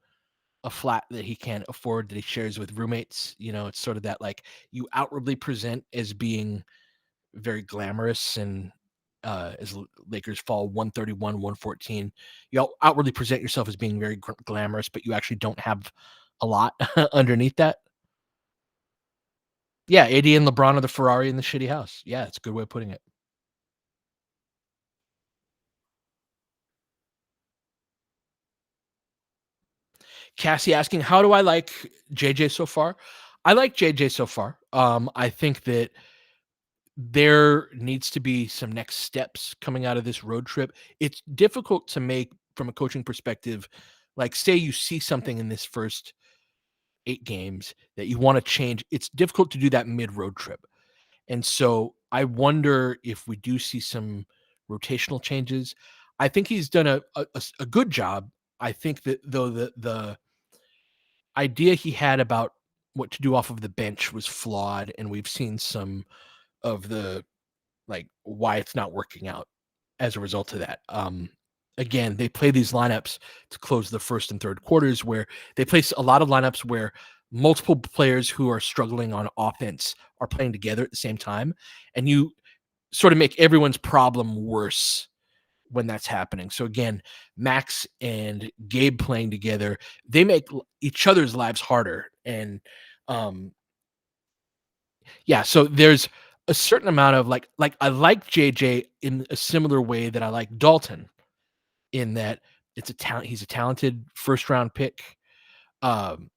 a flat that he can't afford that he shares with roommates. It's sort of that like you outwardly present as being very glamorous, and as Lakers fall 131, 114, you outwardly present yourself as being very glamorous, but you actually don't have a lot underneath that. Yeah, AD and LeBron are the Ferrari in the shitty house. Yeah, it's a good way of putting it. Cassie asking, how do I like JJ so far? I like JJ so far. I think that there needs to be some next steps coming out of this road trip. It's difficult to make from a coaching perspective. Like, say you see something in this first 8 games that you want to change. It's difficult to do that mid road trip. And so I wonder if we do see some rotational changes. I think he's done a good job. I think that though the idea he had about what to do off of the bench was flawed, and we've seen some of the like why it's not working out as a result of that. Again, they play these lineups to close the first and third quarters where they place a lot of lineups where multiple players who are struggling on offense are playing together at the same time. And you sort of make everyone's problem worse when that's happening. So again, Max and Gabe playing together, they make each other's lives harder. And um, yeah, so there's a certain amount of like I like JJ in a similar way that I like Dalton, in that he's a talented first round pick. Um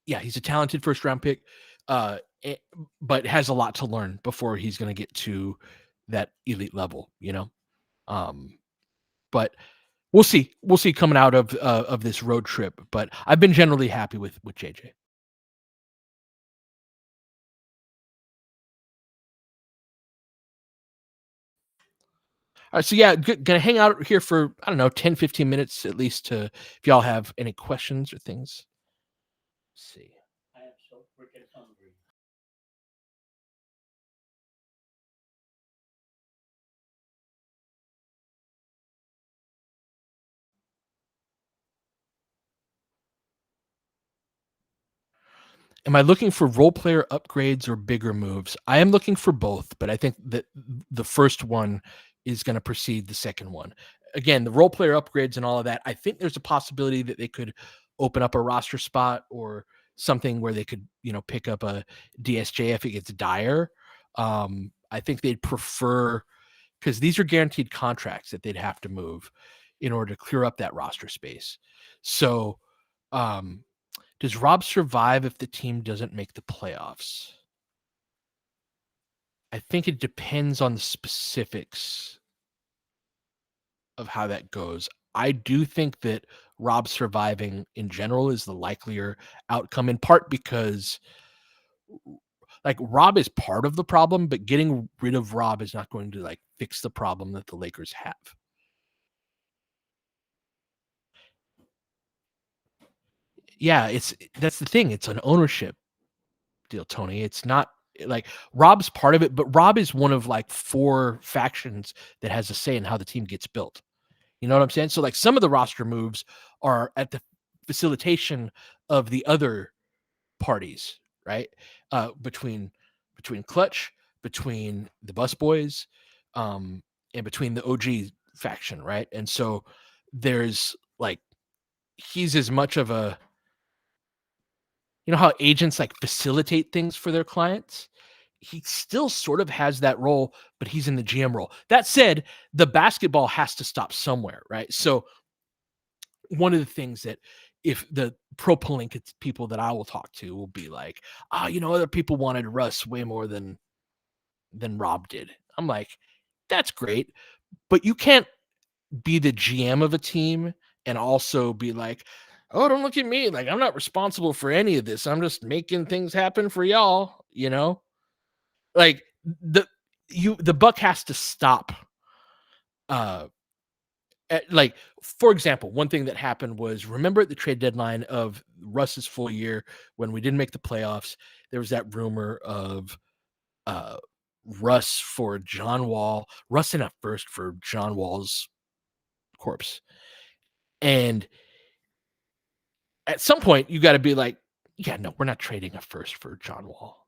yeah, he's a talented first round pick. Uh eh, but has a lot to learn before he's going to get to that elite level. Um but we'll see. We'll see coming out of this road trip, but I've been generally happy with JJ. All right, so yeah, gonna hang out here for I don't know 10, 15 minutes at least to if y'all have any questions or things. Let's see. I am so freaking hungry. Am I looking for role player upgrades or bigger moves? I am looking for both, but I think that the first one is going to precede the second one. Again, the role player upgrades and all of that, I think there's a possibility that they could open up a roster spot or something where they could, pick up a DSJ if it gets dire. I think they'd prefer, because these are guaranteed contracts that they'd have to move. in order to clear up that roster space. So, um, does Rob survive if the team doesn't make the playoffs? I think it depends on the specifics of how that goes. I do think that Rob surviving in general is the likelier outcome, in part because like Rob is part of the problem, but getting rid of Rob is not going to like fix the problem that the Lakers have. Yeah, that's the thing. It's an ownership deal, Tony. It's not like Rob's part of it, but Rob is one of like four factions that has a say in how the team gets built. You know what I'm saying? So like some of the roster moves are at the facilitation of the other parties, right? Between Clutch, between the Busboys, um, and between the OG faction, right? And so there's like he's as much of a how agents like facilitate things for their clients. He still sort of has that role, but he's in the GM role. That said, the basketball has to stop somewhere, right? So one of the things that if the pro Palinka people that I will talk to will be like, other people wanted Russ way more than Rob did. I'm like, that's great, but you can't be the GM of a team and also be like, oh, don't look at me. Like, I'm not responsible for any of this. I'm just making things happen for y'all, Like the buck has to stop. Uh like, for example, one thing that happened was remember at the trade deadline of Russ's full year when we didn't make the playoffs, there was that rumor of uh Russ for John Wall, Russ in a first for John Wall's corpse. And at some point, you got to be like, yeah, no, we're not trading a first for John Wall.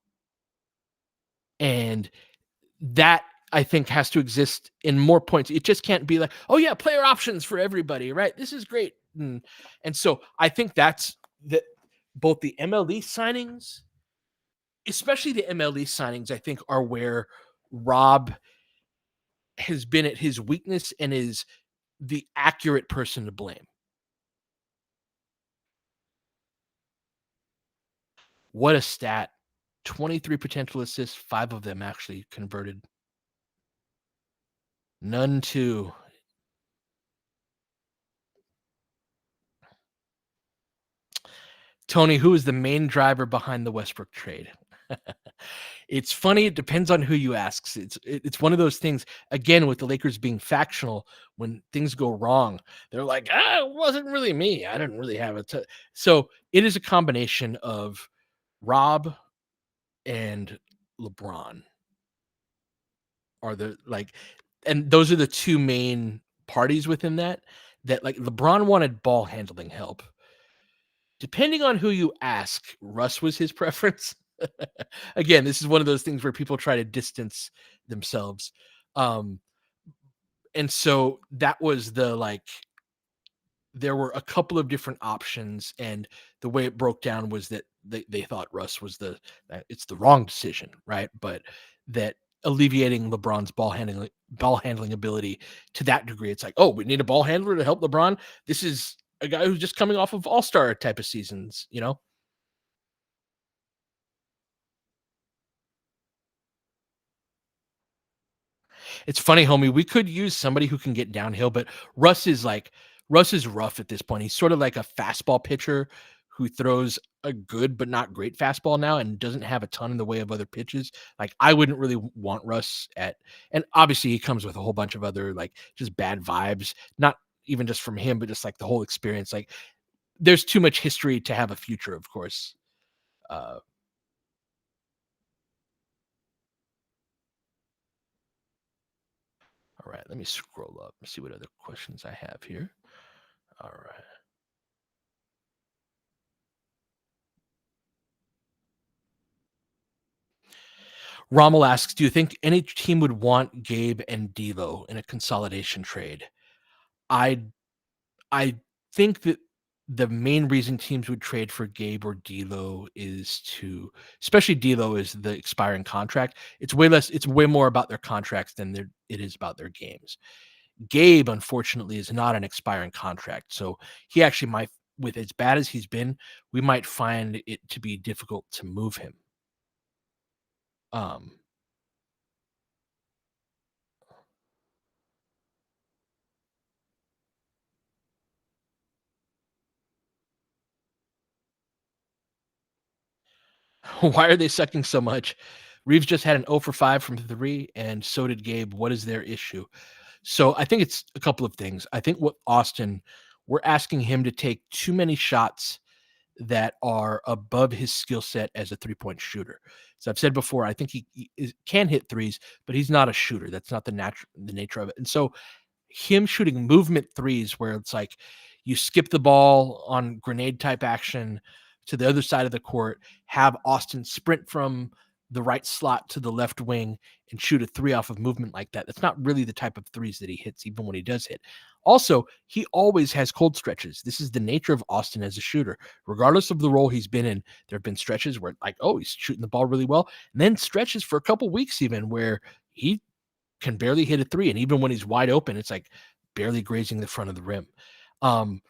And that I think has to exist in more points. It just can't be like, oh yeah, player options for everybody, right? This is great. And so I think that's that both the MLE signings, especially the MLE signings, I think are where Rob has been at his weakness and is the accurate person to blame. What a stat. 23 potential assists, 5 of them actually converted. None too. Tony, who is the main driver behind the Westbrook trade? It's funny. It depends on who you ask. It's one of those things. Again, with the Lakers being factional, when things go wrong, they're like, it wasn't really me. I didn't really have it. So it is a combination of Rob and LeBron are the and those are the two main parties within that like LeBron wanted ball handling help. Depending on who you ask, Russ was his preference. Again, this is one of those things where people try to distance themselves. Um, and so that was there were a couple of different options, and the way it broke down was that they thought Russ was it's the wrong decision, right? But that alleviating LeBron's ball handling ability to that degree, it's like, oh, we need a ball handler to help LeBron. This is a guy who's just coming off of all-star type of seasons. It's funny, homie. We could use somebody who can get downhill, but Russ is rough at this point. He's sort of like a fastball pitcher who throws a good but not great fastball now and doesn't have a ton in the way of other pitches. Like I wouldn't really want Russ and obviously he comes with a whole bunch of other like just bad vibes, not even just from him, but just like the whole experience. Like there's too much history to have a future, of course. Uh, all right, let me scroll up and see what other questions I have here. All right. Rommel asks, "Do you think any team would want Gabe and D'Lo in a consolidation trade?" I I think that the main reason teams would trade for Gabe or D'Lo is especially D'Lo is the expiring contract. It's way more about their contracts than it is about their games. Gabe, unfortunately, is not an expiring contract, so he actually might, with as bad as he's been, we might find it to be difficult to move him. Um, why are they sucking so much? Reeves just had an 0 for 5 from 3, and so did Gabe. What is their issue? So I think it's a couple of things. I think with Austin, we're asking him to take too many shots that are above his skill set as a three-point shooter. So I've said before, I think can hit threes, but he's not a shooter. That's not the nature of it. And so him shooting movement threes where it's like you skip the ball on grenade type action to the other side of the court, have Austin sprint from the right slot to the left wing and shoot a three off of movement like that. That's not really the type of threes that he hits, even when he does hit. Also, he always has cold stretches. This is the nature of Austin as a shooter. Regardless of the role he's been in, there have been stretches where, like, oh, he's shooting the ball really well. And then stretches for a couple weeks, even where he can barely hit a three. And even when he's wide open, it's like barely grazing the front of the rim. Um,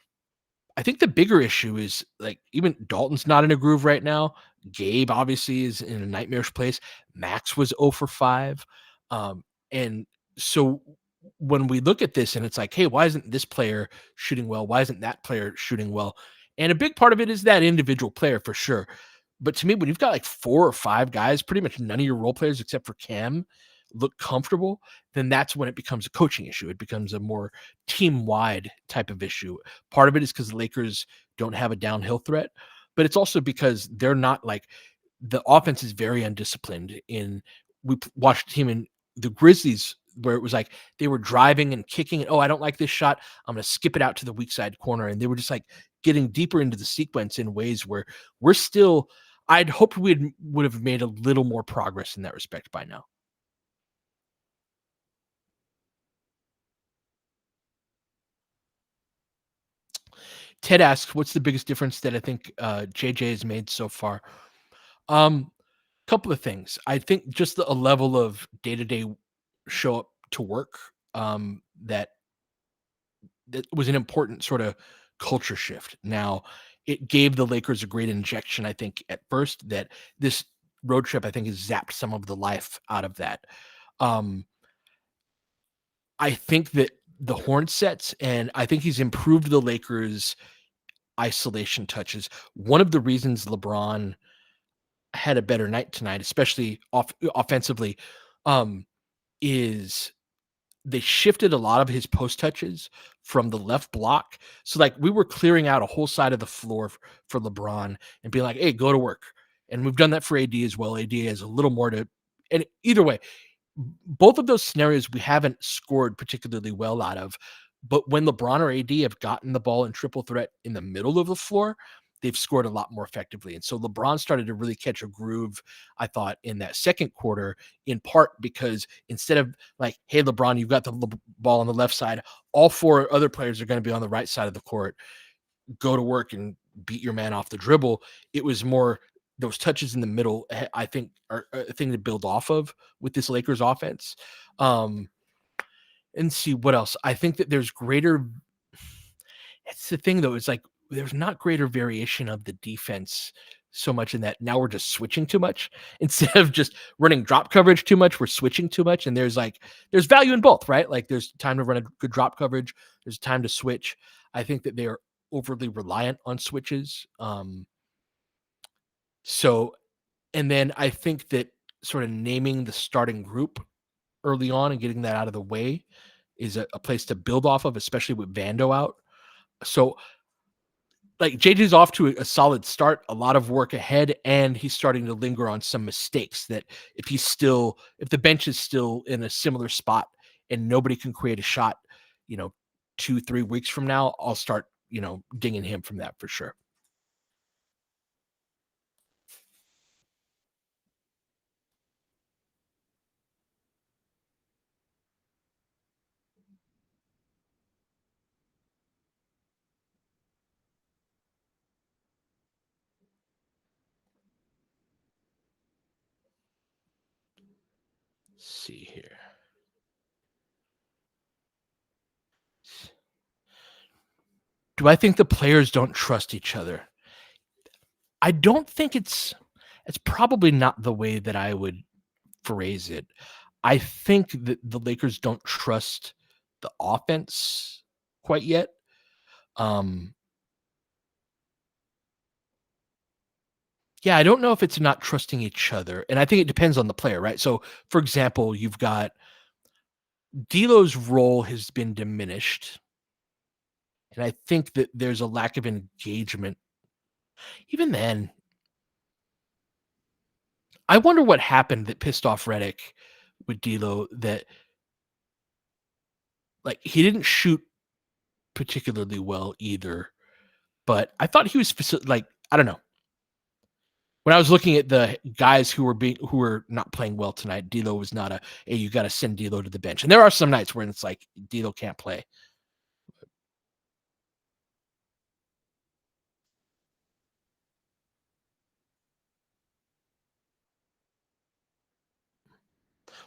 I think the bigger issue is like even Dalton's not in a groove right now. Gabe obviously is in a nightmarish place. Max was 0 for 5. And so when we look at this and it's like, hey, why isn't this player shooting well? Why isn't that player shooting well? And a big part of it is that individual player for sure. But to me, when you've got like 4 or 5 guys, pretty much none of your role players except for Cam look comfortable, then that's when it becomes a coaching issue. It becomes a more team wide type of issue. Part of it is because the Lakers don't have a downhill threat, but it's also because they're not like the offense is very undisciplined. Watched a team in the Grizzlies where it was like they were driving and kicking it. Oh, I don't like this shot. I'm going to skip it out to the weak side corner. And they were just like getting deeper into the sequence in ways where we're still, I'd hoped would have made a little more progress in that respect by now. Ted asks, "What's the biggest difference that I think JJ has made so far?" Um, Couple of things. I think just a level of day to day show up to work that was an important sort of culture shift. Now, it gave the Lakers a great injection. I think at first that this road trip I think has zapped some of the life out of that. Um, I think that the horn sets, and I think he's improved the Lakers' isolation touches. One of the reasons LeBron had a better night tonight, especially offensively, um, is they shifted a lot of his post touches from the left block. So like we were clearing out a whole side of the floor for LeBron and being like, "Hey, go to work." And we've done that for AD as well. AD has a little more to, and either way, both of those scenarios we haven't scored particularly well out of. But when LeBron or AD have gotten the ball in triple threat in the middle of the floor, they've scored a lot more effectively. And so LeBron started to really catch a groove, I thought, in that second quarter, in part because instead of like, hey, LeBron, you've got the ball on the left side, all 4 other players are going to be on the right side of the court, go to work and beat your man off the dribble. It was more those touches in the middle, I think, are a thing to build off of with this Lakers offense. Um, and see what else. I think that there's greater. It's the thing though. It's like there's not greater variation of the defense so much in that now we're just switching too much instead of just running drop coverage too much. We're switching too much, and there's value in both, right? Like there's time to run a good drop coverage. There's time to switch. I think that they are overly reliant on switches. So, and then I think that sort of naming the starting group early on and getting that out of the way is a place to build off of, especially with Vando out. So, like JJ's off to a solid start, a lot of work ahead, and he's starting to linger on some mistakes that if the bench is still in a similar spot and nobody can create a shot, you know, 2, 3 weeks from now, I'll start, dinging him from that for sure. Let's see here. Do I think the players don't trust each other? I don't think it's probably not the way that I would phrase it. I think that the Lakers don't trust the offense quite yet. Um, yeah, I don't know if it's not trusting each other, and I think it depends on the player, right? So, for example, you've got D'Lo's role has been diminished, and I think that there's a lack of engagement. Even then, I wonder what happened that pissed off Redick with D'Lo that like he didn't shoot particularly well either, but I thought he was like I don't know. When I was looking at the guys who were not playing well tonight, D'Lo was not a hey, you got to send D'Lo to the bench. And there are some nights where it's like D'Lo can't play.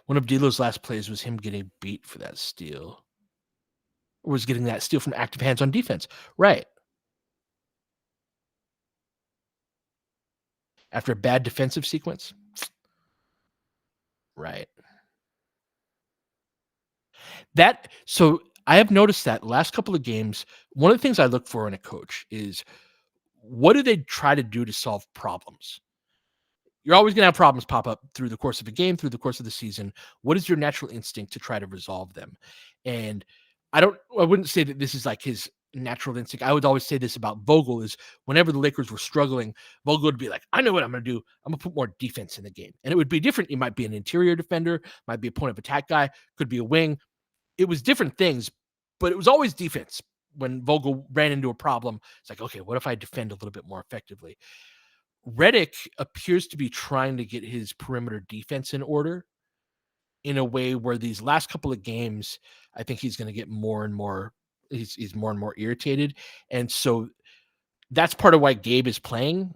One of D'Lo's last plays was him getting beat for that steal. Or was getting that steal from active hands on defense. Right. After a bad defensive sequence. Right. That so I have noticed that last couple of games, one of the things I look for in a coach is what do they try to do to solve problems? You're always going to have problems pop up through the course of a game, through the course of the season. What is your natural instinct to try to resolve them? And I wouldn't say that this is like his natural instinct. I would always say this about Vogel is whenever the Lakers were struggling, Vogel would be like, I know what I'm going to do. I'm going to put more defense in the game. And it would be different. He might be an interior defender, might be a point of attack guy, could be a wing. It was different things, but it was always defense. When Vogel ran into a problem, it's like, okay, what if I defend a little bit more effectively? Redick appears to be trying to get his perimeter defense in order in a way where these last couple of games, I think he's going to get more and more. He's more and more irritated, and so that's part of why Gabe is playing,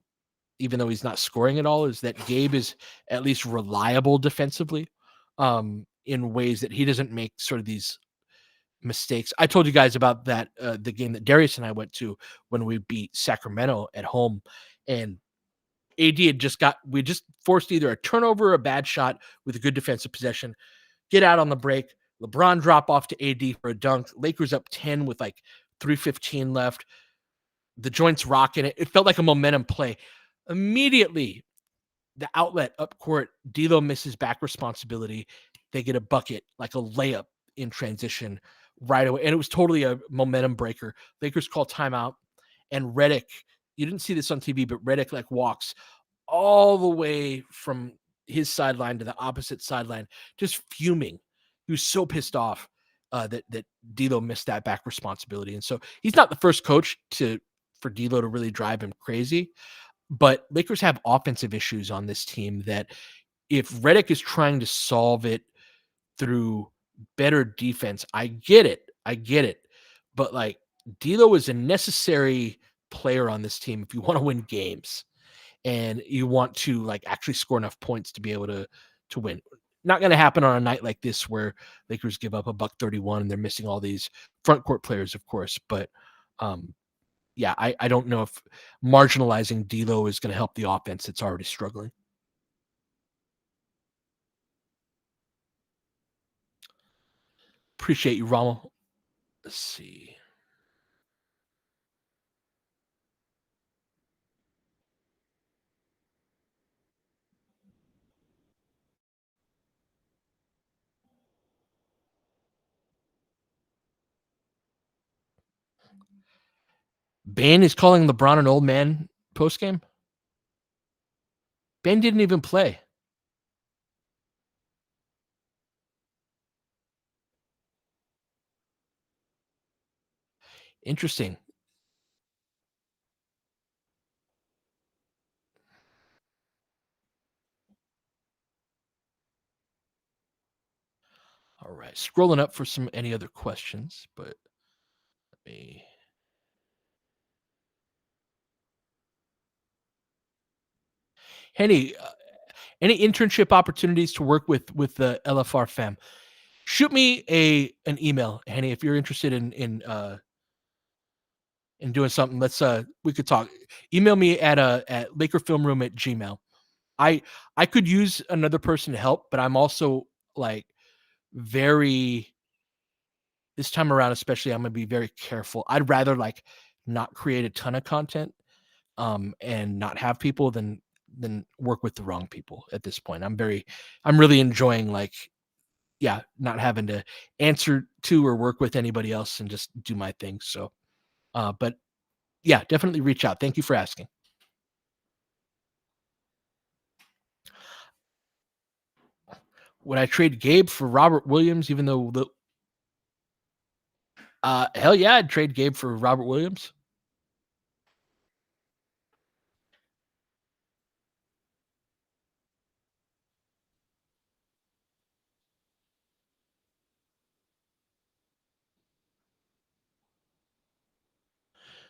even though he's not scoring at all. Is that Gabe is at least reliable defensively, in ways that he doesn't make sort of these mistakes. I told you guys about that the game that Darius and I went to when we beat Sacramento at home, and AD had we just forced either a turnover or a bad shot with a good defensive possession, get out on the break. LeBron drop off to AD for a dunk. Lakers up 10 with like 3:15 left. The joints rocking it. It felt like a momentum play. Immediately, the outlet up court, D'Lo misses back responsibility. They get a bucket, like a layup in transition right away. And it was totally a momentum breaker. Lakers call timeout. And Redick, you didn't see this on TV, but Redick like walks all the way from his sideline to the opposite sideline, just fuming. He was so pissed off that D'Lo missed that back responsibility, and so he's not the first coach for D'Lo to really drive him crazy. But Lakers have offensive issues on this team that if Redick is trying to solve it through better defense, I get it, but like D'Lo is a necessary player on this team if you want to win games and you want to like actually score enough points to be able to win. Not going to happen on a night like this where Lakers give up a buck 31 and they're missing all these front court players, of course. But yeah, I don't know if marginalizing D'Lo is going to help the offense that's already struggling. Appreciate you, Rommel. Let's see. Bane is calling LeBron an old man post game. Bane didn't even play. Interesting. All right. Scrolling up for some any other questions, but let me Henny, any internship opportunities to work with the LFR fam? Shoot me an email, Henny, if you're interested in and doing something, we could talk. Email me at lakerfilmroom@gmail. I I could use another person to help, but I'm also like very this time around, especially, I'm gonna be very careful. I'd rather like not create a ton of content, and not have people than work with the wrong people at this point. I'm really enjoying like, yeah, not having to answer to or work with anybody else and just do my thing. So, but yeah, definitely reach out. Thank you for asking. Would I trade Gabe for Robert Williams, even though hell yeah, I'd trade Gabe for Robert Williams.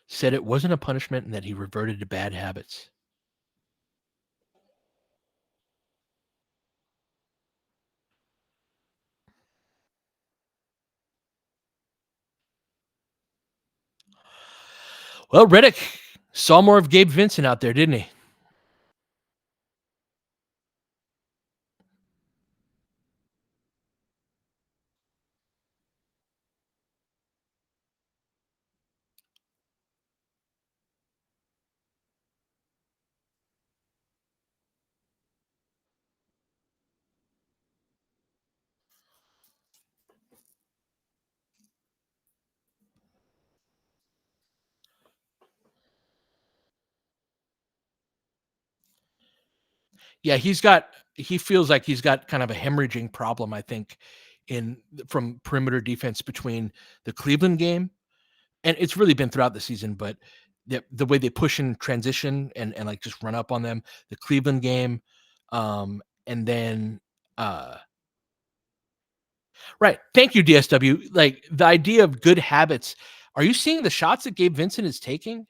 Said it wasn't a punishment and that he reverted to bad habits. Well, Riddick saw more of Gabe Vincent out there, didn't he? Yeah, he feels like he's got kind of a hemorrhaging problem, I think, in from perimeter defense between the Cleveland game, and it's really been throughout the season, but the way they push in transition and like just run up on them, the Cleveland game, and then right. Thank you, DSW. Like the idea of good habits. Are you seeing the shots that Gabe Vincent is taking?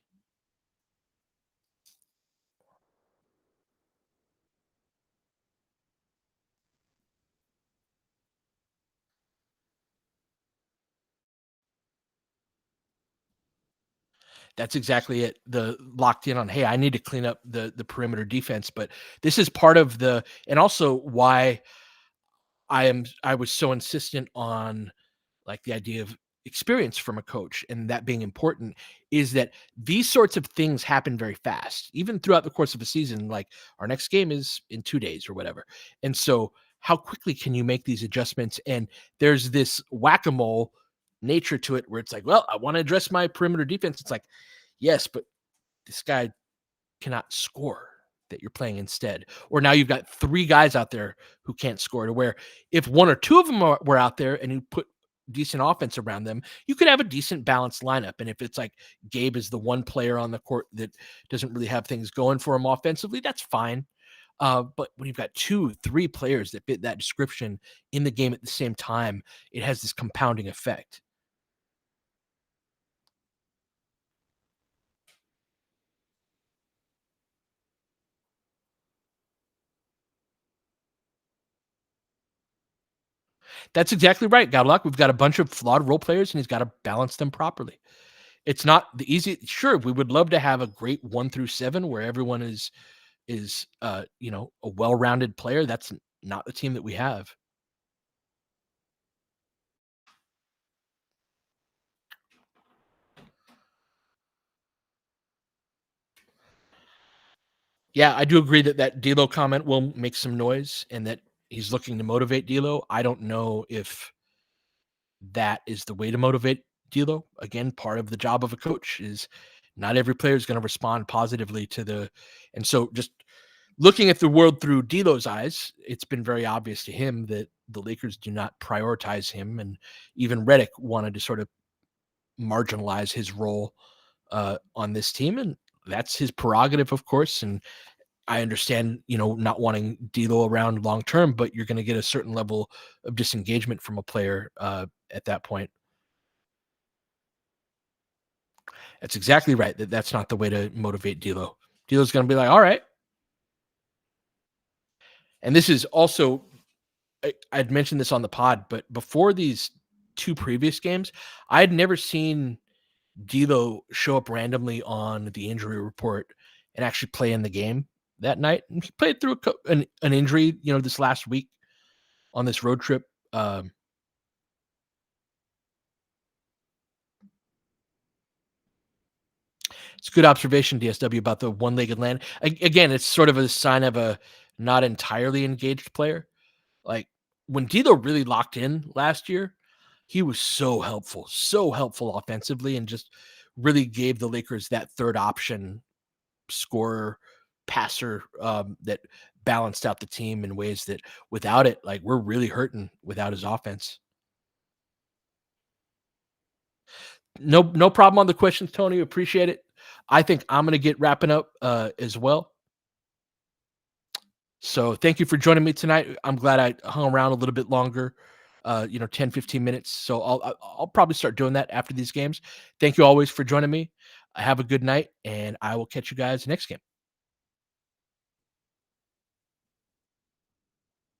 That's exactly it. The locked in on, hey, I need to clean up the perimeter defense. But this is part of the and also why I was so insistent on like the idea of experience from a coach and that being important is that these sorts of things happen very fast, even throughout the course of a season. Like our next game is in 2 days or whatever. And so how quickly can you make these adjustments? And there's this whack-a-mole nature to it where it's like, well, I want to address my perimeter defense. It's like, yes, but this guy cannot score that you're playing instead. Or now you've got three guys out there who can't score to where if one or two of them were out there and you put decent offense around them, you could have a decent balanced lineup. And if it's like Gabe is the one player on the court that doesn't really have things going for him offensively, that's fine. But when you've got two, three players that fit that description in the game at the same time, it has this compounding effect. That's exactly right, Godluck. We've got a bunch of flawed role players, and he's got to balance them properly. It's not the easy. Sure, we would love to have a great 1 through 7 where everyone is a well-rounded player. That's not the team that we have. Yeah, I do agree that that D'Lo comment will make some noise and that he's looking to motivate D'Lo. I don't know if that is the way to motivate D'Lo. Again, part of the job of a coach is not every player is going to respond positively to the, and so just looking at the world through D'Lo's eyes, it's been very obvious to him that the Lakers do not prioritize him, and even Redick wanted to sort of marginalize his role on this team, and that's his prerogative, of course. And I understand, not wanting D'Lo around long term, but you're going to get a certain level of disengagement from a player at that point. That's exactly right. That's not the way to motivate D'Lo. D'Lo's going to be like, all right. And this is also I'd mentioned this on the pod, but before these two previous games, I had never seen D'Lo show up randomly on the injury report and actually play in the game that night. And he played through an injury, this last week on this road trip. Um, it's a good observation, DSW, about the one-legged land. Again, it's sort of a sign of a not entirely engaged player. Like when D'Lo really locked in last year, he was so helpful offensively, and just really gave the Lakers that third option scorer, passer, that balanced out the team in ways that without it, like we're really hurting without his offense. No problem on the questions, Tony. Appreciate it. I think I'm gonna get wrapping up as well. So thank you for joining me tonight. I'm glad I hung around a little bit longer, 10, 15 minutes. So I'll probably start doing that after these games. Thank you always for joining me. Have a good night, and I will catch you guys next game.